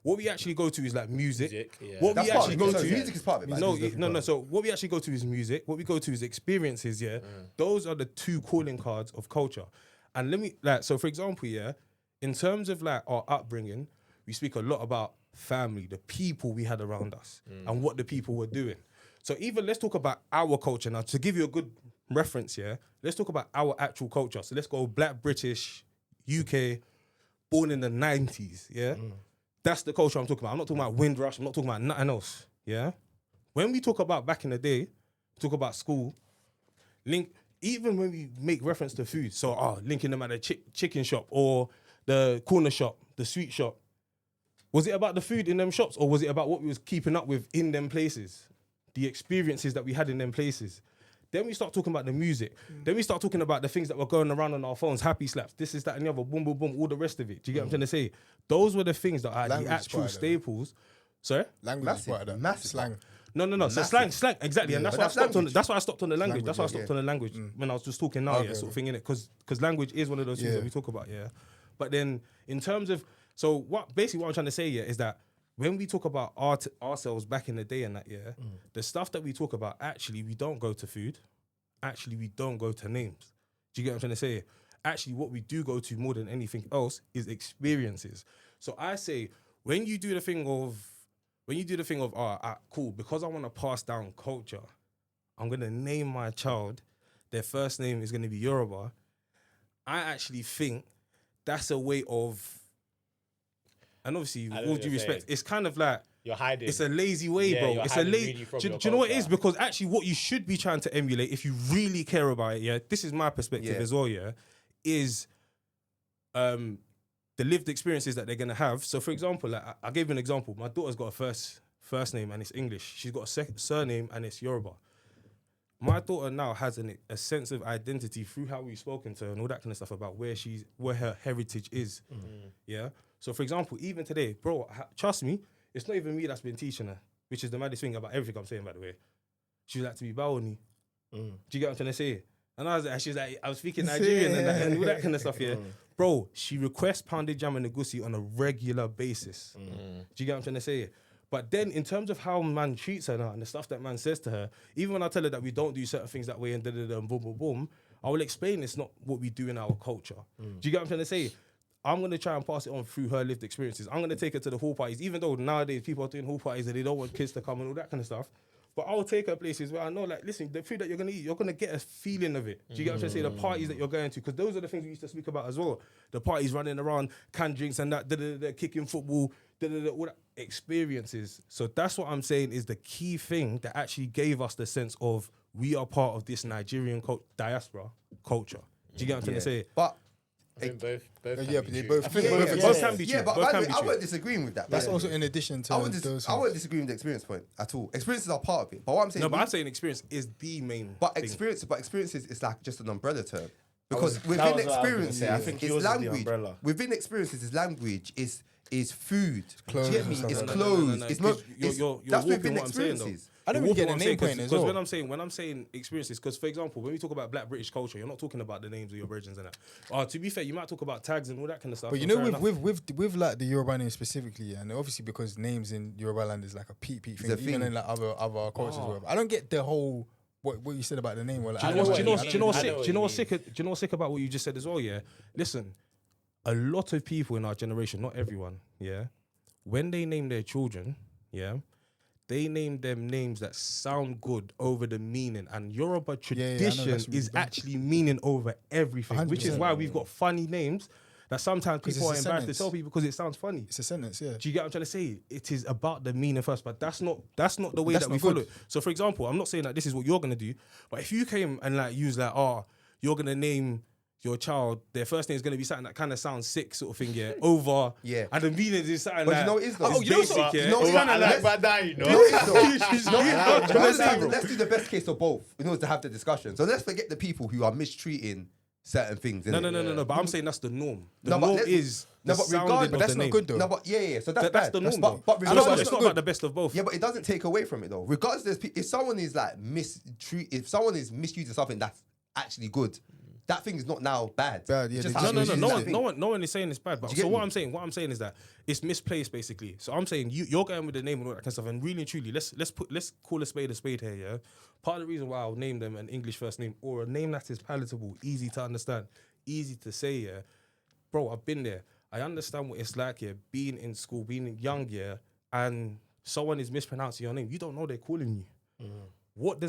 What we actually go to is like music. Yeah. What That's we part actually of it. go So to, music is part of it. no. So what we actually go to is music. What we go to is experiences. Yeah, those are the two calling cards of culture. And let me so for example, yeah, in terms of like our upbringing, we speak a lot about family, the people we had around us, and what the people were doing. So even let's talk about our culture now. To give you a good reference, yeah, let's talk about our actual culture. So let's go Black British, UK, born in the 90s. Yeah. That's the culture I'm talking about. I'm not talking about Windrush. I'm not talking about nothing else. Yeah. When we talk about back in the day, talk about school, even when we make reference to food, so linking them at the chicken shop or the corner shop, the sweet shop, was it about the food in them shops or was it about what we was keeping up with in them places? The experiences that we had in them places. Then we start talking about the music. Then we start talking about the things that were going around on our phones, happy slaps, this is that and the other, boom, boom, boom, all the rest of it. Do you get what I'm trying to say? Those were the things that are Language the is actual part of that. staples. Sorry? Language is part of that. Massive. Slang. No. So slang, exactly. And that's why I That's stopped on. language. That's why I stopped on the language. That's why I Language, stopped on the language when I was just talking now, Okay, sort of thing in it, because language is one of those things Yeah. that we talk about, yeah. But then in terms of what I'm trying to say here is that when we talk about ourselves back in the day and that, yeah, the stuff that we talk about, actually, we don't go to food. Actually, we don't go to names. Do you get what I'm trying to say? Actually, what we do go to more than anything else is experiences. So I say, when you do the thing of, cool, because I want to pass down culture, I'm going to name my child, their first name is going to be Yoruba. I actually think that's a way of, and obviously, with I know all what due you're respect, saying. it's kind of like, You're hiding. it's a lazy way, Yeah, bro. you're It's a hiding lazy. really from Do your you know what it is? culture. Because actually, what you should be trying to emulate, if you really care about it, yeah, this is my perspective Yeah. as well, yeah, is the lived experiences that they're gonna have. So, for example, like I gave you an example. My daughter's got a first name and it's English. She's got a surname and it's Yoruba. My daughter now has a sense of identity through how we've spoken to her and all that kind of stuff about where her heritage is. Yeah. So, for example, even today, bro, trust me, it's not even me that's been teaching her, which is the maddest thing about everything I'm saying, by the way. She was like to be Baoni. Do you get what I'm trying to say? And she's like, I was speaking Nigerian and all that kind of stuff, yeah. Bro, she requests pounded jam and negusi on a regular basis. Do you get what I'm trying to say? But then in terms of how man treats her now and the stuff that man says to her, even when I tell her that we don't do certain things that way and da-da-da and boom, boom, boom, I will explain it's not what we do in our culture. Do you get what I'm trying to say? I'm going to try and pass it on through her lived experiences. I'm going to take her to the hall parties, even though nowadays people are doing hall parties and they don't want kids to come and all that kind of stuff. But I'll take her places where I know, like, listen, the food that you're going to eat, you're going to get a feeling of it. Do you get what I'm trying to say? The parties that you're going to, because those are the things we used to speak about as well. The parties running around, canned drinks and that, kicking football, all that experiences. So that's what I'm saying is the key thing that actually gave us the sense of we are part of this Nigerian diaspora culture. Do you get what I'm trying to say? But I think both Yeah, can but be they true. both. I think yeah, both yeah, both yeah. can be true. yeah, but Both by the can way, be I true. won't disagreeing with that. That's by the also way. in addition to I those. won't disagree with the experience point at all. Experiences are part of it. But what I'm saying, No, but I'm saying experience is the main But thing. experiences is like just an umbrella term. Because that within was what I was gonna experiences, say. I think it's yours is the language. umbrella. Within experiences is language. is food. Clothes Do you get and me? stuff It's like that. clothes. It's not. You're That's warping within what I'm saying, though. experiences. I don't really get the name point as well. When I'm saying experiences, because for example, when we talk about Black British culture, you're not talking about the names of your origins and that. To be fair, you might talk about tags and all that kind of stuff. But you and know, fair enough. with like the Yoruba name specifically, and obviously because names in Yoruba land is like a peak thing, a even thing. in like other cultures. Or whatever. I don't get the whole what you said about the name. Well, like, Do you know what's I know what you sick about what you just said as well? Yeah, listen, a lot of people in our generation, not everyone, yeah, when they name their children, yeah, they name them names that sound good over the meaning. And Yoruba tradition that's really is bad. actually meaning over everything, which is 100%. why we've got funny names that sometimes people are it's a embarrassed to sentence. tell people because it sounds funny. It's a sentence, yeah. Do you get what I'm trying to say? It is about the meaning first, but that's not the way That's that we not follow good. it. So, for example, I'm not saying that this is what you're gonna do, but if you came and like use like, you're gonna name your child, their first name is gonna be something that kind of sounds sick, sort of thing, yeah. Over, Yeah. and the meaning is something But like, you know what it is, though? oh, It's you know basic, what? you Yeah, know it's what kind of it is? like, that, you know. Let's do the best case of both in order to have the discussion. So let's forget the people who are mistreating certain things. no, innit? but I'm saying that's the norm. The No, but norm let's- is no, the but sounding regardless- of but that's the not name. good though. No, but yeah. So that's That's bad. the norm, But though. but I know, but regardless, it's not about the best of both. yeah, but it doesn't take away from it though. Regardless, if someone is like if someone is misusing something that's actually good, that thing is not now bad. Bad, yeah, It's just they how just you use use No that thing. one is saying it's bad. But Do you so get what me? I'm saying is that it's misplaced basically. So I'm saying you're going with the name and all that kind of stuff. And really and truly, let's call a spade here. Yeah, part of the reason why I'll name them an English first name or a name that is palatable, easy to understand, easy to say. Yeah, bro, I've been there. I understand what it's like. Yeah, being in school, being young. Yeah, and someone is mispronouncing your name. You don't know they're calling you. What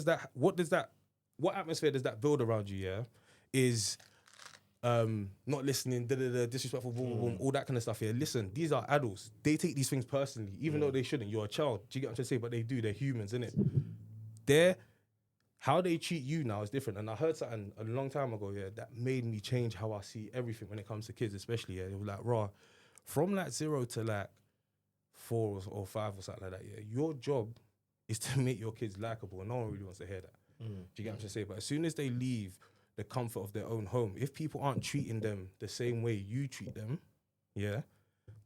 atmosphere does that build around you? Yeah, is not listening, disrespectful, boom, boom, boom, all that kind of stuff. Yeah, listen, these are adults. They take these things personally, even though they shouldn't. You're a child. Do you get what I'm trying to say? But they do. They're humans, innit? How they treat you now is different. And I heard something a long time ago, yeah, that made me change how I see everything when it comes to kids, especially. Yeah, it was like, raw, from like 0 to like 4 or 5 or something like that. Yeah, your job is to make your kids likable, and no one really wants to hear that. Do you get what I'm trying to say? But as soon as they leave the comfort of their own home, if people aren't treating them the same way you treat them, yeah,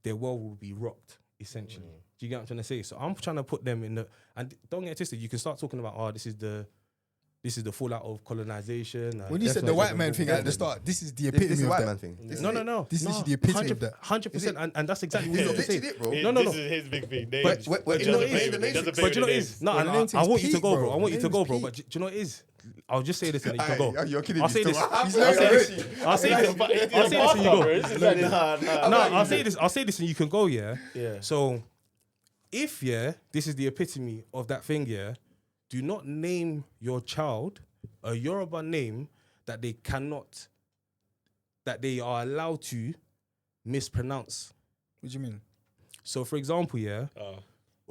their world will be rocked, essentially. Do you get what I'm trying to say? So I'm trying to put them in the, and don't get it twisted, you can start talking about, this is the fallout of colonization. When you said the white man thing at the start, this is the epitome This is of white that. man thing. No. This is the epitome of that. 100%, and that's exactly what This you're is saying. literally it, bro. No. This is his big thing. But Names. you know what it Just is? a The baby. names- Just a But you know what baby it is? names. No, Well, the name I thing's want you to peak, go, bro. bro. I want you The to go, name's bro. peak. But do you know what it is? I'll just say this and then you can Aye, go. you're kidding I'll me say this. still. I'll say this. I'll say this and you go. Nah. No, I'll say this and you can go, yeah? Yeah. So, if, this is the epitome of that thing, do not name your child a Yoruba name that they are allowed to mispronounce. What do you mean? So, for example,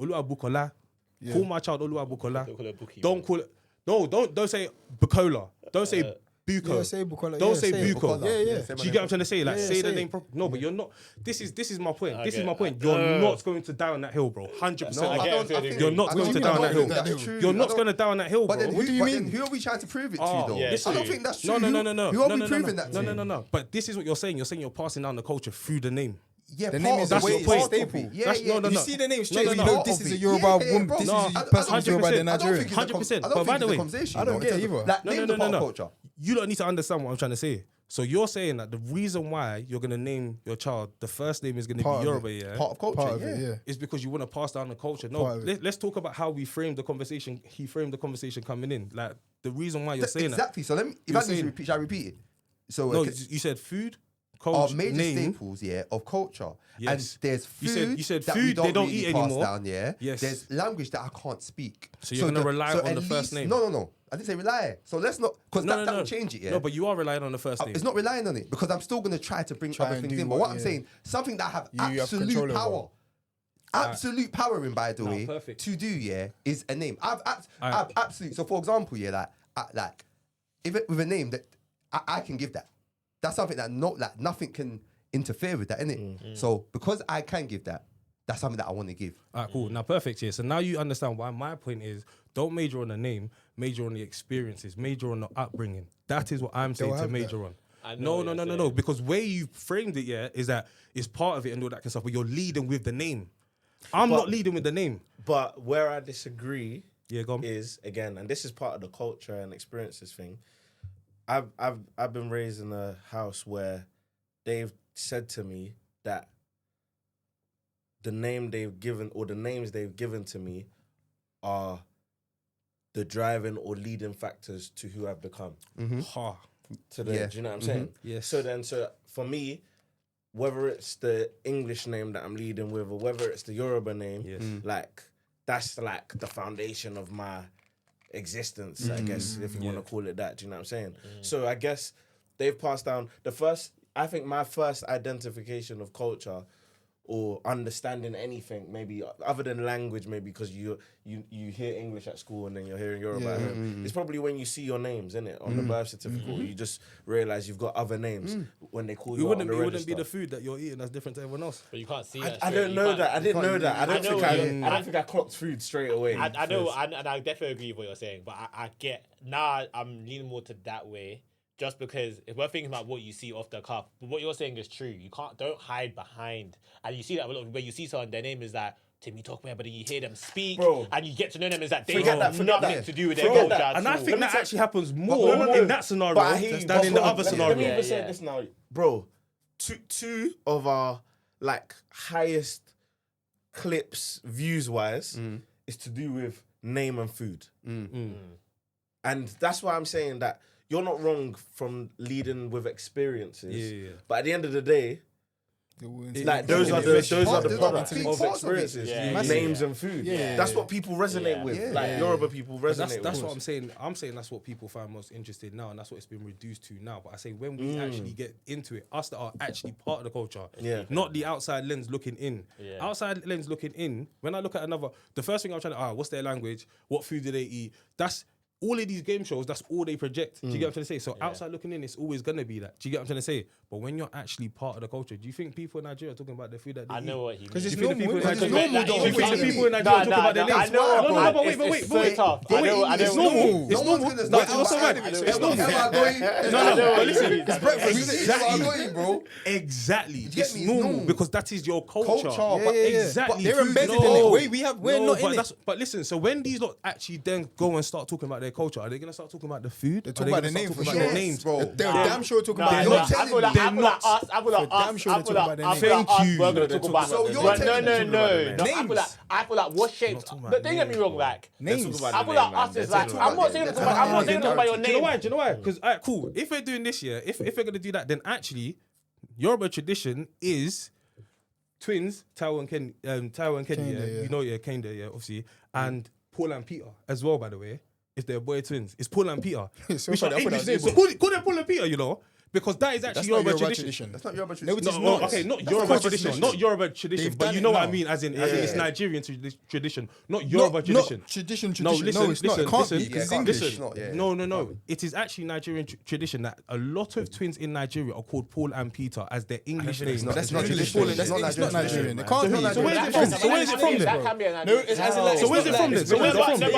Oluwabukola, Yeah. call my child Oluwabukola. Don't call it a bookie. Don't call it, don't say Bukola. Don't say Buko. Yeah, say Bukola. Don't yeah, say it. Buko. Yeah, yeah. Do you get what I'm trying to say? Like, Yeah, say the say name it. properly. No, but you're not. This is my point. I This is get my it. point. You're not going to die on that hill, bro. 100%. No, I get it. I think- You're not I going don't to think die on that hill. that's true. You're I not don't- going to die on that hill, But bro. then What do you mean? Who are we trying to prove it to, Oh, though? yeah, I don't true. think that's true. No. Who are we proving that to? No. But this is what you're saying. You're saying you're passing down the culture through the name. Yeah, The part name is of the it. way your point. it's staple. Yeah, That's- yeah. no. You see the name straight, No, you no, know no. this is a Yeah, Yoruba yeah, woman. bro. This No, is I a don't person think who's Yoruba, they're I don't think Nigerian. it's a 100%. I don't But by think the it's way- a conversation. I don't you know, get it in terms of- either. Like, name the part of culture. You don't need to understand what I'm trying to say. So you're saying that the reason why you're going to name your child, the first name is going to Part be of Yoruba, yeah? Part of culture, Part of it, yeah. Is because you want to pass down the culture. No, Part of it. let's talk about how we framed the conversation. He framed the conversation coming in. Like, the reason why you're saying Exactly. So let me. If You're I need to saying- repeat, shall I repeat it? So that. No, okay, you said food, are culture, major name. staples, of culture. Yes. And there's food You said that we food they don't really eat pass anymore. down, yeah. Yes. There's language that I can't speak. So you're gonna rely on at the first name? No. I didn't say rely. So let's not, because that will change it, yeah. No, but you are relying on the first name. It's not relying on it because I'm still gonna try to bring Try other and things do in. But what- what I'm yeah. saying, something that I have You have absolute control power. over. Absolute power in, by the No, way, perfect. to do, is a name. I've Alright. absolute. So, for example, if it with a name that I can give that, that's something that nothing can interfere with that, innit? So, because I can give that, that's something that I want to give. All right, cool. Now, perfect. Yeah. So now you understand why my point is: don't major on the name, major on the experiences, major on the upbringing. That is what I'm saying They'll to have major that. on. No. Because where you framed it, yeah, is that it's part of it and all that kind of stuff, but you're leading with the name. I'm not leading with the name. But where I disagree Go on. is, again, and this is part of the culture and experiences thing, I've been raised in a house where they've said to me that the name they've given or the names they've given to me are the driving or leading factors to who I've become. Ha. To the, do you know what I'm saying? Yes. So for me, whether it's the English name that I'm leading with or whether it's the Yoruba name, like that's like the foundation of my existence, I guess, if you want to call it that. Do you know what I'm saying? So I guess they've passed down I think my first identification of culture or understanding anything, maybe other than language, maybe because you hear English at school and then you're hearing Yoruba at home. It's probably when you see your names, innit, on the birth certificate, or you just realize you've got other names when they call you out on the register. It wouldn't be the food that you're eating that's different to everyone else. But you can't see that. I don't know that. I didn't know that. I don't think I clocked food straight away. I know, and I definitely agree with what you're saying, but I get, now I'm leaning more to that way. Just because if we're thinking about what you see off the cuff, but what you're saying is true. You don't hide behind. And you see that when you see someone, their name is like Timmy Talkware, but then you hear them speak, and you get to know them as that they have nothing to do with their culture. And I think that actually happens more in that scenario than in the other scenario. Let me even say this now, bro. Two of our like highest clips views wise is to do with name and food, and that's why I'm saying that. You're not wrong from leading with experiences, but at the end of the day, like those are the products of experiences, names and food. That's what people resonate with. Like Yoruba people resonate with. That's what I'm saying. I'm saying that's what people find most interested now, and that's what it's been reduced to now. But I say when we actually get into it, us that are actually part of the culture, not the outside lens looking in. Outside lens looking in. When I look at the first thing I'm trying to what's their language? What food do they eat? That's all of these game shows, that's all they project. Do you get what I'm trying to say? So outside looking in, it's always going to be that. Do you get what I'm trying to say? But when you're actually part of the culture, do you think people in Nigeria are talking about the food that they eat? I know what he means. Because it's normal. normal. It's normal. Do you think the people in Nigeria talk about their names? I know. No, wait. It's so tough. It's normal. It's normal. No, it's not so bad. It's normal. No, but listen. It's breakfast, bro. Exactly. It's normal because that is your culture. But Exactly. they're embedded in it. We're not in it. But listen, so when these lot actually then go and start talking about their culture, are they going to start talking about the food? They talk about the name for sure. Their names, bro. They're damn sure talking about You're their names. telling me. I feel like us. Thank you. So you're telling me. No. I feel like what shapes. Don't get me wrong, like Names. I feel like us is like I'm not saying talk about your Do you know name. why? Because cool. If we're doing this year, if we're gonna do that, then actually, Yoruba tradition is twins, Taiwo and Kenny. Kende, You know, Kende, obviously, and Paul and Peter as well. By the way, if they're boy twins, it's Paul and Peter. So Which funny, are I thought English that was names. So call them Paul and Peter. You know. Because that is actually That's not Yoruba Yoruba tradition. That's not Yoruba No, tradition. it is not. Okay, not That's Yoruba not tradition, tradition. not Yoruba tradition, They've but done you it know what I now. mean, as in it's Nigerian tradition, not No, Yoruba tradition. not tradition. No, listen, No, it's not. It can't be listen, because it's Yeah, English. it's not, yeah. No. It is actually Nigerian tradition that a lot of twins in Nigeria are called Paul and Peter as their English names. not- That's not not English. tradition. That's not It's not Nigerian. Nigerian. It can't be. So where's it from? So where's it from That then? can be a No, it's as in like. So where's it from then? So where's it from? No.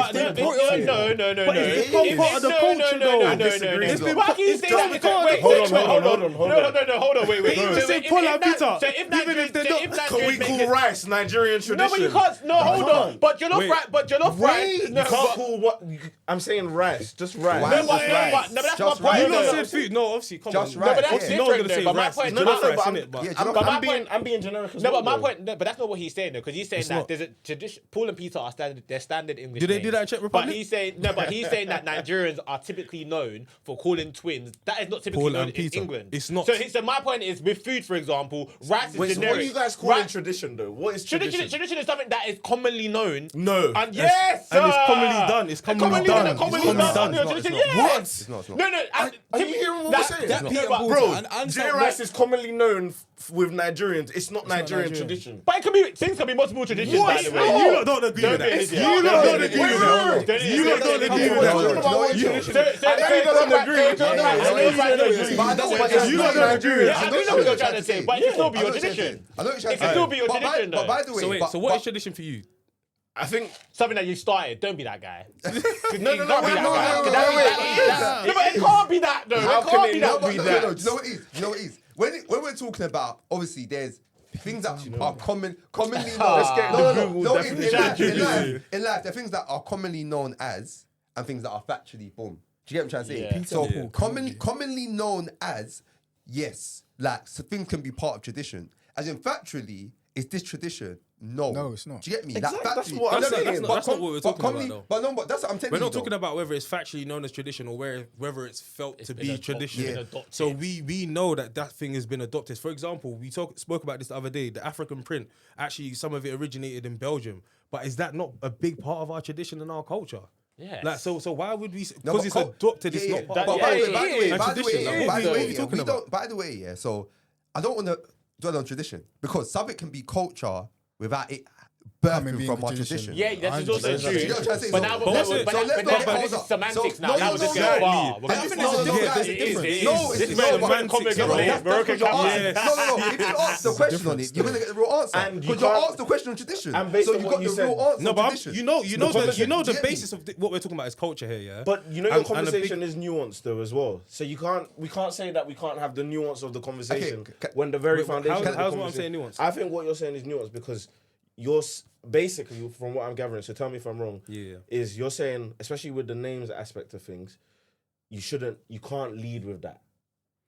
But it's become part of the culture though. It's been Why can you say that? Wait, hold on, wait. They even say Paul and Peter, So if even if they're not. Can we call rice Nigerian tradition? No, but you can't. No, hold on. But jollof rice. You can't call what I'm saying rice, just rice. Why? No, but that's Just my rice. You point. lot No, said food. No, obviously, come Just on. rice. but that's Obviously, no one's different gonna say though, but my rice. point- It's no, jollof no, rice, but innit? But Yeah, I'm being generic as No, well. but my though. point. No, but that's not what he's saying though, because he's saying that not. there's a tradition. Paul and Peter are standard English. Did they do names. that in Czech But Republic? he's saying but he's saying that Nigerians are typically known for calling twins. That is not typically Paul known and in Peter. England. It's not. So my point is with food, for example, rice is Wait, so generic. what are you guys calling Rice- tradition though? What is Tradition tradition? is something that is commonly known. No. And yes, and it's sir. commonly done. It's commonly done. Commonly It's commonly done. done. Tradition, It's not. yes. It's not. No. Are you hearing what we're saying? That Peter but Paul Bro, and J rice is commonly known with Nigerians. It's not Nigerian Nigerian. tradition. But it can be things can be multiple traditions. What? By the No, way. you lot don't agree with that. It's You not. lot don't agree with that. Don't You lot don't agree with No, that. no, no, no. So I know you don't agree. But You lot don't agree with Yeah, I that. do know what you're trying to say, but it can still be your tradition. I know what you're trying it to can say. still be your tradition, But by the way, So wait, so what is tradition for you? I think something that you started. Don't be that guy. no, It can't be that guy. No, but it can't be that though. How It can't can be it that. not No, be no, that? no, do you know what it is? Do you know what it is? When we're talking about, obviously, there's things that are commonly known. Let's get the Google definition. In life, there are things that are commonly known as and things that are factually boom. Do you get what I'm trying to say? Yeah. So Yeah. commonly known as, yes, like so things can be part of tradition. As in factually, is this tradition? No, it's not. Do you get me? Exactly, Like, that's factually- what I'm No, no, saying. but That's not what we're talking about, commonly- though. But no, but that's what I'm telling We're you. not though. talking about whether it's factually known as tradition or whether it's felt to been be adopted. tradition. Been adopted. So we know that thing has been adopted. For example, we spoke about this the other day. The African print, actually, some of it originated in Belgium. But is that not a big part of our tradition and our culture? Yes. Like so why would we? No, Because but it's cul- adopted. It's yeah, not yeah. part But of by the way, our by the way, and by the tradition. way, Like, yeah, what by are the we way, yeah, talking we about? don't. By the way, yeah. So I don't want to dwell on tradition because something can be culture without it Coming birthing being from a our tradition. tradition. Yeah, that's also 100%. true. You know what I'm trying to say? But So- now, but but let's this not is get semantics now. No, Now no, we're just no, going no. far. I think there's a It difference. is, it is. No, This it's man no, is very common no, Malay, that's Moroccan because you're Cameroon. asking- No. If you ask the question on it, you're gonna get the real answer. And you Because you can't- asked the question on tradition. and based So on you what got you the said- real answer No, on but tradition. you know the Get me. basis of what we're talking about is culture here, yeah. But you know, your And a big- conversation is nuanced though as well. So we can't say that we can't have the nuance of the conversation Okay, when the very Wait, foundation. how's of the what I'm conversation- saying nuanced? I think what you're saying is nuanced because you're basically, from what I'm gathering. So tell me if I'm wrong. Yeah. Is you're saying, especially with the names aspect of things, you can't lead with that.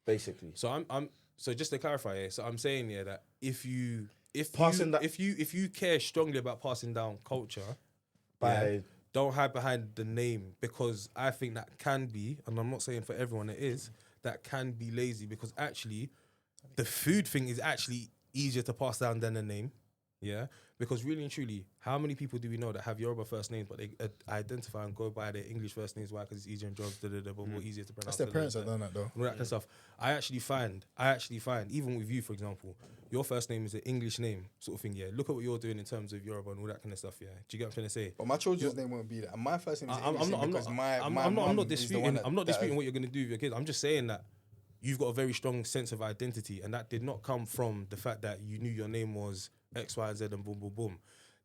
Basically, So so just to clarify here, so I'm saying here that if you Passing that- if you care strongly about passing down culture, by don't hide behind the name because I think that can be, and I'm not saying for everyone it is, that can be lazy because actually the food thing is actually easier to pass down than the name. Yeah, because really and truly, how many people do we know that have Yoruba first names but they identify and go by their English first names? Why? Because it's easier in jobs, but more easier to pronounce. That's their parents that done that though. All that kind of stuff. I actually find, even with you, for example, your first name is an English name, sort of thing. Yeah. Look at what you're doing in terms of Yoruba and all that kind of stuff. Yeah. Do you get what I'm trying to say? But my children's name won't be that. And my first name is I'm English name because I'm mum not is the one disputing. I'm not that- disputing what you're going to do with your kids. I'm just saying that you've got a very strong sense of identity, and that did not come from the fact that you knew your name was X, Y, Z, and boom, boom, boom.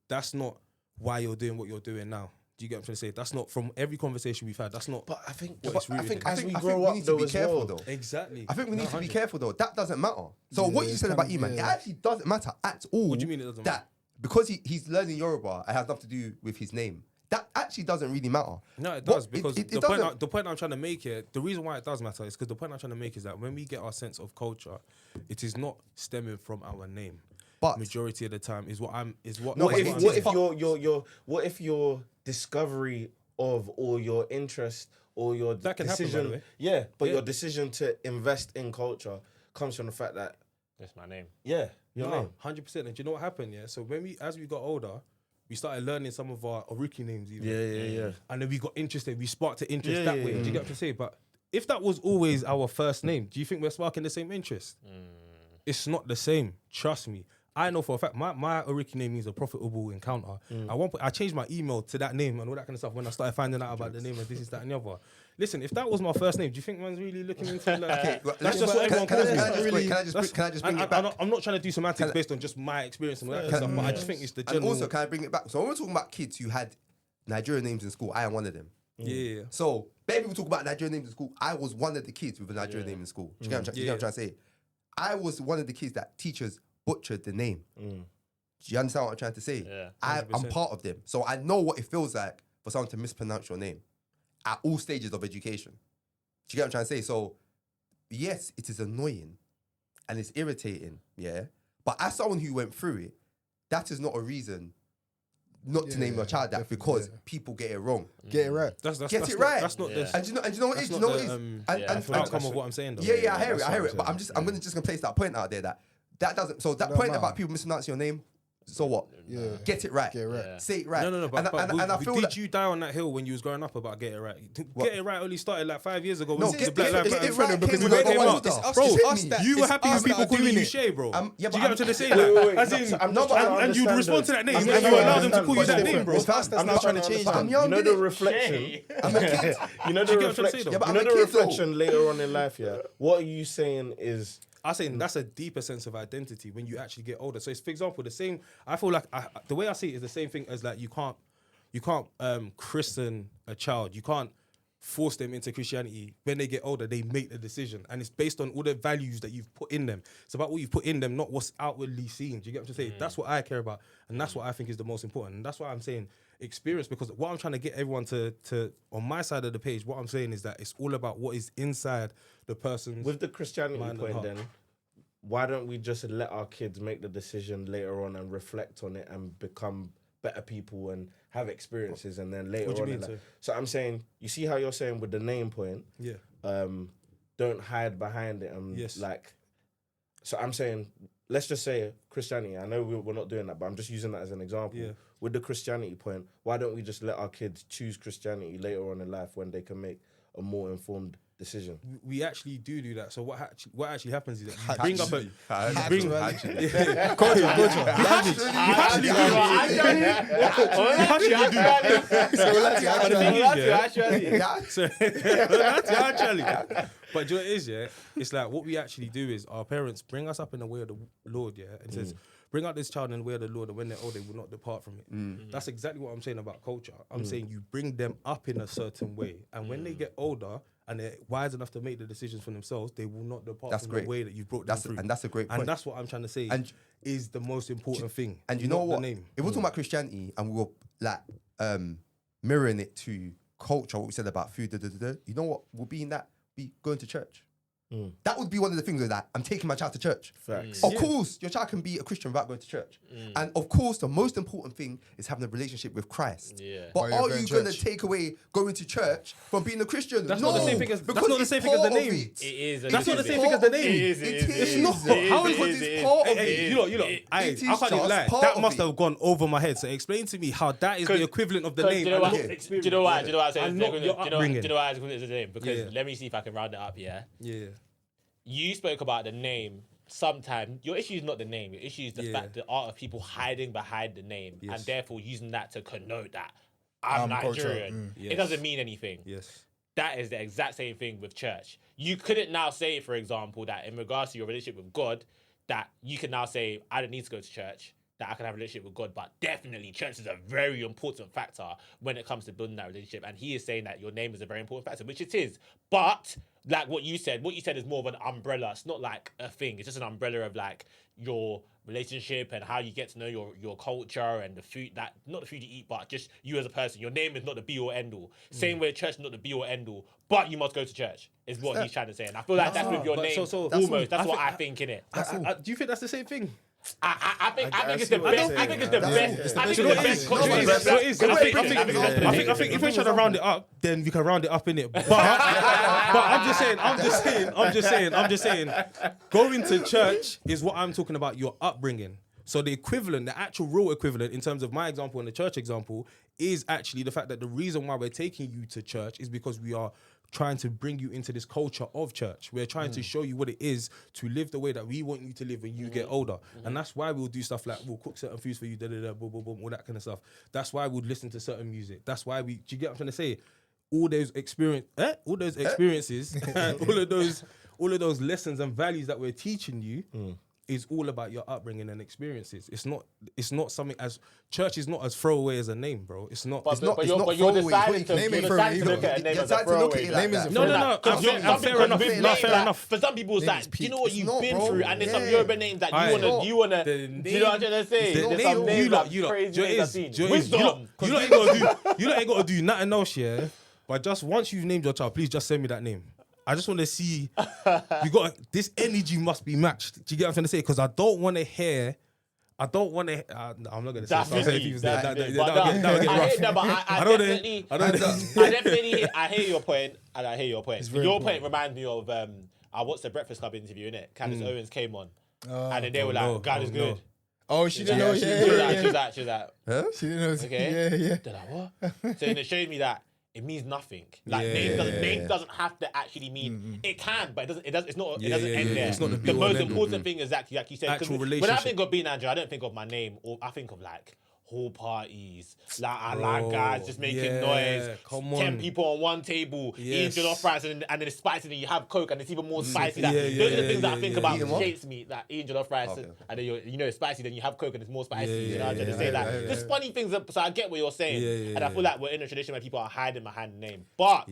That's not why you're doing what you're doing now. Do you get what I'm trying to say? That's not from every conversation we've had. That's not. But I think what it's rooted in. as we I think grow we up need to though be as careful well. though. Exactly. I think we need to be 100. careful though. That doesn't matter. So what you said about Iman, it actually doesn't matter at all. What do you mean it doesn't that because he's learning Yoruba, it has nothing to do with his name. That actually doesn't really matter. No, it What- does because it the doesn't- point I'm trying to make here, the reason why it does matter is because the point I'm trying to make is that when we get our sense of culture, it is not stemming from our name. But- majority of the time is what I'm. No, What but if it's- what it's if your discovery of or your interest or your That can happen, by decision, the way. yeah, but Yeah. your decision to invest in culture comes from the fact that That's my name. your name. 100%. And do you know what happened? Yeah. So as we got older, we started learning some of our Oruki names even. Yeah. And then we got interested. We sparked the interest Yeah, that yeah, way. yeah. Do you get what I'm saying? But if that was always our first name, do you think we're sparking the same interest? It's not the same. Trust me. I know for a fact my Oriki name means a profitable encounter. At one point, I changed my email to that name and all that kind of stuff when I started finding out about the name of this, is that, and the other. Listen, if that was my first name, do you think man's really looking into like? That's just what everyone calls me. Can I just bring it back? I'm not trying to do semantics based on just my experience and all that kind of stuff, but I just think it's the And general. also, can I bring it back? So when we're talking about kids who had Nigerian names in school, I am one of them. yeah. So bare people talk about Nigerian names in school. I was one of the kids with a Nigerian name in school. Do you get what I'm trying to say? I was one of the kids that teachers butchered the name. Do you understand what I'm trying to say? Yeah. I'm 100%. part of them. So I know what it feels like for someone to mispronounce your name at all stages of education. Do you get what I'm trying to say? So, yes, it is annoying and it's irritating, yeah? But as someone who went through it, that is not a reason not to name your child that because people get it wrong. Get it right. That's Get that's it not, right. That's not the And do you know what it is? that's Do you know not what it is? the, And outcome of what I'm saying though. yeah, I hear it. that's I hear what it. But I'm I'm just gonna place that point out there that doesn't. So that don't point matter. about people mispronouncing your name. So what? Yeah. Get it right. Get it right. Yeah. Say it right. No, but, and I feel did that you die on that hill when you was growing up about get it right? What? Get it right only started like 5 years ago. No, when get the Black Lives it Matter right movement came came with the out. order. Bro, It's us that- you were it's happy us with people that are calling doing you it. Shay, bro. Yeah, Do but you get what I'm I'm- trying to say? Wait, As no, in, I'm just trying to and you'd understand respond to though. that name I'm and just you trying to allowed them to understand, call you but that it's name, different. bro. It's us that's not trying to change I'm them. young, You know the innit? reflection. I'm a kid. You know Do the you get what I'm trying to say, reflection. though? Yeah, but You I'm know a the kid, though. reflection later on in life. Yeah. What are you saying is I'm saying that's a deeper sense of identity when you actually get older. So it's, for example, the same. I feel like the way I see it is the same thing as like you can't christen a child. You can't force them into Christianity. When they get older, they make the decision, and it's based on all the values that you've put in them. It's about what you've put in them, not what's outwardly seen. Do you get what I'm saying? That's what I care about, and that's what I think is the most important. And that's why I'm saying experience, because what I'm trying to get everyone to on my side of the page, what I'm saying is that it's all about what is inside the person's With the Christianity mind and point, heart. then, why don't we just let our kids make the decision later on and reflect on it and become better people and have experiences, and then later What do you on mean, in sir? life. So I'm saying, you see how you're saying with the name point, Yeah. don't hide behind it and Yes. like. So I'm saying, let's just say Christianity. I know we're not doing that, but I'm just using that as an example. Yeah. With the Christianity point, why don't we just let our kids choose Christianity later on in life when they can make a more informed decision? We actually do that. So what actually happens is that you bring up a Actually. But do you know what it is, yeah? It's like what we actually do is our parents bring us up in the way of the Lord, yeah? And it says, bring out this child in the way of the Lord, and when they're old, they will not depart from it. That's exactly what I'm saying about culture. I'm saying you bring them up in a certain way, and when they get older and they're wise enough to make the decisions for themselves, they will not depart That's from great. the way that you've brought them through. And that's a great point. And that's what I'm trying to say is the most important thing. And you know not what? The name. If we're talking about Christianity and we were like mirroring it to culture, what we said about food, you know what will be in that? Be going to church. That would be one of the things with that. I'm taking my child to church. Facts. Of course, your child can be a Christian without going to church. And of course, the most important thing is having a relationship with Christ. Yeah. But While you're are going you to going to church. take away going to church from being a Christian? That's no, not the same thing as- that's because not the it's same thing as the part of name. it. It is. That's not the same Part thing as the of name. it. It It is. is not. How is It it is. part of Hey, it? you know, I It is can't even just lie. part That of must it. have gone over my head. So explain to me how that is the equivalent of the name. Do you know and what? not Do experience. you know why? Do you know why I say And it's not your do you know upbringing. why it's the name? Because Yeah. let me see if I can round it up. Yeah. Yeah. You spoke about the name. Sometimes your issue is not the name. Your issue is the Yeah. fact, the art of people hiding behind the name, Yes. and therefore using that to connote that I'm culture. Nigerian. Yes. It doesn't mean anything. Yes. That is the exact same thing with church. You couldn't now say, for example, that in regards to your relationship with God, that you can now say, I don't need to go to church, that I can have a relationship with God. But definitely, church is a very important factor when it comes to building that relationship. And he is saying that your name is a very important factor, which it is. But like what you said is more of an umbrella. It's not like a thing. It's just an umbrella of like your relationship and how you get to know your culture and the food, that not the food you eat, but just you as a person. Your name is not the be or end all. Same way church is not the be or end all, but you must go to church is what he's trying to say. And I feel like that's with your but name. so- Almost. That's I what think- I think in it. Do you think that's the same thing? I think it's see the what you're best. I saying. think it's the best. I think You know it's what the it best is? contribution. You know what it is? I think if we're trying to round it up, then we can round it up in it. But I'm just saying, going to church is what I'm talking about. Your upbringing. So the equivalent, the actual real equivalent, in terms of my example and the church example, is actually the fact that the reason why we're taking you to church is because we are trying to bring you into this culture of church. We're trying to show you what it is to live the way that we want you to live when you get older. And that's why we'll do stuff like we'll cook certain foods for you, boom, boom, boom, all that kind of stuff. That's why we'll listen to certain music. That's why do you get what I'm trying to say? All those experiences, all of those lessons and values that we're teaching you is all about your upbringing and experiences. It's not something as church is not as throwaway as a name, bro. It's not. But not you're throwaway. deciding It's to name ain't look at a throwaway. name You're as a deciding to look at throwaway. it like that. No. Fair enough. For some people, it's Name like, is do you know peak. what It's you've not, been bro. through, and there's some Yeah. Yoruba names that Aye. you wanna. The Do you know what I'm trying to say? The There's name, some names that you lot, crazy names I've seen. Wisdom. you lot ain't gotta do nothing else, yeah. But just once you've named your child, please just send me that name. I just want to see. This energy must be matched. Do you get what I'm trying to say? Because I don't want to hear. I'm not gonna say. That's I'll say me. people's That's name. me. That'll get I rough. hate that, but I don't definitely, I don't I definitely, I hear your point, and I hear your point. very Your important. point reminds me of I watched the Breakfast Club interview, innit? Candace Owens came on, and then they were no. like, "God is Oh, good." no. Oh, she didn't know. She Yeah, was yeah, like, yeah. she was like, She didn't know. Okay. Yeah. they're like, what? So then it showed me that it means nothing. Like name doesn't have to actually mean. It can, but it doesn't. It's not. It doesn't end there. It's not the the be-all most and end-all. important thing is like you said. 'cause Actual when I relationship. think of being Nigerian, I don't think of my name, or I think of like hall parties, like guys just making noise. Come 10 on. people on one table, eating jollof rice, and then it's spicy, and you have Coke, and it's even more spicy. Those are the things that I think about shapes me, that eating jollof rice, and then it's spicy, then you have Coke, and it's more spicy. You know, I'm trying to say that. Just funny things. So I get what you're saying, and I feel like we're in a tradition where people are hiding behind the name, but.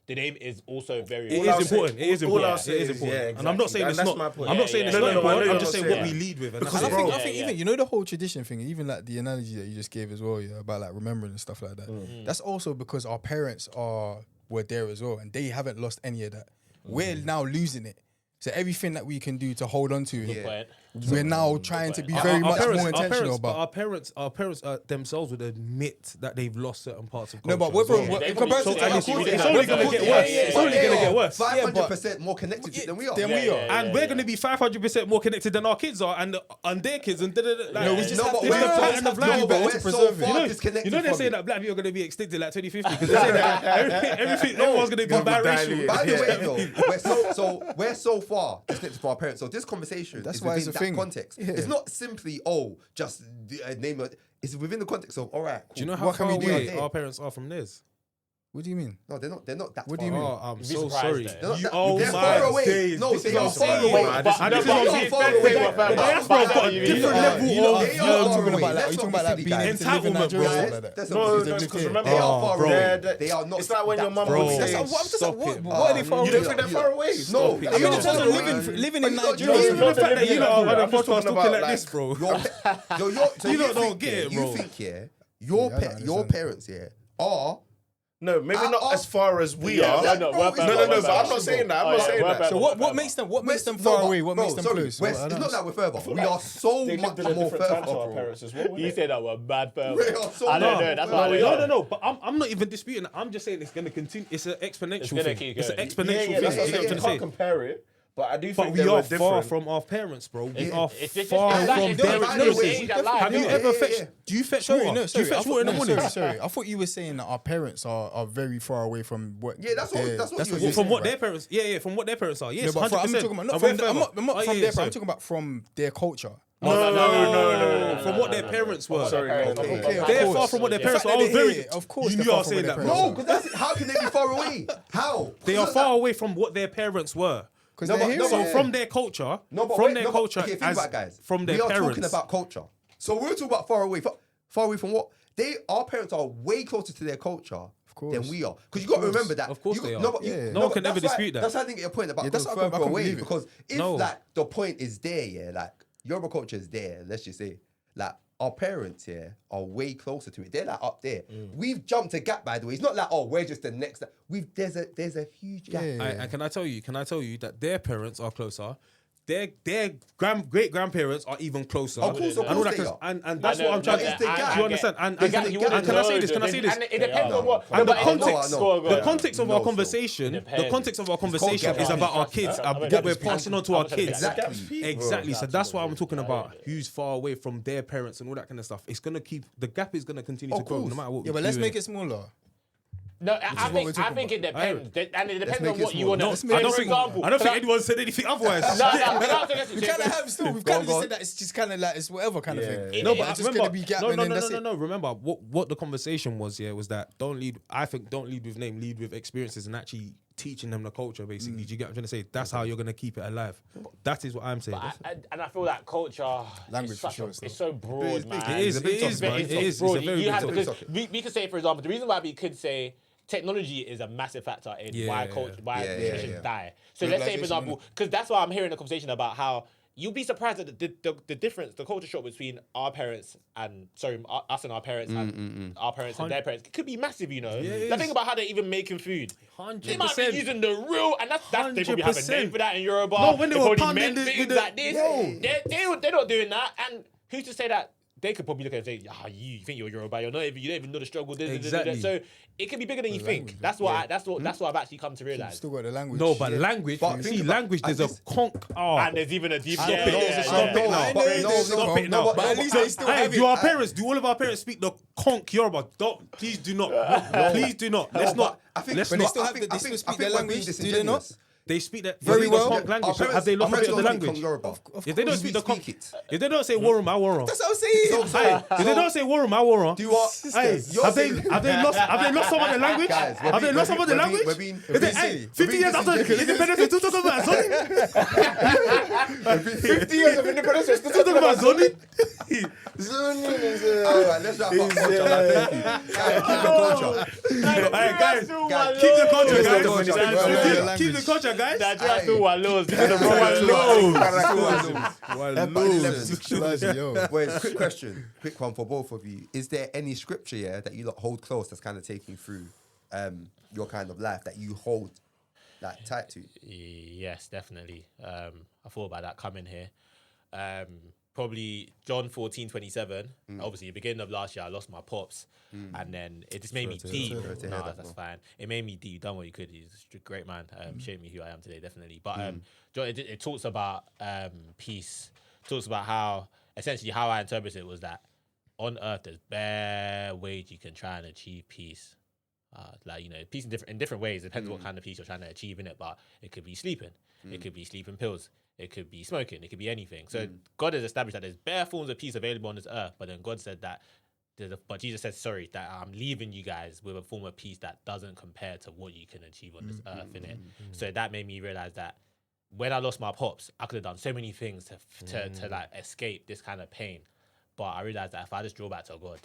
The name is also very. It is important. It is important. It is important. Yeah, And I'm not saying it's not. I'm not saying it's not important. I'm just saying what we lead with. And Because I think even you know the whole tradition thing, even like the analogy that you just gave as well, about like remembering and stuff like that. That's also because our parents were there as well, and they haven't lost any of that. We're now losing it. So everything that we can do to hold on to it, we're now trying to be very much more intentional about. Our parents themselves would admit that they've lost certain parts of culture. No, but in comparison to it's only going to get worse. It's only going to get worse. 500% more connected to it than we are. And we're going to be 500% more connected than our kids are, and their kids. And no, we just have to. We're so far disconnected. You know they say that black people are going to be extincted like 2050 because they say that everyone's going to be biracial. By the way, though, we're so far disconnected from our parents. So this conversation is within that context. It's not simply just name it. It's within the context of all right. Cool. Do you know how far away our parents are from theirs? What do you mean? No, they're not that. What far do you mean? Oh, I'm so sorry. They're far away. Days. No, This they is are what far I'm away. saying. But And this is they what are I'm far saying. away. The diaspora got a different level You talking about like being able to live in Nigeria or something like that? No, because remember, they are far away. they are not. It's like when your mum Bro. would say, What are they far away? you don't think they're far away? No, I mean, in terms of living in Nigeria. Even the fact that you know on a I'm just podcast talking talking about, like this, bro. You don't get it, bro. You think Yeah, I don't your understand. parents are. No, maybe not as far as we are. Yeah, No, bro, it's but not I'm not saying that. I'm not saying that. So what makes them far away? What makes them close? It's not that we're further. We are so They much lived in a more different time further. to our parents as well. You said that we're bad further. We are so I don't much know. That's more why we are. No. But I'm not even disputing that. I'm just saying it's going to continue. It's an exponential gonna thing. keep It's an going. exponential Yeah, that's what I'm thing. saying. You You can't compare it, but I do But think we they are were far different. from our parents, bro. We are It's just far like from it's their just experiences. like age, Have you like- ever fetched? Do you fetch water? Do you fetch water in the morning? Sorry. I thought you were saying that our parents are very far away from what. Yeah, that's what you were From saying, what their right? parents, from what their parents are. Yes, No, but 100%. I'm talking about not And from. we're I'm not further. from Oh, their. yeah, I'm talking about from their culture. No. From what their parents were. Sorry, They're far from what their parents were. I was very. Of course, You they're knew I far was from saying where that, their bro. No, because how can they be far away? How? They are far away from what their parents were. Because No, but- So from their culture, Okay, think as about it, guys. from their we are parents. talking about culture. So we're talking about far away. Far away from what? Our parents are way closer to their culture than we are. Because you got to remember that. Of course they are. No one can ever dispute that. That's how I didn't get a point about that's going how I further can't away. believe it. Because if like the point is there, like Yoruba culture is there, let's just say, like our parents are way closer to it. They're like up there. We've jumped a gap, by the way. It's not like we're just the next. There's a huge gap. And can I tell you that their parents are closer. Their great grandparents are even closer. Of course and all that they are. and that's what I'm trying to. it's the gap. Do you understand? And The gap, you wouldn't can I say know this? Can I say this? And it depends on what. And the but context, no. the context of our No, conversation, depends. the context of our conversation gap. is about our kids, what we're passing on to our kids. Exactly. So that's why I'm talking about who's far away from their parents and all that kind of stuff. It's gonna keep the gap is gonna continue to grow no matter what. Yeah, but let's make it smaller. No, I think it depends, and it depends on what you want to. I don't think anyone said anything otherwise. We kind of have still. We've kind of said that it's just kind of like it's whatever kind of thing. No, but it's just gonna be gap and then that's it. No. Remember what the conversation was. Was that don't lead with name, lead with experiences, and actually teaching them the culture. Basically, do you get what I'm trying to say? That's how you're gonna keep it alive. That is what I'm saying. And I feel that culture, Language for sure, it's so broad, man. It is, man. It is. It's a very big topic. Because we could say, for example, the reason why we could say technology is a massive factor in why traditions die. So let's say, for example, because that's why I'm hearing a conversation about how you'll be surprised at the difference, the culture shock between our parents and us and our parents and our parents and their parents. It could be massive, you know. Now think about how they're even making food. 100%. They might be using the real, and that's they probably have a name 100%. for that in Yoruba. No, when they were probably pounding meant things like this. They're not doing that. And who's to say that? They could probably look at it and say, you think you're Yoruba, you don't even know the struggle. Exactly. So it can be bigger than you think. That's what I've actually come to realize. Still got the language. No, but language. But See, think language. about- There's a conk. And there's even a deep. Stop it now. But at least they still have it. Do all of our parents speak the conk Yoruba? Please do not. Please do not. Let's not. I think But they still have they still speak their language, do they not? they speak that Very well. punk language. So have they lost a bit of the language? If they don't speak the if they don't say Warren, I Warren. That's what I'm saying. If they don't say Warren, I Warren. Do what? Have they lost some of the language? Guys, Have they lost some of the language? We're being 50 years after independence, we still talking about Zoni. 50 years of independence, we're still Talking about Zoni. Alright, let's wrap up culture. Thank you. Guys, keep the culture. Alright, guys, Guys, keep the culture, keep the guys. culture. Keep the culture, guys. Nigeria still wallows. This is the wrong one. Wait, quick question, quick one for both of you. Is there any scripture that you lot hold close that's kind of taking through your kind of life that you hold like tight to? Yes, definitely. I thought about that coming here. Probably John 14:27. Obviously, the beginning of last year, I lost my pops, and then it just made me deep. No, that's fine. It made me deep. Done what you could. He's a great man. Shaped me who I am today, definitely. But John, it talks about peace. It talks about how essentially how I interpret it was that on earth there's bare ways you can try and achieve peace. Like, you know, peace in different ways. Depends what kind of peace you're trying to achieve in it. But it could be sleeping. It could be sleeping pills. It could be smoking. It could be anything. So God has established that there's bare forms of peace available on this earth. But then God said that, but Jesus said, sorry, that I'm leaving you guys with a form of peace that doesn't compare to what you can achieve on this earth, innit? So that made me realize that when I lost my pops, I could have done so many things to like escape this kind of pain. But I realized that if I just draw back to God,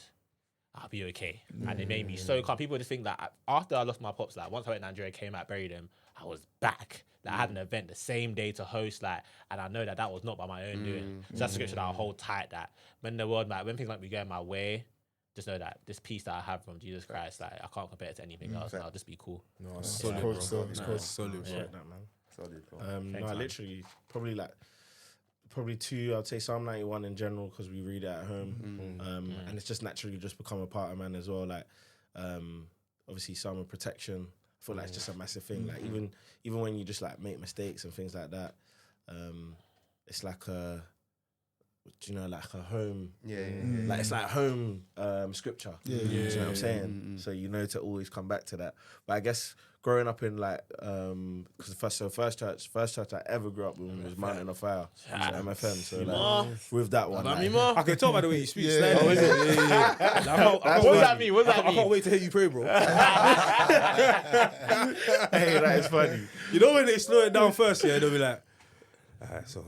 I'll be okay. And it made me so calm. People just think that after I lost my pops, like once I went to Nigeria, came out, buried him, I was back. Like, I had an event the same day to host, like, and I know that was not by my own doing. So that's a scripture that I'll hold tight. That when the world, like, when things might be going my way, just know that this peace that I have from Jesus Christ, like, I can't compare it to anything else. And I'll just be cool. No, it's Solid, solid, bro. bro. Solid. Solid. Respect that, man. Solid, bro. No, literally, probably two. I'd say Psalm 91 in general because we read it at home, and it's just naturally just become a part of man as well. Like, obviously, Psalm of protection. I feel like it's just a massive thing. Like even when you just like make mistakes and things like that, it's like a, you know, like a home. Like it's like home scripture. You know what I'm saying? So you know to always come back to that. But I guess growing up in like because first church I ever grew up with was Mountain of Fire, MFM. So like with that one, like, I can tell by the way you speak. is it? What does that mean? What does that I mean? can't wait to hear you pray, bro. Hey, that is funny. You know when they slow it down first, yeah, they'll be like, alright, so.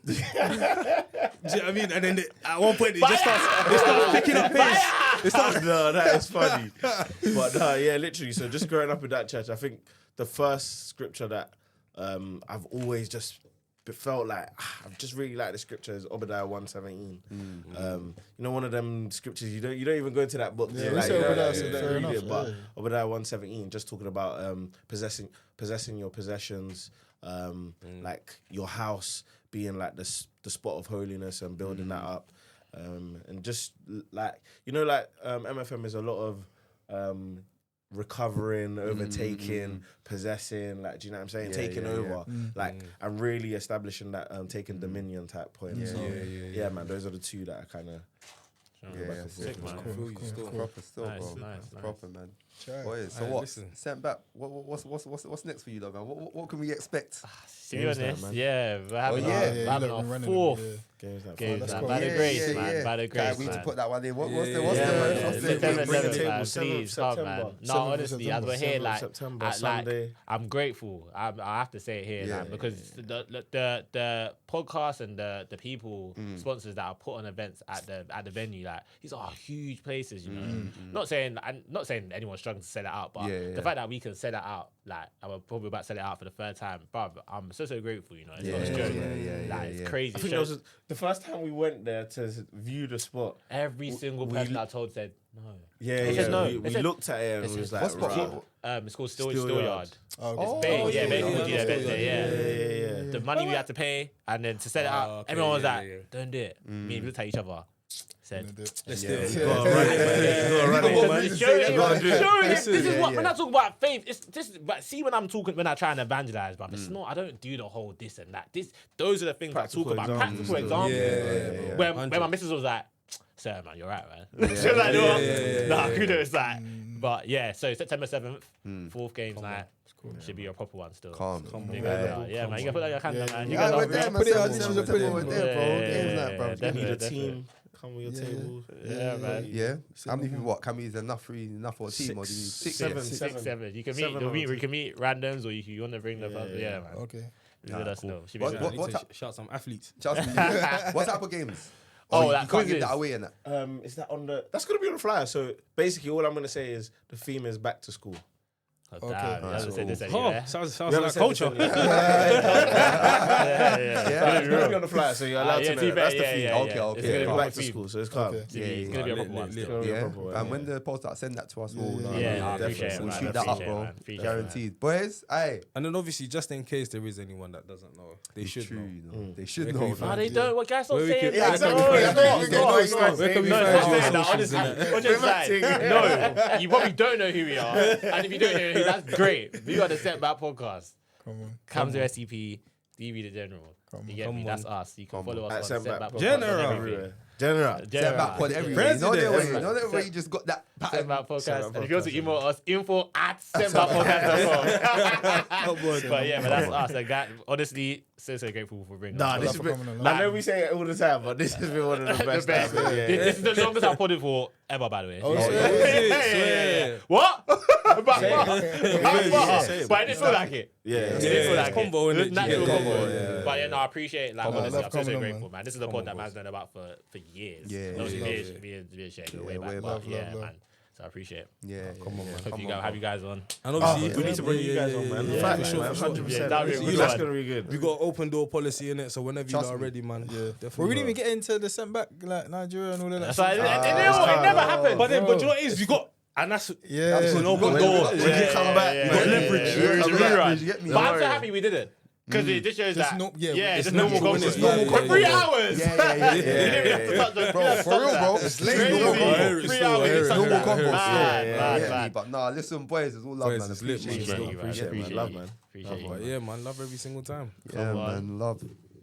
Do you know what I mean? And then at one point, they start picking up pace. No, that is funny. But yeah, literally. So just growing up in that church, I think the first scripture that I've always just felt like I've just really liked the scripture is Obadiah 1:17. You know, one of them scriptures you don't even go into that book. Yeah, like, fair enough, but Obadiah 1:17 just talking about possessing your possessions, like your house being like the spot of holiness and building that up, and just like, you know, like MFM is a lot of recovering, overtaking, possessing, like, do you know what I'm saying? Taking over, like, and really establishing that taking dominion type point. Yeah, man, those are the two that I kind of. Sick, man. Proper still, Nice, bro. nice. Proper, man. Boys, so what? Sent back. What's next for you, though, man? What can we expect? To be honest, yeah, we're having our running fourth Games that game, That's man. cool. By the grace, man. By the grace, We need to man. put that one in. What's the September Bring the 11th, table, man. 7th Please, come, man. September. No, 7th honestly, as we're here, like, September, like, Sunday. I'm grateful. I have to say it here, man, because the podcast and the people sponsors that are put on events at the venue, like, these are huge places, you know. Not saying anyone's struggling to sell it out, but the fact that we can sell it out, like, I'm probably about to sell it out for the third time, bro. I'm so grateful, you know. It's not a joke. Like, it's crazy. I think it was the first time we went there to view the spot. Every single person I told said no. Yeah, said no. We They said- looked at it and we was like, right. It's called Still Still Yard. Oh, Very yeah, cool. yeah, Yeah. The money we had to pay, and then to set it up, everyone was like, "Don't do it." Me and we looked at each other. Said, Let's do it. Go on, run it, man. Go on, run it, man. Show it. Go on, do it. Show it. This is what when I talk about faith. It's just. But see, when I try and evangelize, but it's not. I don't do the whole this and that. Those are the things I talk about. Practical examples. When my missus was like, "Sir, man, you're right, man." She was like, "No, kudos." Like, but yeah. So September 7th, fourth games night. should be a proper one still. Calm. Big up, yeah, man. You can put that your hand, man. You Yeah, guys we're are there, man. Put it on, 77 put it people, on. we're there, bro. Yeah, Games like, bro. yeah, Get me. Need a definitely. team. Come with your table. Yeah, man. Yeah. How many people? What? Can we? Is enough for a team, or do you need Six, 6? seven. Six, seven. You can meet. Seven We can meet randoms, or you want to bring them up. Yeah, man. Okay. Let us know. Should be What- good. what- I need to shout some athletes. Chelsea. What type of games? Oh, you that can't give quizzes. that away in that. Is that on the? That's gonna be on the flyer. So basically, all I'm gonna say is the theme is back to school. Oh, Okay. damn, you haven't said this Oh, anywhere. sounds We like haven't said culture. this anywhere. Yeah. It's gonna be on the flyer, so you're allowed Yeah, to know. to be That's fair, the theme. yeah. Okay. It's gonna be Back proper to theme. school, so it's calm. Okay. It's gonna be a proper one. still. Yeah. Yeah. proper one, And yeah. when the post out, send that to us. We'll, Yeah, Yeah, I definitely. appreciate it, We'll man. shoot I that up, appreciate it, bro. man. Appreciate it, Guaranteed. Boys, aye. And then obviously, just in case there is anyone that doesn't know, they It's should true, know. you know. They should Where know. can we man. find No, they don't. What guys stop Where we saying can- that? exactly. No, Yeah, no, yeah, no, yeah, no. Where can we No, find stop you on saying that. socials, Honestly, innit? we're just like, no, you probably don't know who we are, and if you don't know who, that's great. We got the Step Back podcast. Come on. Camzo SCP, DB the General. You get me? Come That's on. us. You can Come follow on. us on Step Step Back Back podcast. General. on everything. Everywhere. General. Step back pod everywhere. You know President. that way. You know that way. You just got that Step pattern. Back Step podcast. Back And if you want to podcast, email us, info@stepbackpodcast.com. But yeah, but that's us. Like that, honestly, so grateful for bringing Nah, us. this for has been. coming along. I know we say it all the time, but this has been one of the best. best. times. Yeah, yeah. This is the longest I've podded for ever, by the way. Oh, Yeah, yeah. yeah, yeah. What? But it didn't feel like it. Yeah. It didn't feel like combo, it. innit? It's natural Yeah, combo. yeah, But yeah, no, I appreciate it. Like, Come on, honestly, I I'm love so coming on, grateful, man. This is a pod that man's known about for years. Yeah, Obviously, love me and Shane go Yeah, way way back. back. But Love, yeah, love. man. So I appreciate it. Yeah. Come on, man. Hope you guys have you guys on. And obviously, We need to bring you guys on, man. Yeah, Fact, man. man. 100%. Yeah, that'd be a good That's one. gonna be good. we got open door policy in it, so whenever Trust you are me. ready, man, yeah, definitely. Well, we didn't even get into the sent back like Nigeria and all of that. So it shit. never happened. But then, but you know what it is? You got, and that's Yeah. that's an Yeah. open When door. you- when you come back, you got leverage. Yeah, You yeah, rerun. you get me? But I'm Don't so worry. happy we did it. Because it just shows Just that. no- yeah, Yeah, it's just normal natural, convo. innit? Yeah, yeah, For 3 yeah. hours. Yeah, yeah, yeah. You didn't even have to touch the Bro, for real, bro. It's late. Crazy. Normal combo. Hear it 3 still, hours. hear it it's still. Normal such combo. a- still. Mad, Yeah, mad, yeah, mad. but nah, listen, boys, it's all love, Boys, man. it's lit, man. Appreciate Appreciate it. you, man. Appreciate it, man. Appreciate Love, you. man. Appreciate you. But yeah, man, love every single time. Yeah, man, love.